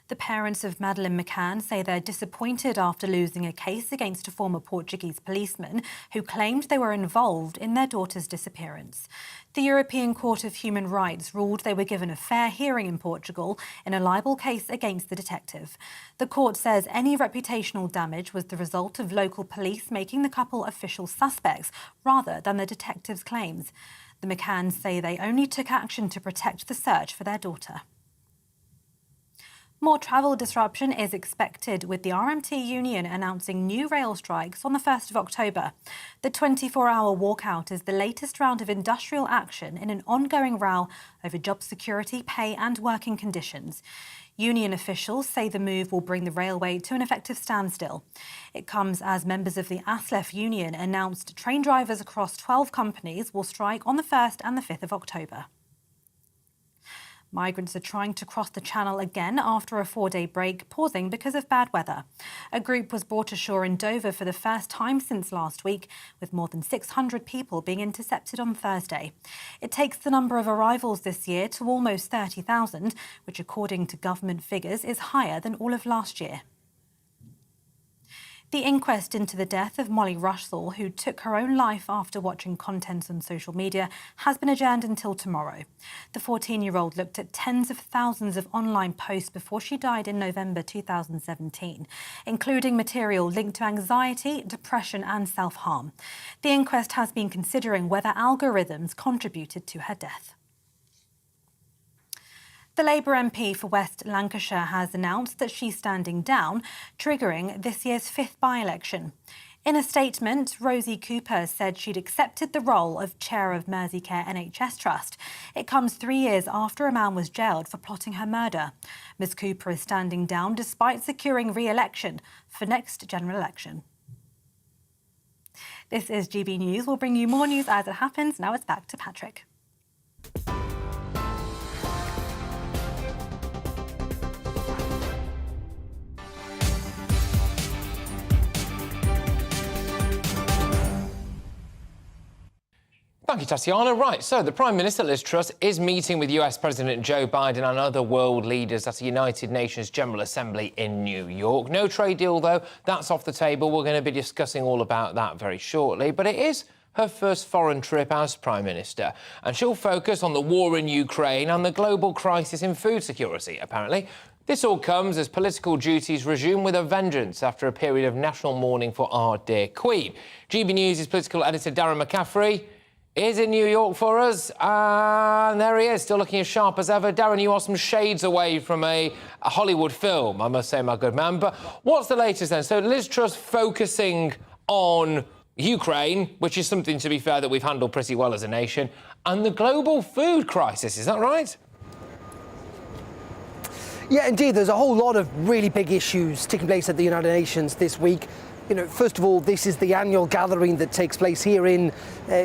The parents of Madeleine McCann say they're disappointed after losing a case against a former Portuguese policeman who claimed they were involved in their daughter's disappearance. The European Court of Human Rights ruled they were given a fair hearing in Portugal in a libel case against the detective. The court says any reputational damage was the result of local police making the couple official suspects rather than the detective's claims. The McCanns say they only took action to protect the search for their daughter. More travel disruption is expected, with the RMT union announcing new rail strikes on the 1st of October. The 24-hour walkout is the latest round of industrial action in an ongoing row over job security, pay and working conditions. Union officials say the move will bring the railway to an effective standstill. It comes as members of the ASLEF union announced train drivers across 12 companies will strike on the 1st and the 5th of October. Migrants are trying to cross the Channel again after a 4-day break, pausing because of bad weather. A group was brought ashore in Dover for the first time since last week, with more than 600 people being intercepted on Thursday. It takes the number of arrivals this year to almost 30,000, which according to government figures is higher than all of last year. The inquest into the death of Molly Rushall, who took her own life after watching content on social media, has been adjourned until tomorrow. The 14-year-old looked at tens of thousands of online posts before she died in November 2017, including material linked to anxiety, depression and self-harm. The inquest has been considering whether algorithms contributed to her death. The Labour MP for West Lancashire has announced that she's standing down, triggering this year's 5th by-election. In a statement, Rosie Cooper said she'd accepted the role of chair of Merseycare NHS Trust. It comes 3 years after a man was jailed for plotting her murder. Ms Cooper is standing down despite securing re-election for next general election. This is GB News. We'll bring you more news as it happens. Now it's back to Patrick. Thank you, Tatiana. Right, so the Prime Minister, Liz Truss, is meeting with US President Joe Biden and other world leaders at the United Nations General Assembly in New York. No trade deal, though. That's off the table. We're going to be discussing all about that very shortly. But it is her first foreign trip as Prime Minister, and she'll focus on the war in Ukraine and the global crisis in food security, apparently. This all comes as political duties resume with a vengeance after a period of national mourning for our dear Queen. GB News' political editor Darren McCaffrey is in New York for us, and there he is, still looking as sharp as ever. Darren, you are some shades away from a Hollywood film, I must say, my good man. But what's the latest then? So Liz Truss focusing on Ukraine, which is something, to be fair, that we've handled pretty well as a nation, and the global food crisis, is that right? Yeah, indeed, there's a whole lot of really big issues taking place at the United Nations this week. You know, first of all, this is the annual gathering that takes place here in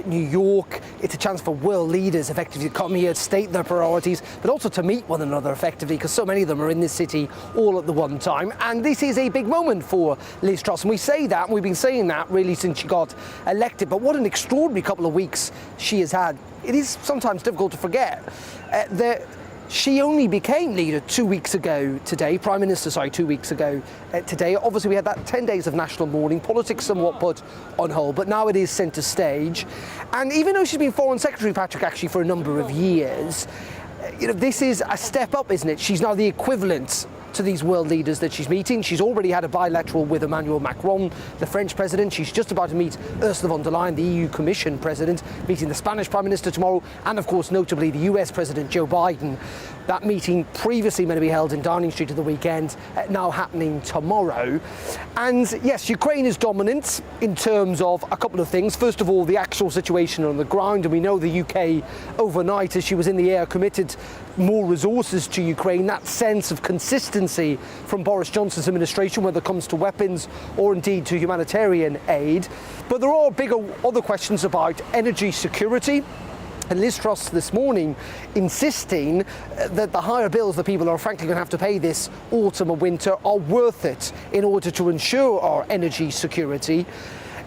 New York. It's a chance for world leaders effectively to come here, state their priorities, but also to meet one another effectively, because so many of them are in this city all at the one time. And this is a big moment for Liz Truss. And we say that, and we've been saying that really since she got elected. But what an extraordinary couple of weeks she has had. It is sometimes difficult to forget that she only became leader 2 weeks ago today, Prime Minister, 2 weeks ago today. Obviously, we had that 10 days of national mourning, politics somewhat put on hold, but now it is centre stage. And even though she's been Foreign Secretary, Patrick, actually for a number of years, you know, this is a step up, isn't it? She's now the equivalent to these world leaders that she's meeting. She's already had a bilateral with Emmanuel Macron, the French president. She's just about to meet Ursula von der Leyen, the EU Commission president, meeting the Spanish Prime Minister tomorrow, and of course, notably, the US President Joe Biden. That meeting previously meant to be held in Downing Street at the weekend, now happening tomorrow. And yes, Ukraine is dominant in terms of a couple of things. First of all, the actual situation on the ground, and we know the UK overnight, as she was in the air, committed more resources to Ukraine. That sense of consistency from Boris Johnson's administration, whether it comes to weapons or indeed to humanitarian aid. But there are bigger other questions about energy security. And Liz Truss this morning insisting that the higher bills that people are frankly going to have to pay this autumn and winter are worth it in order to ensure our energy security.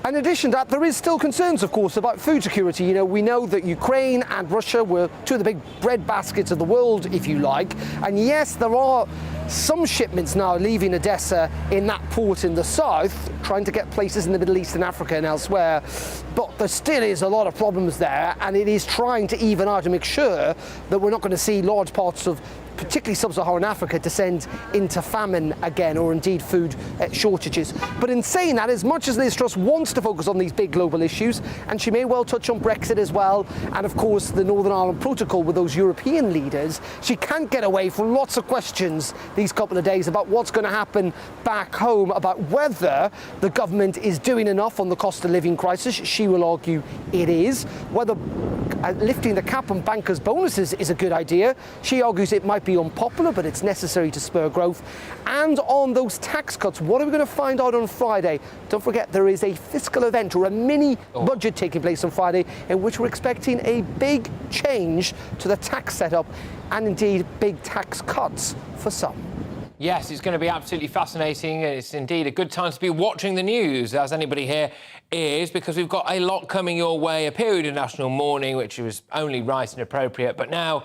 In addition to that, there is still concerns, of course, about food security. You know, we know that Ukraine and Russia were two of the big bread baskets of the world, if you like. And yes, there are some shipments now leaving Odessa in that port in the south, trying to get places in the Middle East and Africa and elsewhere. But there still is a lot of problems there, and it is trying to even out and make sure that we're not going to see large parts of particularly sub-Saharan Africa descend into famine again, or indeed food shortages. But in saying that, as much as Liz Truss wants to focus on these big global issues, and she may well touch on Brexit as well, and of course the Northern Ireland Protocol with those European leaders, she can't get away from lots of questions these couple of days about what's going to happen back home, about whether the government is doing enough on the cost of living crisis. She will argue it is. Whether lifting the cap on bankers' bonuses is a good idea. She argues it might be unpopular, but it's necessary to spur growth. And on those tax cuts, what are we going to find out on Friday? Don't forget, there is a fiscal event or a mini budget taking place on Friday in which we're expecting a big change to the tax setup and indeed big tax cuts for some. Yes, it's going to be absolutely fascinating. It's indeed a good time to be watching the news, as anybody here is, because we've got a lot coming your way, a period of national mourning, which was only right and appropriate, but now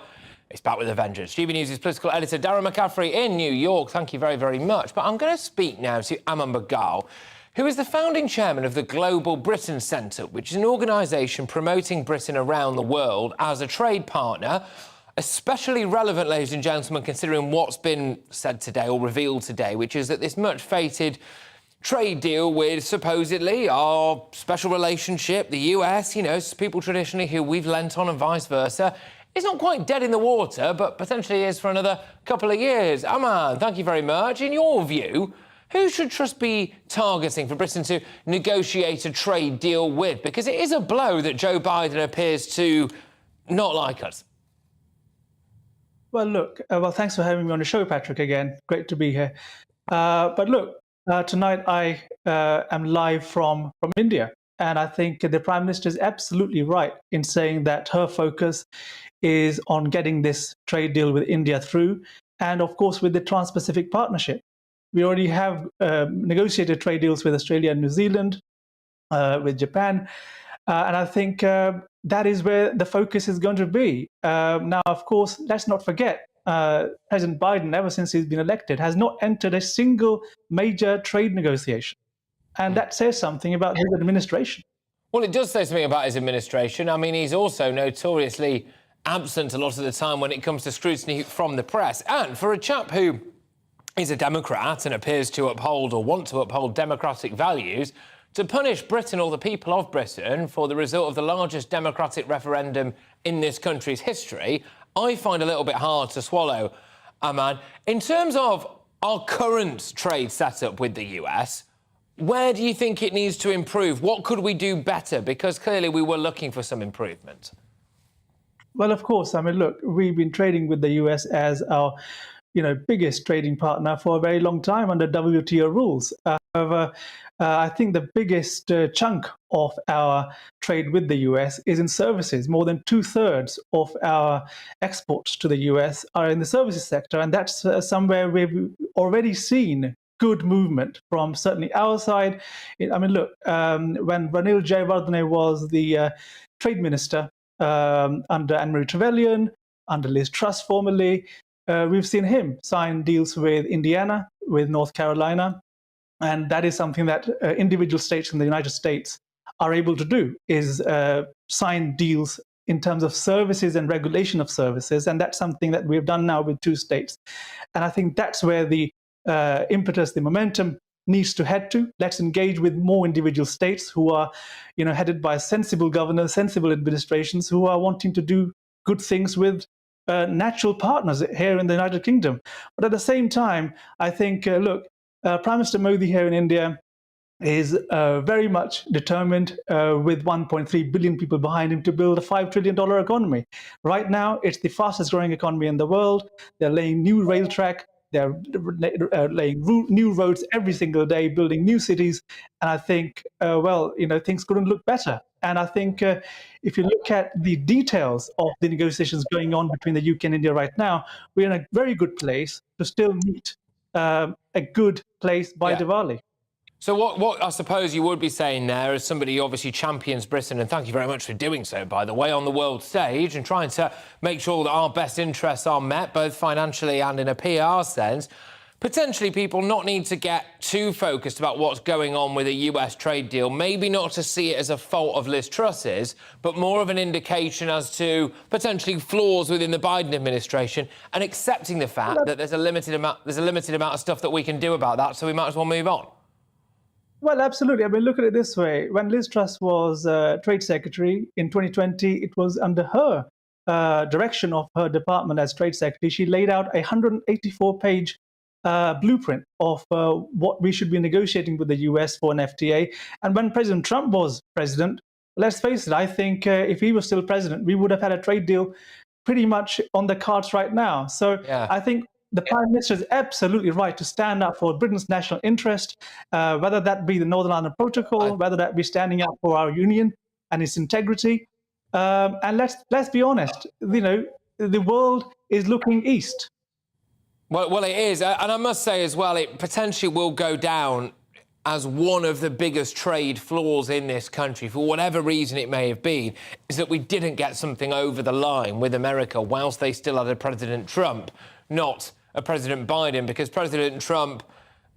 it's back with a vengeance. GBNews' political editor, Darren McCaffrey in New York. Thank you very, very much. But I'm going to speak now to Aman Bagal, who is the founding chairman of the Global Britain Centre, which is an organisation promoting Britain around the world as a trade partner. Especially relevant, ladies and gentlemen, considering what's been said today or revealed today, which is that this much-fated trade deal with supposedly our special relationship, the US, you know, people traditionally who we've lent on and vice versa, is not quite dead in the water, but potentially is for another couple of years. Aman, thank you very much. In your view, who should Truss be targeting for Britain to negotiate a trade deal with? Because it is a blow that Joe Biden appears to not like us. Well, look, thanks for having me on the show, Patrick, again. Great to be here. But look, tonight I am live from India, and I think the Prime Minister is absolutely right in saying that her focus is on getting this trade deal with India through, and of course with the Trans-Pacific Partnership. We already have negotiated trade deals with Australia and New Zealand, with Japan, and I think that is where the focus is going to be. Now, of course, let's not forget, President Biden, ever since he's been elected, has not entered a single major trade negotiation. And that says something about his administration. Well, it does say something about his administration. I mean, he's also notoriously absent a lot of the time when it comes to scrutiny from the press. And for a chap who is a Democrat and appears to uphold or want to uphold democratic values, to punish Britain or the people of Britain for the result of the largest democratic referendum in this country's history, I find a little bit hard to swallow, Aman. In terms of our current trade setup with the US, where do you think it needs to improve? What could we do better? Because clearly we were looking for some improvement. Well, of course. I mean, look, we've been trading with the US as our biggest trading partner for a very long time under WTO rules. However, I think the biggest chunk of our trade with the US is in services. More than 2/3 of our exports to the US are in the services sector, and that's somewhere we've already seen good movement from certainly our side. I mean, look, when Ranil Jayawardene was the trade minister under Anne-Marie Trevelyan, under Liz Truss formerly, we've seen him sign deals with Indiana, with North Carolina, and that is something that individual states in the United States are able to do, is sign deals in terms of services and regulation of services, and that's something that we've done now with 2 states. And I think that's where the impetus, the momentum needs to head to. Let's engage with more individual states who are, headed by sensible governors, sensible administrations who are wanting to do good things with natural partners here in the United Kingdom. But at the same time, I think, Prime Minister Modi here in India is very much determined with 1.3 billion people behind him to build a $5 trillion economy. Right now, it's the fastest growing economy in the world. They're laying new rail track. They're laying new roads every single day, building new cities. And I think, things couldn't look better. And I think if you look at the details of the negotiations going on between the UK and India right now, we're in a very good place to still meet a good place by Diwali. So what I suppose you would be saying there, as somebody who obviously champions Britain, and thank you very much for doing so, by the way, on the world stage and trying to make sure that our best interests are met, both financially and in a PR sense, potentially people not need to get too focused about what's going on with a US trade deal, maybe not to see it as a fault of Liz Truss's, but more of an indication as to potentially flaws within the Biden administration, and accepting the fact that there's a limited amount of stuff that we can do about that, so we might as well move on. Well, absolutely. I mean, look at it this way. When Liz Truss was Trade Secretary in 2020, it was under her direction of her department as Trade Secretary. She laid out a 184-page blueprint of what we should be negotiating with the US for an FTA. And when President Trump was president, let's face it, I think if he was still president, we would have had a trade deal pretty much on the cards right now. So I think the Prime Minister is absolutely right to stand up for Britain's national interest, whether that be the Northern Ireland Protocol, whether that be standing up for our union and its integrity. And let's be honest, the world is looking east. Well, it is. And I must say as well, it potentially will go down as one of the biggest trade flaws in this country, for whatever reason it may have been, is that we didn't get something over the line with America whilst they still had a President Trump, not a President Biden, because President Trump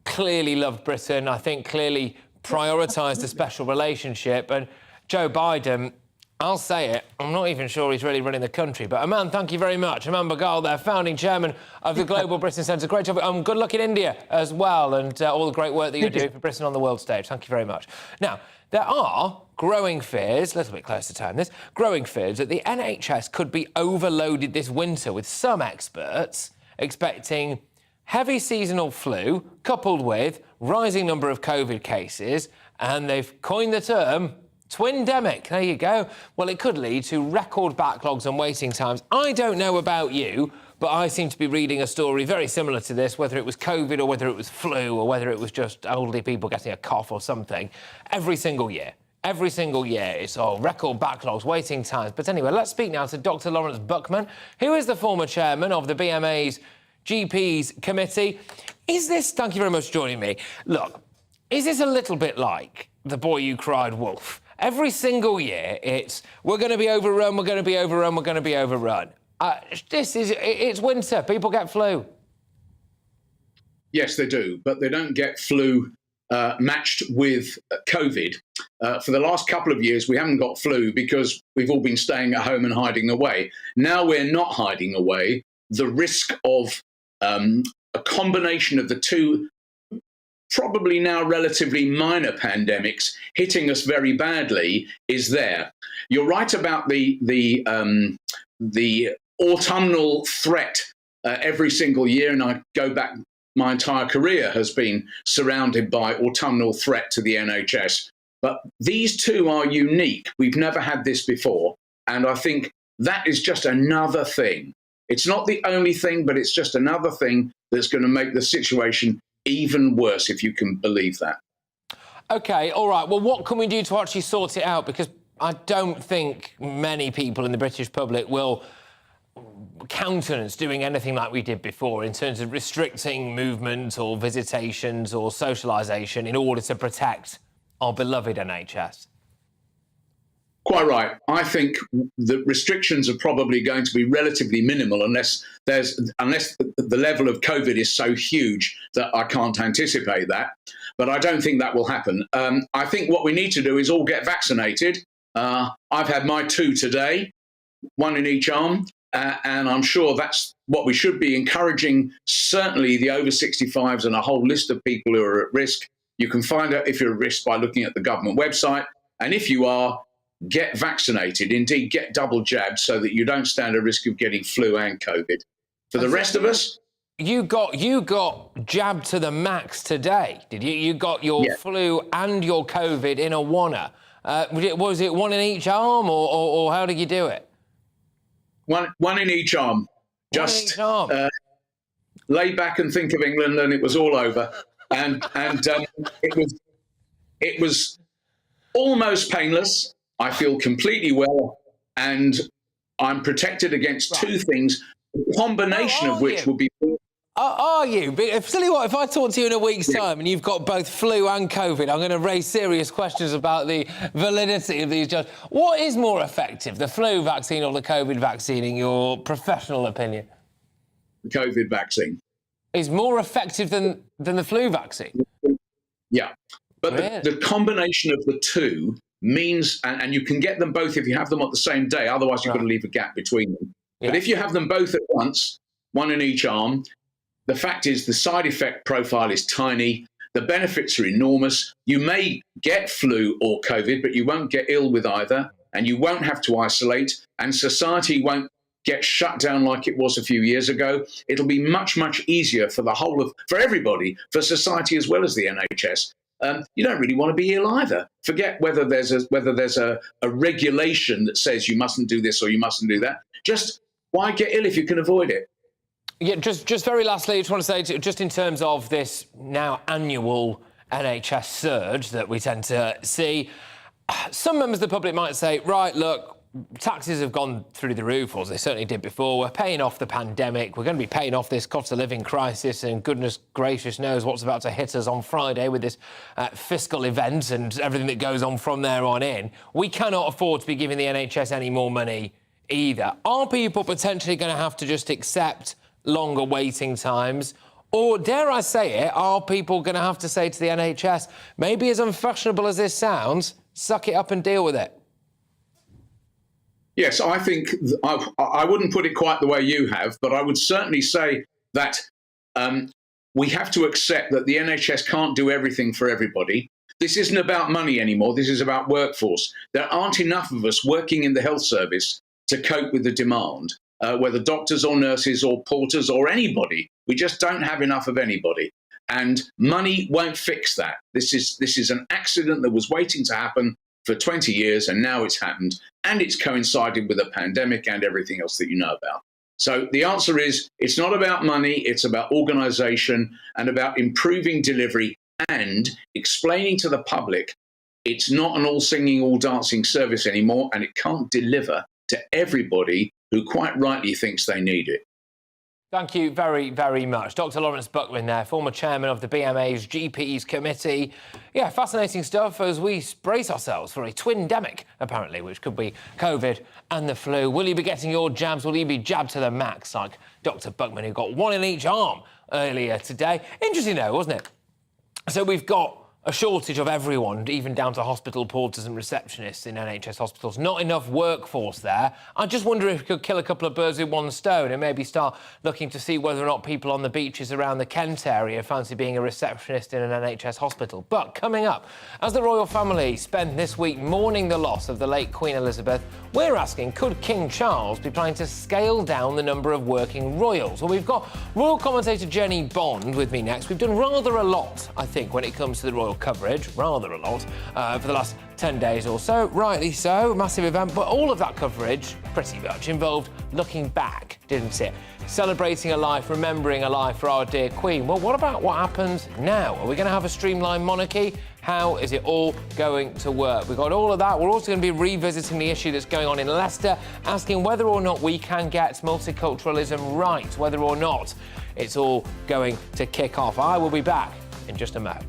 clearly loved Britain, I think clearly prioritised a special relationship, and Joe Biden, I'll say it, I'm not even sure he's really running the country. But Aman, thank you very much. Aman Bagal, there, founding chairman of the Global Britain Centre. Great job. Good luck in India as well, and all the great work that you're doing for Britain on the world stage. Thank you very much. Now, there are growing fears, a little bit closer to time this, growing fears that the NHS could be overloaded this winter, with some experts expecting heavy seasonal flu coupled with rising number of COVID cases, and they've coined the term twindemic. There you go. Well, it could lead to record backlogs and waiting times. I don't know about you, but I seem to be reading a story very similar to this, whether it was COVID or whether it was flu or whether it was just elderly people getting a cough or something. Every single year, it's record backlogs, waiting times. But anyway, let's speak now to Dr. Lawrence Buckman, who is the former chairman of the BMA's GP's committee. Is this, thank you very much for joining me. Look, is this a little bit like The Boy You Cried Wolf? Every single year, it's, we're going to be overrun, we're going to be overrun, we're going to be overrun. It's winter, people get flu. Yes, they do, but they don't get flu matched with COVID. For the last couple of years, we haven't got flu because we've all been staying at home and hiding away. Now we're not hiding away. The risk of a combination of the two probably now relatively minor pandemics hitting us very badly is there. You're right about the autumnal threat every single year, and I go back, my entire career has been surrounded by autumnal threat to the NHS. But these two are unique. We've never had this before, and I think that is just another thing. It's not the only thing, but it's just another thing that's going to make the situation even worse, if you can believe that. OK, all right. Well, what can we do to actually sort it out? Because I don't think many people in the British public will countenance doing anything like we did before in terms of restricting movement or visitations or socialisation in order to protect our beloved NHS. Quite right. I think the restrictions are probably going to be relatively minimal unless the level of COVID is so huge that I can't anticipate that. But I don't think that will happen. I think what we need to do is all get vaccinated. I've had my 2 today, 1 in each arm, and I'm sure that's what we should be encouraging, certainly the over 65s and a whole list of people who are at risk. You can find out if you're at risk by looking at the government website. And if you are, get vaccinated, indeed get double jabbed so that you don't stand a risk of getting flu and COVID. For the rest of us... You got jabbed to the max today, did you? You got your flu and your COVID in a oneer. Was it 1 in each arm or how did you do it? One in each arm. Just lay back and think of England and it was all over. And it was almost painless. I feel completely well, and I'm protected against 2 things, a combination of which would be... Are you? Silly what, if I talk to you in a week's time and you've got both flu and COVID, I'm going to raise serious questions about the validity of these jobs. What is more effective, the flu vaccine or the COVID vaccine, in your professional opinion? The COVID vaccine. Is more effective than the flu vaccine? Yeah. But the combination of the two means, and you can get them both if you have them at the same day, otherwise you've got to leave a gap between them. Yeah. But if you have them both at once, 1 in each arm, the fact is the side effect profile is tiny, the benefits are enormous. You may get flu or COVID, but you won't get ill with either, and you won't have to isolate, and society won't get shut down like it was a few years ago. It'll be much, much easier for everybody, for society as well as the NHS. you don't really want to be ill either. Forget whether there's a regulation that says you mustn't do this or you mustn't do that. Just why get ill if you can avoid it? Yeah, just very lastly, I just want to say, just in terms of this now annual NHS surge that we tend to see, some members of the public might say, right, look, taxes have gone through the roof, or as they certainly did before. We're paying off the pandemic. We're going to be paying off this cost of living crisis, and goodness gracious knows what's about to hit us on Friday with this fiscal event and everything that goes on from there on in. We cannot afford to be giving the NHS any more money either. Are people potentially going to have to just accept longer waiting times? Or, dare I say it, are people going to have to say to the NHS, maybe as unfashionable as this sounds, suck it up and deal with it? Yes, I think I wouldn't put it quite the way you have, but I would certainly say that we have to accept that the NHS can't do everything for everybody. This isn't about money anymore. This is about workforce. There aren't enough of us working in the health service to cope with the demand, whether doctors or nurses or porters or anybody. We just don't have enough of anybody. And money won't fix that. This is an accident that was waiting to happen for 20 years, and now it's happened, and it's coincided with a pandemic and everything else that you know about. So the answer is, it's not about money, it's about organisation and about improving delivery and explaining to the public it's not an all-singing, all-dancing service anymore, and it can't deliver to everybody who quite rightly thinks they need it. Thank you very, very much. Dr. Lawrence Buckman there, former chairman of the BMA's GPs committee. Yeah, fascinating stuff as we brace ourselves for a twin-demic, apparently, which could be COVID and the flu. Will you be getting your jabs? Will you be jabbed to the max, like Dr. Buckman, who got one in each arm earlier today? Interesting, though, wasn't it? So we've got a shortage of everyone, even down to hospital porters and receptionists in NHS hospitals. Not enough workforce there. I just wonder if we could kill a couple of birds with one stone and maybe start looking to see whether or not people on the beaches around the Kent area fancy being a receptionist in an NHS hospital. But coming up, as the royal family spent this week mourning the loss of the late Queen Elizabeth, we're asking, could King Charles be planning to scale down the number of working royals? Well, we've got royal commentator Jenny Bond with me next. We've done rather a lot, I think, when it comes to the royal coverage, rather a lot, for the last 10 days or so. Rightly so, massive event, but all of that coverage pretty much involved looking back, didn't it? Celebrating a life, remembering a life for our dear Queen. Well, what about what happens now? Are we going to have a streamlined monarchy? How is it all going to work? We've got all of that. We're also going to be revisiting the issue that's going on in Leicester, asking whether or not we can get multiculturalism right, whether or not it's all going to kick off. I will be back in just a moment.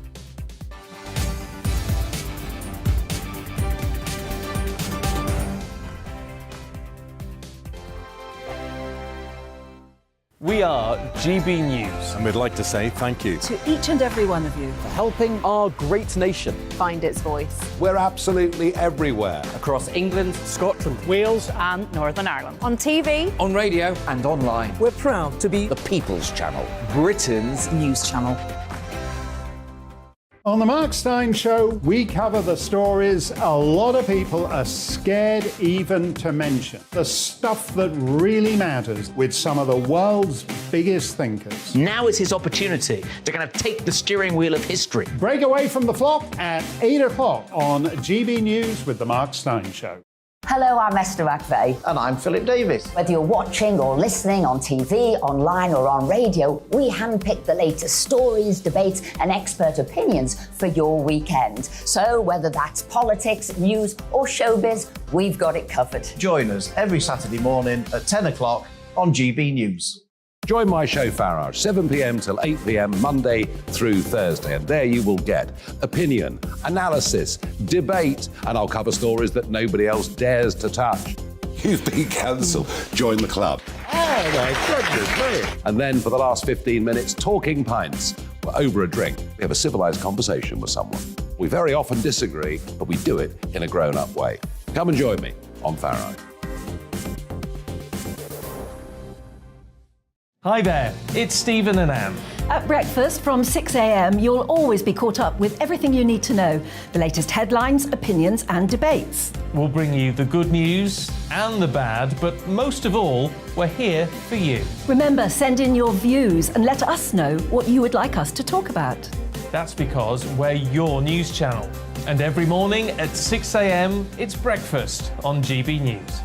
We are GB News. And we'd like to say thank you To each and every one of you. for helping our great nation. Find its voice. We're absolutely everywhere. Across England, Scotland, Wales and Northern Ireland. On TV. On radio. and online. We're proud to be The People's Channel, Britain's news channel. On the Mark Steyn Show, we cover the stories a lot of people are scared even to mention. The stuff that really matters with some of the world's biggest thinkers. Now is his opportunity to kind of take the steering wheel of history. Break away from the flock at 8 o'clock on GB News with the Mark Steyn Show. Hello, I'm Esther McVeigh. And I'm Philip Davis. Whether you're watching or listening on TV, online or on radio, we handpick the latest stories, debates and expert opinions for your weekend. So whether that's politics, news or showbiz, we've got it covered. Join us every Saturday morning at 10 o'clock on GB News. Join my show Farage, 7 p.m. till 8 p.m. Monday through Thursday, and there you will get opinion, analysis, debate, and I'll cover stories that nobody else dares to touch. You've been cancelled. Join the club. Oh my goodness, brilliant. And then for the last 15 minutes, talking pints. We're over a drink. We have a civilised conversation with someone. We very often disagree, but we do it in a grown-up way. Come and join me on Farage. Hi there, it's Stephen and Anne. At breakfast from 6 a.m, you'll always be caught up with everything you need to know, the latest headlines, opinions and debates. We'll bring you the good news and the bad, but most of all, we're here for you. Remember, send in your views and let us know what you would like us to talk about. That's because we're your news channel. And every morning at 6 a.m, it's breakfast on GB News.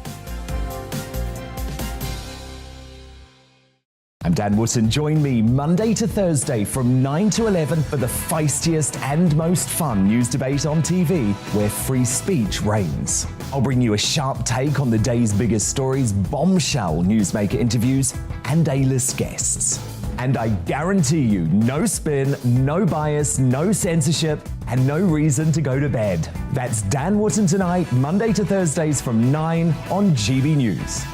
I'm Dan Wootton. Join me Monday to Thursday from 9 to 11 for the feistiest and most fun news debate on TV, where free speech reigns. I'll bring you a sharp take on the day's biggest stories, bombshell newsmaker interviews, and A-list guests. And I guarantee you, no spin, no bias, no censorship, and no reason to go to bed. That's Dan Wootton Tonight, Monday to Thursdays from 9 on GB News.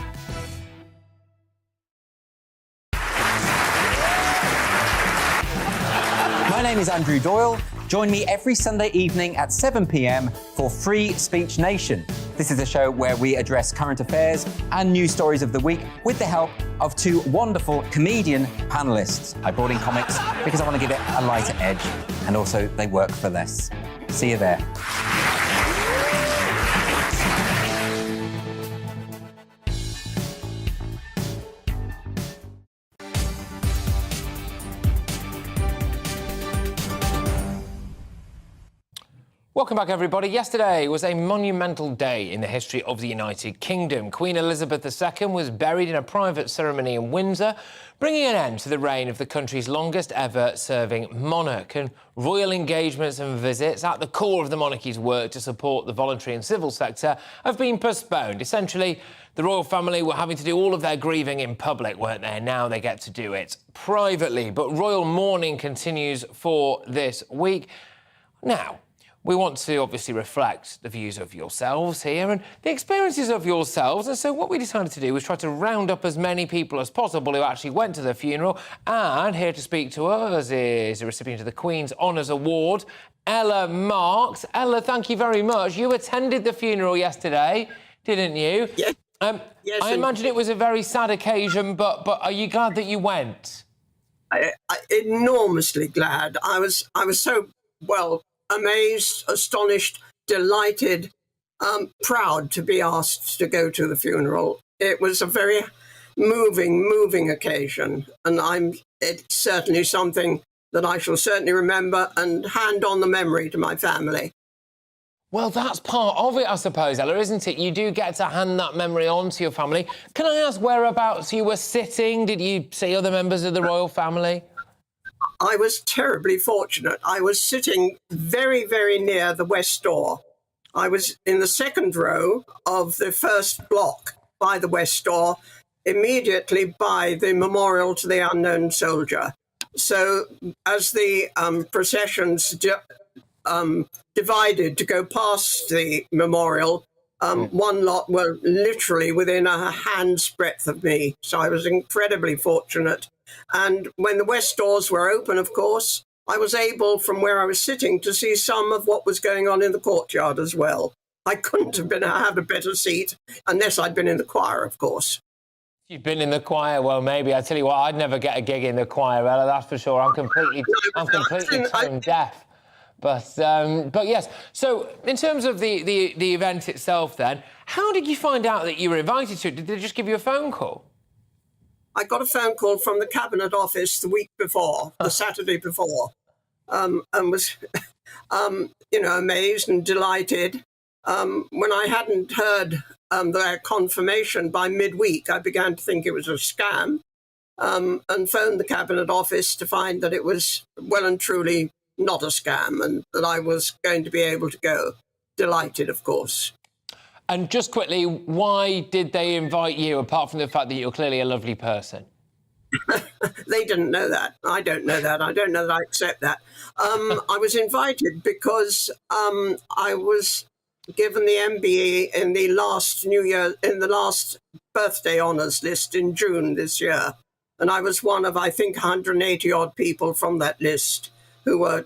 My name is Andrew Doyle. Join me every Sunday evening at 7 p.m. for Free Speech Nation. This is a show where we address current affairs and news stories of the week with the help of two wonderful comedian panellists. I brought in comics because I want to give it a lighter edge, and also they work for less. See you there. Welcome back, everybody. Yesterday was a monumental day in the history of the United Kingdom. Queen Elizabeth II was buried in a private ceremony in Windsor, bringing an end to the reign of the country's longest ever serving monarch. And royal engagements and visits at the core of the monarchy's work to support the voluntary and civil sector have been postponed. Essentially, the royal family were having to do all of their grieving in public, weren't they? Now they get to do it privately. But royal mourning continues for this week. Now, we want to obviously reflect the views of yourselves here and the experiences of yourselves. And so what we decided to do was try to round up as many people as possible who actually went to the funeral. And here to speak to us is a recipient of the Queen's Honours Award, Ella Marks. Ella, thank you very much. You attended the funeral yesterday, didn't you? Yes. Yes, I imagine it was a very sad occasion, but are you glad that you went? Enormously glad. I was so, well, amazed, astonished, delighted, proud to be asked to go to the funeral. It was a very moving occasion, and it's certainly something that I shall certainly remember and hand on the memory to my family. Well, that's part of it, I suppose, Ella, isn't it? You do get to hand that memory on to your family. Can I ask whereabouts you were sitting? Did you see other members of the royal family? I was terribly fortunate. I was sitting very, very near the west door. I was in the second row of the first block by the west door, immediately by the memorial to the unknown soldier. So as the processions divided to go past the memorial, one lot were literally within a hand's breadth of me. So I was incredibly fortunate. And when the west doors were open, of course, I was able, from where I was sitting, to see some of what was going on in the courtyard as well. I couldn't have had a better seat unless I'd been in the choir, of course. You've been in the choir? Well, maybe. I tell you what, I'd never get a gig in the choir, Ella, that's for sure. I'm completely tone deaf. But yes. So in terms of the event itself then, how did you find out that you were invited to it? Did they just give you a phone call? I got a phone call from the Cabinet Office the week before, the Saturday before, and was, amazed and delighted. When I hadn't heard their confirmation by midweek, I began to think it was a scam, and phoned the Cabinet Office to find that it was well and truly not a scam and that I was going to be able to go. Delighted, of course. And just quickly, why did they invite you, apart from the fact that you're clearly a lovely person? They didn't know that. I don't know that. I don't know that I accept that. I was invited because I was given the MBE in the last birthday honours list in June this year. And I was one of, I think, 180 odd people from that list who were,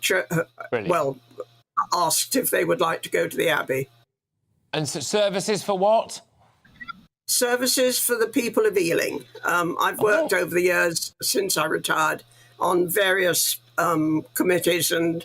asked if they would like to go to the Abbey. And so services for what? Services for the people of Ealing. I've worked over the years since I retired on various committees and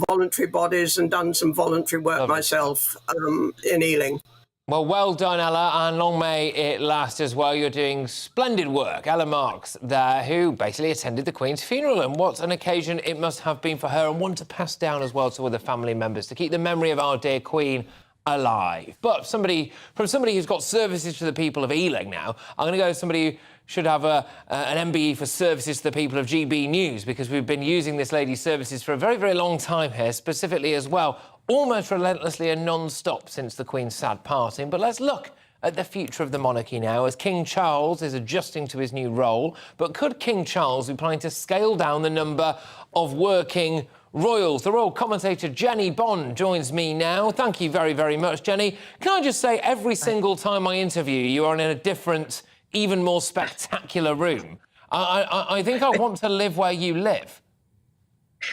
voluntary bodies and done some voluntary work myself in Ealing. Well done, Ella, and long may it last as well. You're doing splendid work. Ella Marks there, who basically attended the Queen's funeral, and what an occasion it must have been for her, and one to pass down as well to other family members, to keep the memory of our dear Queen alive. But from somebody who's got services to the people of Ealing now, I'm going to go to somebody who should have an MBE for services to the people of GB News, because we've been using this lady's services for a very, very long time here, specifically as well, almost relentlessly and non-stop since the Queen's sad passing. But let's look at the future of the monarchy now, as King Charles is adjusting to his new role. But could King Charles be planning to scale down the number of working royals? The royal commentator Jenny Bond joins me now. Thank you very, very much, Jenny. Can I just say, every single time I interview you, you are in a different, even more spectacular room. I think I want to live where you live.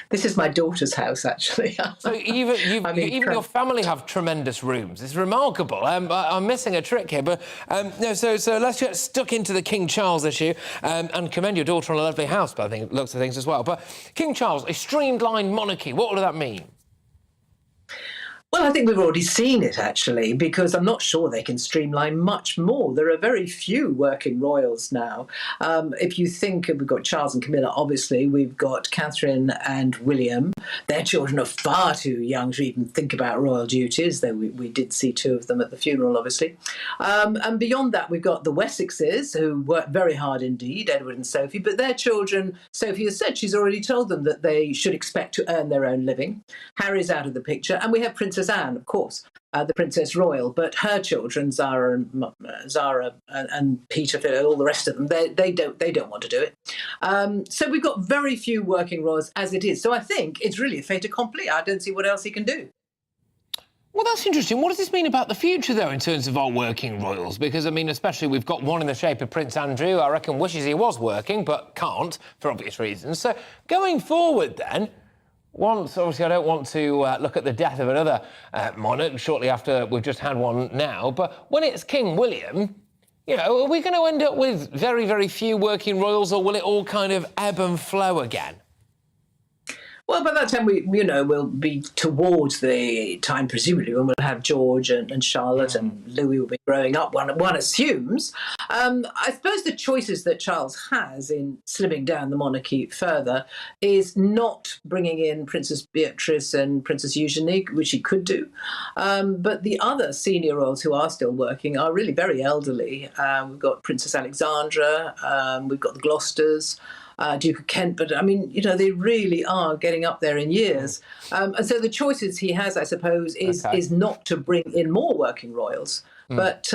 This is my daughter's house, actually. So even your family have tremendous rooms. It's remarkable. I'm missing a trick here, but no. So let's get stuck into the King Charles issue and commend your daughter on a lovely house, but I think looks of things as well. But King Charles, a streamlined monarchy. What would that mean? Well, I think we've already seen it, actually, because I'm not sure they can streamline much more. There are very few working royals now. If you think we've got Charles and Camilla, obviously, we've got Catherine and William. Their children are far too young to even think about royal duties, though we did see two of them at the funeral, obviously. And beyond that, we've got the Wessexes, who work very hard indeed, Edward and Sophie, but their children, Sophie has said she's already told them that they should expect to earn their own living. Harry's out of the picture, and we have Princess Anne, of course, the Princess Royal, but her children, Zara and Peter, all the rest of them, they don't want to do it. So we've got very few working royals as it is. So I think it's really a fait accompli. I don't see what else he can do. Well, that's interesting. What does this mean about the future, though, in terms of our working royals? Because, I mean, especially we've got one in the shape of Prince Andrew, I reckon wishes he was working, but can't, for obvious reasons. So going forward, then, once, obviously, I don't want to look at the death of another monarch shortly after we've just had one now, but when it's King William, you know, are we going to end up with very, very few working royals, or will it all kind of ebb and flow again? Well, by that time, we'll be towards the time, presumably, when we'll have George and Charlotte and Louis will be growing up, one assumes. I suppose the choices that Charles has in slimming down the monarchy further is not bringing in Princess Beatrice and Princess Eugenie, which he could do. But the other senior royals who are still working are really very elderly. We've got Princess Alexandra, we've got the Gloucesters, Duke of Kent, but I mean, you know, they really are getting up there in years. And so the choices he has, I suppose, is not to bring in more working royals. But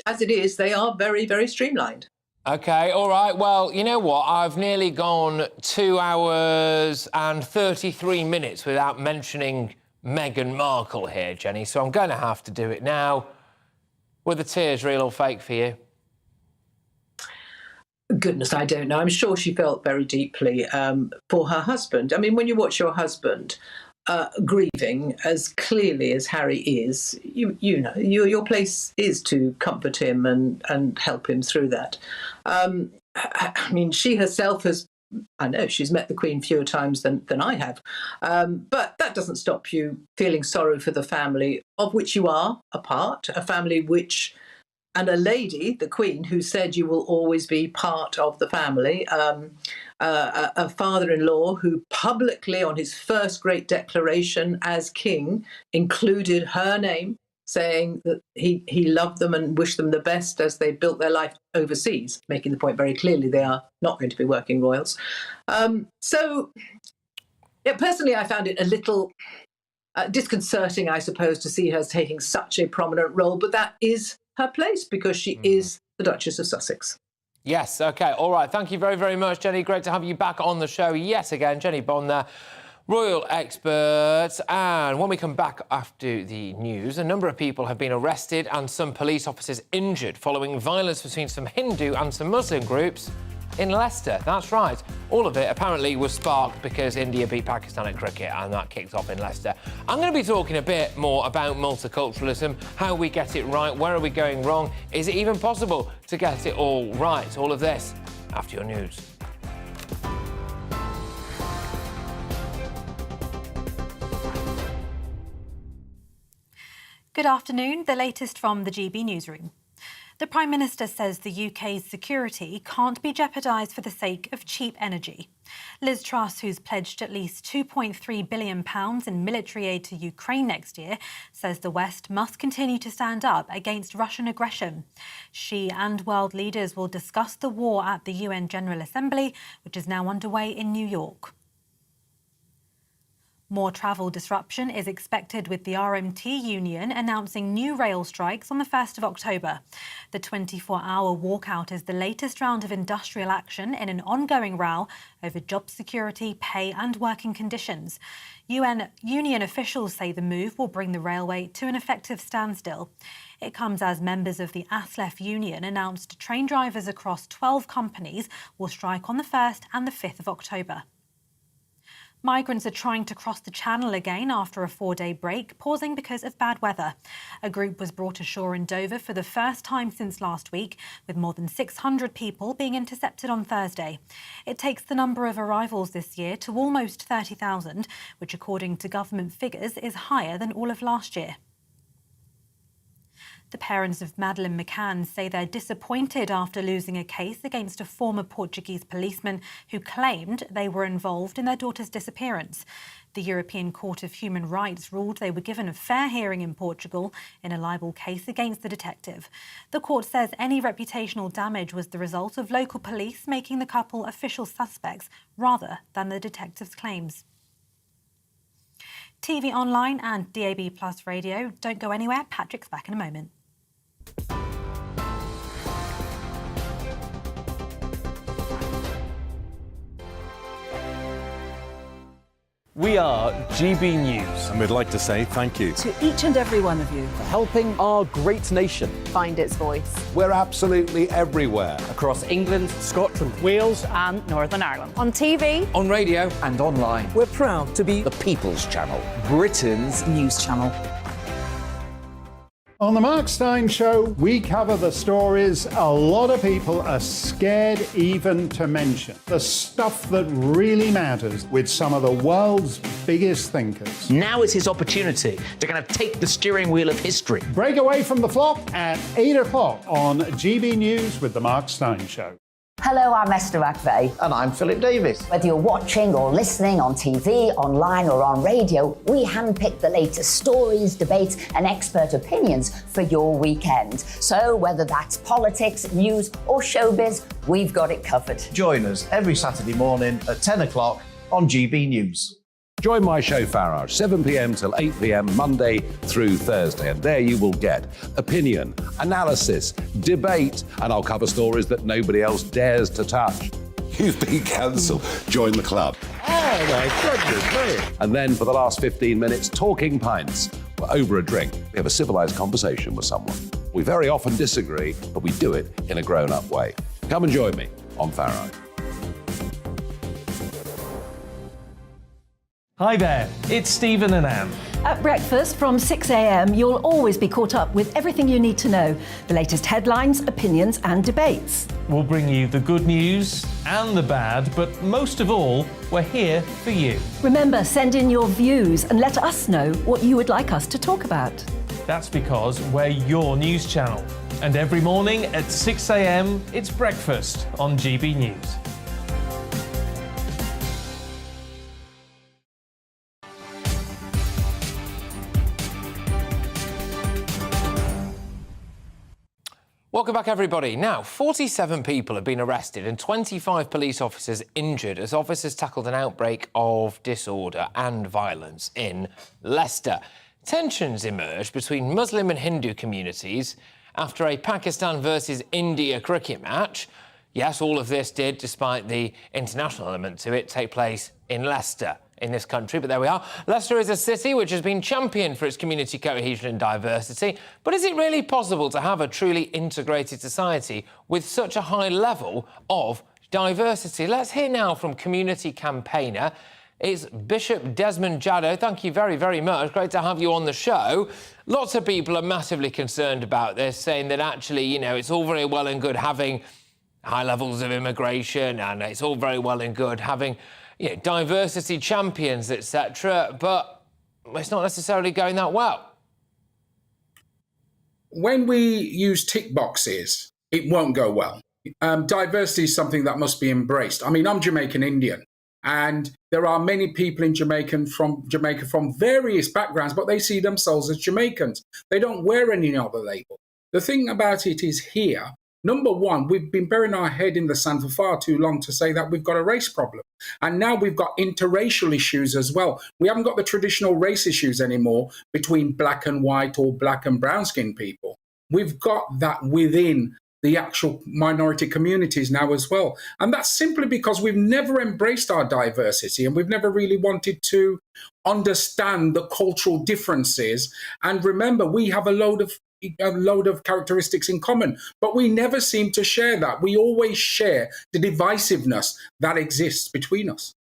as it is, they are very, very streamlined. OK, all right. Well, you know what? I've nearly gone 2 hours and 33 minutes without mentioning Meghan Markle here, Jenny, so I'm going to have to do it now. Were the tears real or fake for you? Goodness, I don't know. I'm sure she felt very deeply for her husband. I mean, when you watch your husband grieving as clearly as Harry is, you know, your place is to comfort him and help him through that. I mean, she herself has, I know she's met the Queen fewer times than I have, but that doesn't stop you feeling sorrow for the family of which you are a part, a family which... And a lady, the Queen, who said you will always be part of the family, a father-in-law who publicly, on his first great declaration as king, included her name, saying that he loved them and wished them the best as they built their life overseas, making the point very clearly they are not going to be working royals. So, yeah, personally, I found it a little disconcerting, I suppose, to see her taking such a prominent role, but that is her place because she is the Duchess of Sussex. Yes, OK, all right. Thank you very, very much, Jenny. Great to have you back on the show yet again. Jenny Bond there, royal expert. And when we come back after the news, a number of people have been arrested and some police officers injured following violence between some Hindu and some Muslim groups in Leicester. That's right. All of it apparently was sparked because India beat Pakistan at cricket, and that kicked off in Leicester. I'm going to be talking a bit more about multiculturalism, how we get it right, where are we going wrong, is it even possible to get it all right? All of this after your news. Good Good afternoon. The latest from the GB newsroom. The Prime Minister says the UK's security can't be jeopardised for the sake of cheap energy. Liz Truss, who's pledged at least £2.3 billion in military aid to Ukraine next year, says the West must continue to stand up against Russian aggression. She and world leaders will discuss the war at the UN General Assembly, which is now underway in New York. More travel disruption is expected with the RMT union announcing new rail strikes on the 1st of October. The 24-hour walkout is the latest round of industrial action in an ongoing row over job security, pay and working conditions. Union officials say the move will bring the railway to an effective standstill. It comes as members of the ASLEF union announced train drivers across 12 companies will strike on the 1st and the 5th of October. Migrants are trying to cross the Channel again after a 4-day break, pausing because of bad weather. A group was brought ashore in Dover for the first time since last week, with more than 600 people being intercepted on Thursday. It takes the number of arrivals this year to almost 30,000, which according to government figures is higher than all of last year. The parents of Madeleine McCann say they're disappointed after losing a case against a former Portuguese policeman who claimed they were involved in their daughter's disappearance. The European Court of Human Rights ruled they were given a fair hearing in Portugal in a libel case against the detective. The court says any reputational damage was the result of local police making the couple official suspects rather than the detective's claims. TV online and DAB+ radio. Don't go anywhere. Patrick's back in a moment. We are GB News. And we'd like to say thank you To each and every one of you. for helping our great nation Find its voice. We're absolutely everywhere. Across England, Scotland, Wales and Northern Ireland. On TV. On radio. and online. We're proud to be The People's Channel. Britain's news channel. On the Mark Steyn Show, we cover the stories a lot of people are scared even to mention. The stuff that really matters with some of the world's biggest thinkers. Now is his opportunity to kind of take the steering wheel of history. Break away from the flock at 8 o'clock on GB News with the Mark Steyn Show. Hello, I'm Esther McVeigh. And I'm Philip Davis. Whether you're watching or listening on TV, online or on radio, we handpick the latest stories, debates and expert opinions for your weekend. So whether that's politics, news or showbiz, we've got it covered. Join us every Saturday morning at 10 o'clock on GB News. Join my show Farage, 7 p.m. till 8 p.m. Monday through Thursday, and there you will get opinion, analysis, debate, and I'll cover stories that nobody else dares to touch. You've been cancelled. Join the club. Oh my goodness me. And then for the last 15 minutes, talking pints. We're over a drink. We have a civilised conversation with someone. We very often disagree, but we do it in a grown-up way. Come and join me on Farage. Hi there, it's Stephen and Anne. At breakfast from 6 a.m, you'll always be caught up with everything you need to know, the latest headlines, opinions and debates. We'll bring you the good news and the bad, but most of all, we're here for you. Remember, send in your views and let us know what you would like us to talk about. That's because we're your news channel. And every morning at 6 a.m, it's breakfast on GB News. Welcome back, everybody. Now, 47 people have been arrested and 25 police officers injured as officers tackled an outbreak of disorder and violence in Leicester. Tensions emerged between Muslim and Hindu communities after a Pakistan versus India cricket match. Yes, all of this did, despite the international element to it, take place in Leicester, in this country, but there we are. Leicester is a city which has been championed for its community cohesion and diversity, but is it really possible to have a truly integrated society with such a high level of diversity? Let's hear now from community campaigner. It's Bishop Desmond Jaddo. Thank you very, very much. Great to have you on the show. Lots of people are massively concerned about this, saying that actually, you know, it's all very well and good having high levels of immigration, and it's all very well and good having diversity champions, etc., but it's not necessarily going that well. when we use tick boxes, it won't go well. Diversity is something that must be embraced. I mean, I'm Jamaican Indian, and there are many people in Jamaica from various backgrounds, but they see themselves as Jamaicans. They don't wear any other label. The thing about it is here, number one, we've been burying our head in the sand for far too long to say that we've got a race problem. And now we've got interracial issues as well. We haven't got the traditional race issues anymore between black and white or black and brown-skinned people. We've got that within the actual minority communities now as well. And that's simply because we've never embraced our diversity and we've never really wanted to understand the cultural differences. And remember, we have a load of characteristics in common, but we never seem to share that. We always share the divisiveness that exists between us.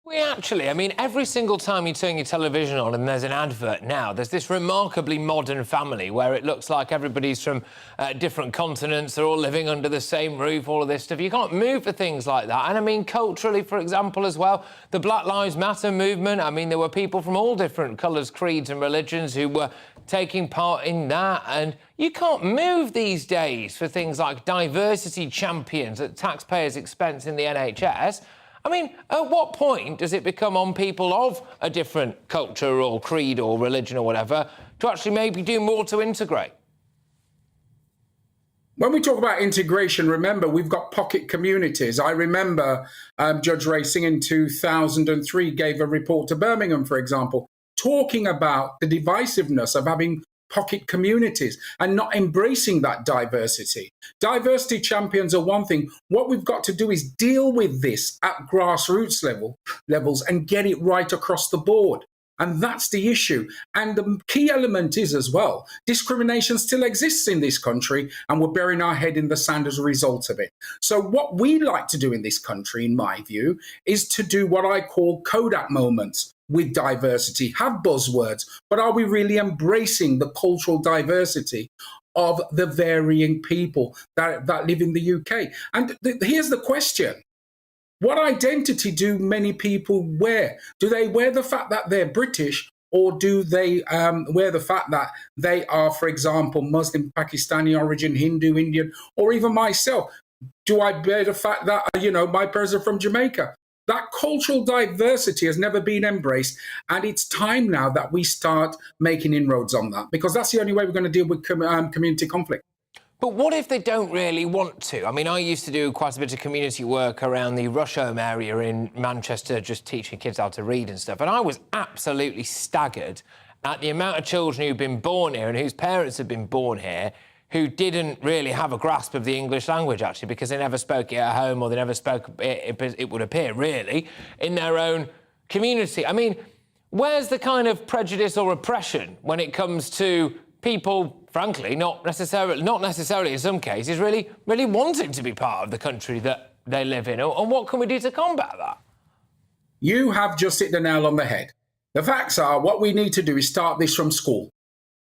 We actually, I mean, every single time you turn your television on and there's an advert now, there's this remarkably modern family where it looks like everybody's from different continents, they're all living under the same roof, all of this stuff. You can't move for things like that. And I mean, culturally, for example, as well, the Black Lives Matter movement, I mean, there were people from all different colours, creeds and religions who were taking part in that. And you can't move these days for things like diversity champions at taxpayers' expense in the NHS. I mean, at what point does it become on people of a different culture or creed or religion or whatever to actually maybe do more to integrate? When we talk about integration, remember, we've got pocket communities. I remember Judge Racing in 2003 gave a report to Birmingham, for example, talking about the divisiveness of having pocket communities and not embracing that diversity. Diversity champions are one thing. What we've got to do is deal with this at grassroots levels and get it right across the board. And that's the issue. And the key element is as well, discrimination still exists in this country and we're burying our head in the sand as a result of it. So what we like to do in this country, in my view, is to do what I call Kodak moments with diversity, have buzzwords, but are we really embracing the cultural diversity of the varying people that live in the UK? And here's the question. What identity do many people wear? Do they wear the fact that they're British, or do they wear the fact that they are, for example, Muslim, Pakistani origin, Hindu, Indian, or even myself? Do I bear the fact that, my parents are from Jamaica? That cultural diversity has never been embraced, and it's time now that we start making inroads on that, because that's the only way we're going to deal with community conflict. But what if they don't really want to? I mean, I used to do quite a bit of community work around the Rusholme area in Manchester, just teaching kids how to read and stuff, and I was absolutely staggered at the amount of children who've been born here and whose parents have been born here who didn't really have a grasp of the English language, actually, because they never spoke it at home, or they never spoke it would appear, really, in their own community. I mean, where's the kind of prejudice or oppression when it comes to people, frankly, not necessarily in some cases, really wanting to be part of the country that they live in? And what can we do to combat that? You have just hit the nail on the head. The facts are, what we need to do is start this from school.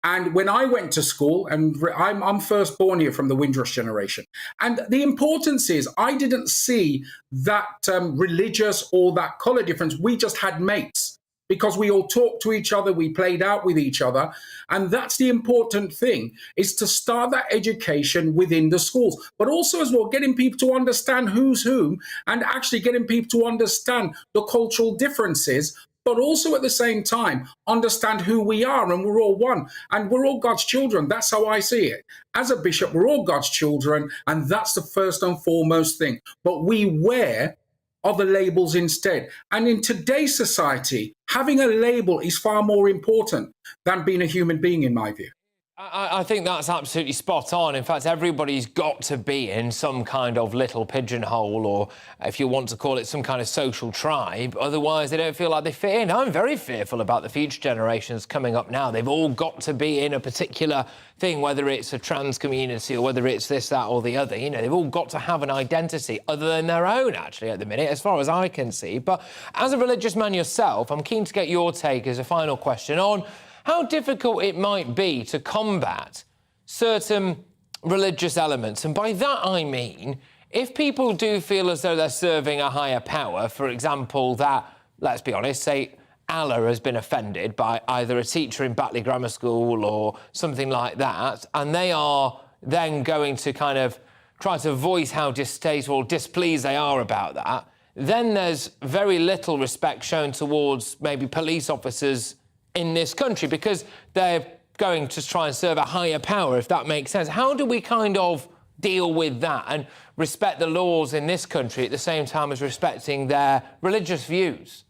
And when I went to school, and I'm first born here from the Windrush generation, and the importance is I didn't see that religious or that colour difference. We just had mates because we all talked to each other, we played out with each other. And that's the important thing, is to start that education within the schools, but also as well getting people to understand who's whom and actually getting people to understand the cultural differences, but also at the same time, understand who we are, and we're all one, and we're all God's children. That's how I see it. As a bishop, we're all God's children, and that's the first and foremost thing. But we wear other labels instead. And in today's society, having a label is far more important than being a human being, in my view. I think that's absolutely spot on. In fact, everybody's got to be in some kind of little pigeonhole, or if you want to call it some kind of social tribe. Otherwise, they don't feel like they fit in. I'm very fearful about the future generations coming up now. They've all got to be in a particular thing, whether it's a trans community or whether it's this, that or the other. They've all got to have an identity other than their own, actually, at the minute, as far as I can see. But as a religious man yourself, I'm keen to get your take as a final question on how difficult it might be to combat certain religious elements. And by that I mean, if people do feel as though they're serving a higher power, for example, that, let's be honest, say Allah has been offended by either a teacher in Batley Grammar School or something like that, and they are then going to kind of try to voice how distasteful or displeased they are about that, then there's very little respect shown towards maybe police officers in this country because they're going to try and serve a higher power, if that makes sense. How do we kind of deal with that and respect the laws in this country at the same time as respecting their religious views?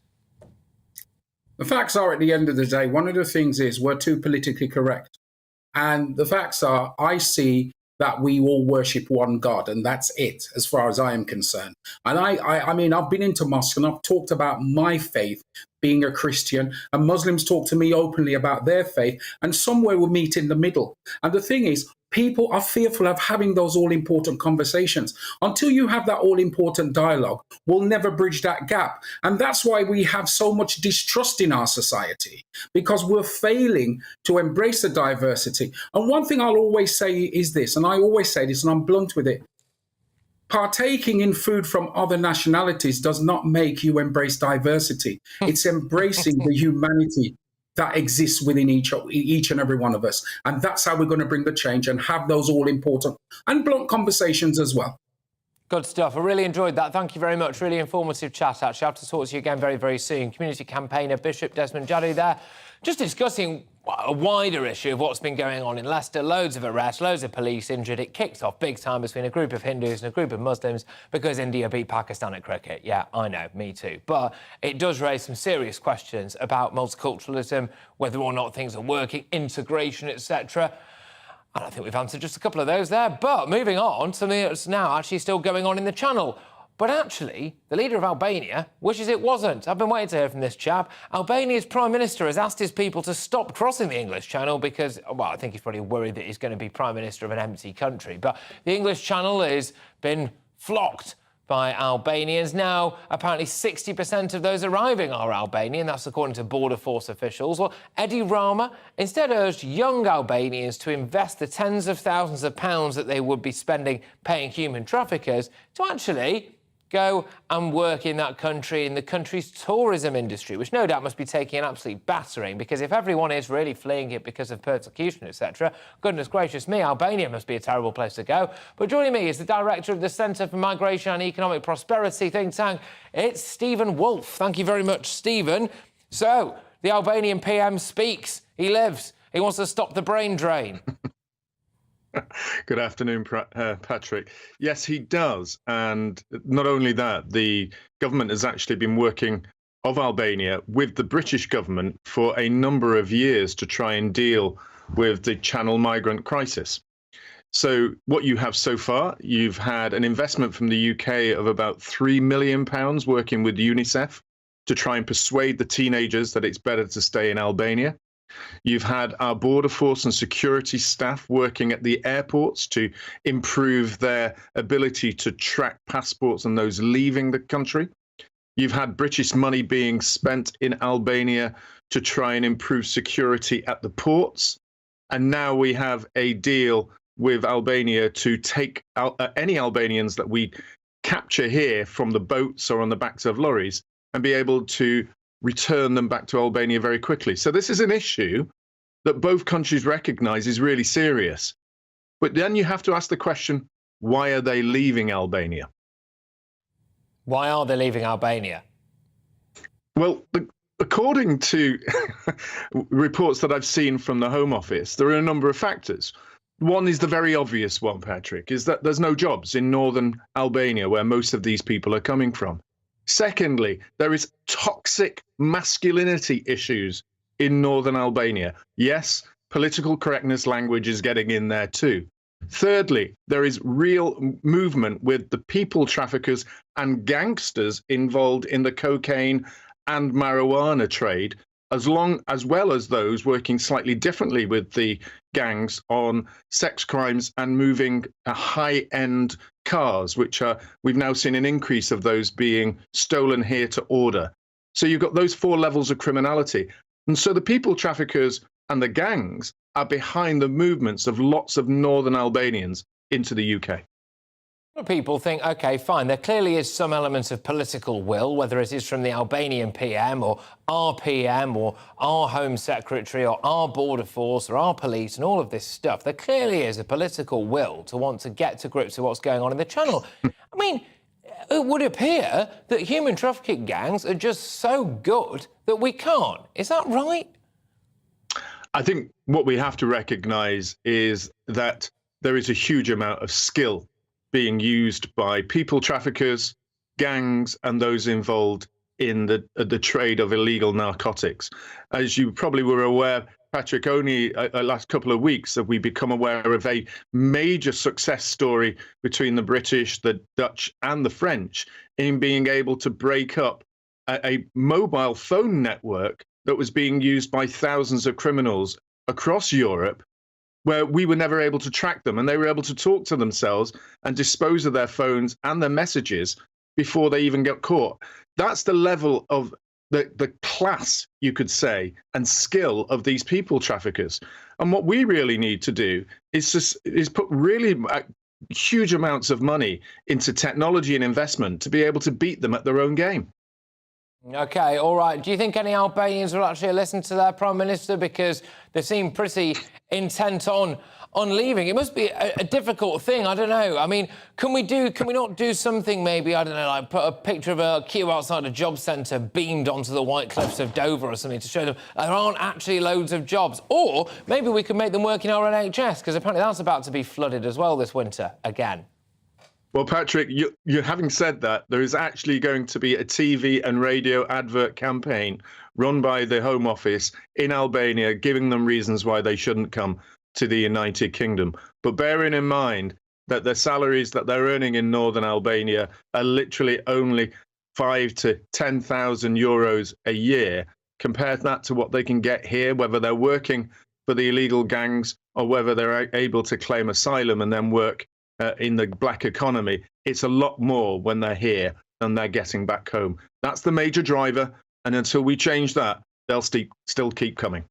The facts are, at the end of the day, one of the things is we're too politically correct. And the facts are, I see that we all worship one God, and that's it, as far as I am concerned. And I mean, I've been into mosque and I've talked about my faith, being a Christian, and Muslims talk to me openly about their faith, and somewhere we'll meet in the middle. And the thing is, people are fearful of having those all-important conversations. Until you have that all-important dialogue, we'll never bridge that gap. And that's why we have so much distrust in our society, because we're failing to embrace the diversity. And one thing I'll always say is this, and I always say this, and I'm blunt with it. Partaking in food from other nationalities does not make you embrace diversity. It's embracing the humanity that exists within each and every one of us. And that's how we're going to bring the change and have those all-important and blunt conversations as well. Good stuff. I really enjoyed that. Thank you very much. Really informative chat, actually. I have to talk to you again very, very soon. Community campaigner Bishop Desmond Jadu there, just discussing a wider issue of what's been going on in Leicester. Loads of arrests, loads of police injured. It kicked off big time between a group of Hindus and a group of Muslims because India beat Pakistan at cricket. Yeah, I know, me too. But it does raise some serious questions about multiculturalism, whether or not things are working, integration, etc. And I think we've answered just a couple of those there. But moving on, something that's now actually still going on in the Channel. But actually, the leader of Albania wishes it wasn't. I've been waiting to hear from this chap. Albania's Prime Minister has asked his people to stop crossing the English Channel because, well, I think he's probably worried that he's going to be Prime Minister of an empty country. But the English Channel has been flocked by Albanians. Now, apparently 60% of those arriving are Albanian. That's according to Border Force officials. Well, Edi Rama instead urged young Albanians to invest the tens of thousands of pounds that they would be spending paying human traffickers to actually go and work in that country, in the country's tourism industry, which no doubt must be taking an absolute battering, because if everyone is really fleeing it because of persecution, etc., goodness gracious me, Albania must be a terrible place to go. But joining me is the director of the Centre for Migration and Economic Prosperity think tank. It's Stephen Wolfe. Thank you very much, Stephen. So, the Albanian PM speaks. He lives. He wants to stop the brain drain. Good afternoon, Patrick. Yes, he does. And not only that, the government has actually been working of Albania with the British government for a number of years to try and deal with the Channel migrant crisis. So what you have so far, you've had an investment from the UK of about £3 million working with UNICEF to try and persuade the teenagers that it's better to stay in Albania. You've had our border force and security staff working at the airports to improve their ability to track passports and those leaving the country. You've had British money being spent in Albania to try and improve security at the ports. And now we have a deal with Albania to take any Albanians that we capture here from the boats or on the backs of lorries and be able to return them back to Albania very quickly. So this is an issue that both countries recognize is really serious. But then you have to ask the question, why are they leaving Albania? Why are they leaving Albania? Well, according to reports that I've seen from the Home Office, there are a number of factors. One is the very obvious one, Patrick, is that there's no jobs in northern Albania, where most of these people are coming from. Secondly, there is toxic masculinity issues in northern Albania. Yes, political correctness language is getting in there too. Thirdly, there is real movement with the people traffickers and gangsters involved in the cocaine and marijuana trade, as well as those working slightly differently with the gangs on sex crimes and moving high-end cars, which we've now seen an increase of those being stolen here to order. So you've got those four levels of criminality. And so the people traffickers and the gangs are behind the movements of lots of northern Albanians into the UK. People think, OK, fine, there clearly is some element of political will, whether it is from the Albanian PM or our PM or our Home Secretary or our Border Force or our police and all of this stuff. There clearly is a political will to want to get to grips with what's going on in the Channel. I mean, it would appear that human trafficking gangs are just so good that we can't. Is that right? I think what we have to recognise is that there is a huge amount of skill being used by people traffickers, gangs, and those involved in the trade of illegal narcotics. As you probably were aware, Patrick, only last couple of weeks have we become aware of a major success story between the British, the Dutch, and the French in being able to break up a mobile phone network that was being used by thousands of criminals across Europe, where we were never able to track them, and they were able to talk to themselves and dispose of their phones and their messages before they even got caught. That's the level of the class, you could say, and skill of these people traffickers. And what we really need to do is put really huge amounts of money into technology and investment to be able to beat them at their own game. OK, all right. Do you think any Albanians will actually listen to their Prime Minister? Because they seem pretty intent on leaving. It must be a difficult thing. I don't know. I mean, can we not do something maybe, I don't know, like put a picture of a queue outside a job centre beamed onto the White Cliffs of Dover or something to show them there aren't actually loads of jobs? Or maybe we could make them work in our NHS, because apparently that's about to be flooded as well this winter again. Well, Patrick, you having said that, there is actually going to be a TV and radio advert campaign run by the Home Office in Albania, giving them reasons why they shouldn't come to the United Kingdom. But bearing in mind that the salaries that they're earning in northern Albania are literally only 5,000 to 10,000 euros a year, compare that to what they can get here, whether they're working for the illegal gangs or whether they're able to claim asylum and then work in the black economy. It's a lot more when they're here than they're getting back home. That's the major driver, and until we change that, they'll still keep coming.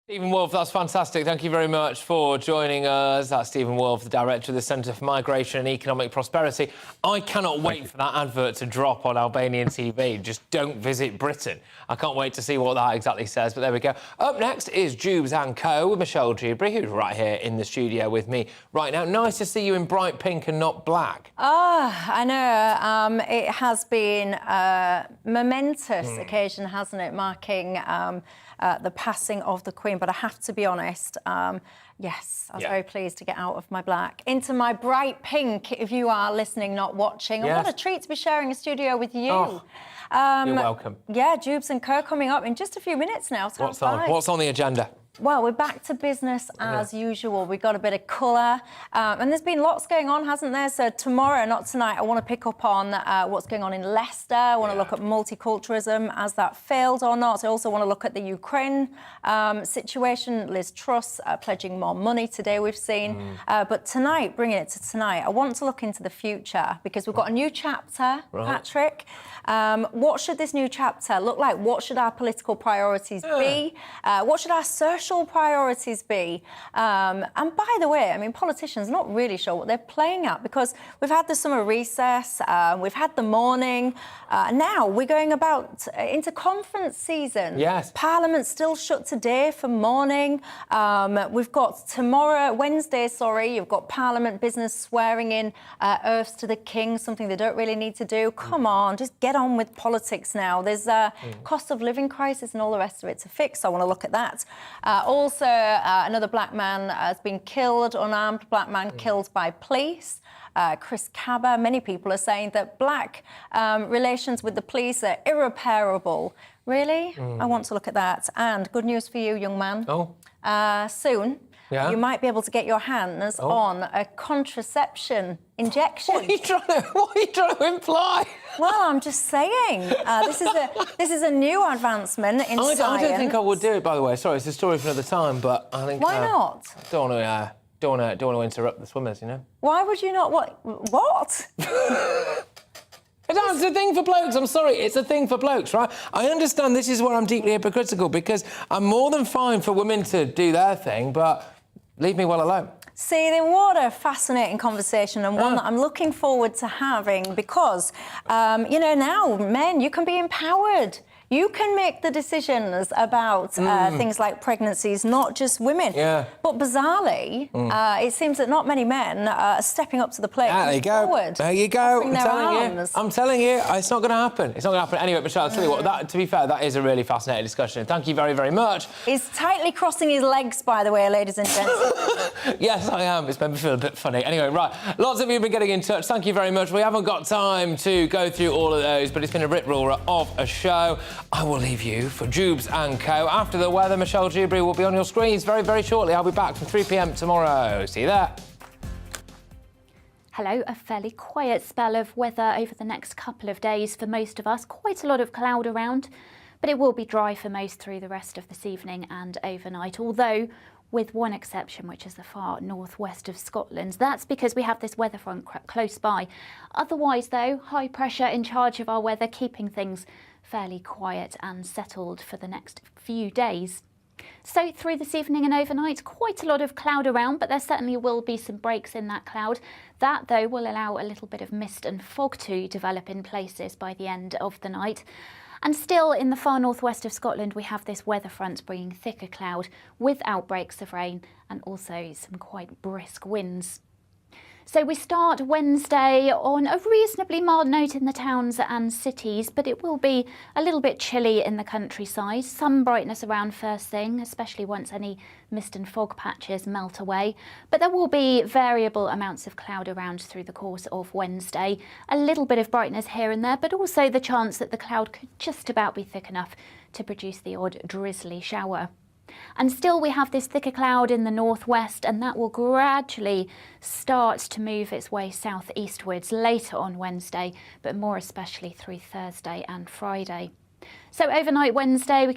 Stephen Wolfe, that's fantastic. Thank you very much for joining us. That's Stephen Wolfe, the Director of the Centre for Migration and Economic Prosperity. I cannot wait for that advert to drop on Albanian TV. Just don't visit Britain. I can't wait to see what that exactly says, but there we go. Up next is Jubes & Co. with Michelle Dewberry, who's right here in the studio with me right now. Nice to see you in bright pink and not black. I know. It has been a momentous occasion, hasn't it, marking the passing of the Queen. But I have to be honest, yes, I was very pleased to get out of my black into my bright pink, if you are listening, not watching. And what a treat to be sharing a studio with you. Oh, you're welcome. Yeah, Jubes & Co. coming up in just a few minutes now. What's on the agenda? Well, we're back to business as usual. We've got a bit of colour. And there's been lots going on, hasn't there? So tomorrow, not tonight, I want to pick up on what's going on in Leicester. I want to look at multiculturalism, as that failed or not. I also want to look at the Ukraine situation. Liz Truss pledging more money today, we've seen. But tonight, bringing it to tonight, I want to look into the future, because we've got a new chapter, Patrick. What should this new chapter look like? What should our political priorities be? What should our social priorities be? And by the way, I mean, politicians are not really sure what they're playing at, because we've had the summer recess, we've had the morning, now we're going about into conference season. Yes. Parliament's still shut today for morning. We've got Wednesday, you've got Parliament business swearing in oaths to the King, something they don't really need to do. Come on, just get on with politics now. There's a cost of living crisis and all the rest of it to fix. So I want to look at that. Also, another black man has been killed, unarmed black man killed by police. Chris Cabba. Many people are saying that black relations with the police are irreparable. Really? I want to look at that. And good news for you, young man. Soon, you might be able to get your hands on a contraception injection. What are you trying to imply? Well, I'm just saying. This is a new advancement in science. I don't think I would do it, by the way. Sorry, it's a story for another time, but I think... Why not? Don't want to interrupt the swimmers, you know? Why would you not? What? It's a thing for blokes. I'm sorry, it's a thing for blokes, right? I understand this is where I'm deeply hypocritical, because I'm more than fine for women to do their thing, but leave me well alone. See, then what a fascinating conversation, and one that I'm looking forward to having because, now, men, you can be empowered. You can make the decisions about things like pregnancies, not just women. Yeah. But bizarrely, it seems that not many men are stepping up to the plate. There you go. Forward, there you go. I'm telling you, it's not going to happen. It's not going to happen. Anyway, Michelle, I'll tell you what, to be fair, that is a really fascinating discussion. Thank you very, very much. He's tightly crossing his legs, by the way, ladies and gents. Yes, I am. It's made me feel a bit funny. Anyway, right, lots of you have been getting in touch. Thank you very much. We haven't got time to go through all of those, but it's been a rip-roarer of a show. I will leave you for Jubes and Co. After the weather, Michelle Dewberry will be on your screens very, very shortly. I'll be back from 3 p.m. tomorrow. See you there. Hello, a fairly quiet spell of weather over the next couple of days for most of us. Quite a lot of cloud around, but it will be dry for most through the rest of this evening and overnight, although with one exception, which is the far northwest of Scotland. That's because we have this weather front close by. Otherwise, though, high pressure in charge of our weather, keeping things fairly quiet and settled for the next few days. So through this evening and overnight, quite a lot of cloud around, but there certainly will be some breaks in that cloud. That, though, will allow a little bit of mist and fog to develop in places by the end of the night. And still in the far northwest of Scotland, we have this weather front bringing thicker cloud with outbreaks of rain and also some quite brisk winds. So we start Wednesday on a reasonably mild note in the towns and cities, but it will be a little bit chilly in the countryside. Some brightness around first thing, especially once any mist and fog patches melt away. But there will be variable amounts of cloud around through the course of Wednesday. A little bit of brightness here and there, but also the chance that the cloud could just about be thick enough to produce the odd drizzly shower. And still we have this thicker cloud in the northwest, and that will gradually start to move its way southeastwards later on Wednesday, but more especially through Thursday and Friday. So overnight Wednesday, we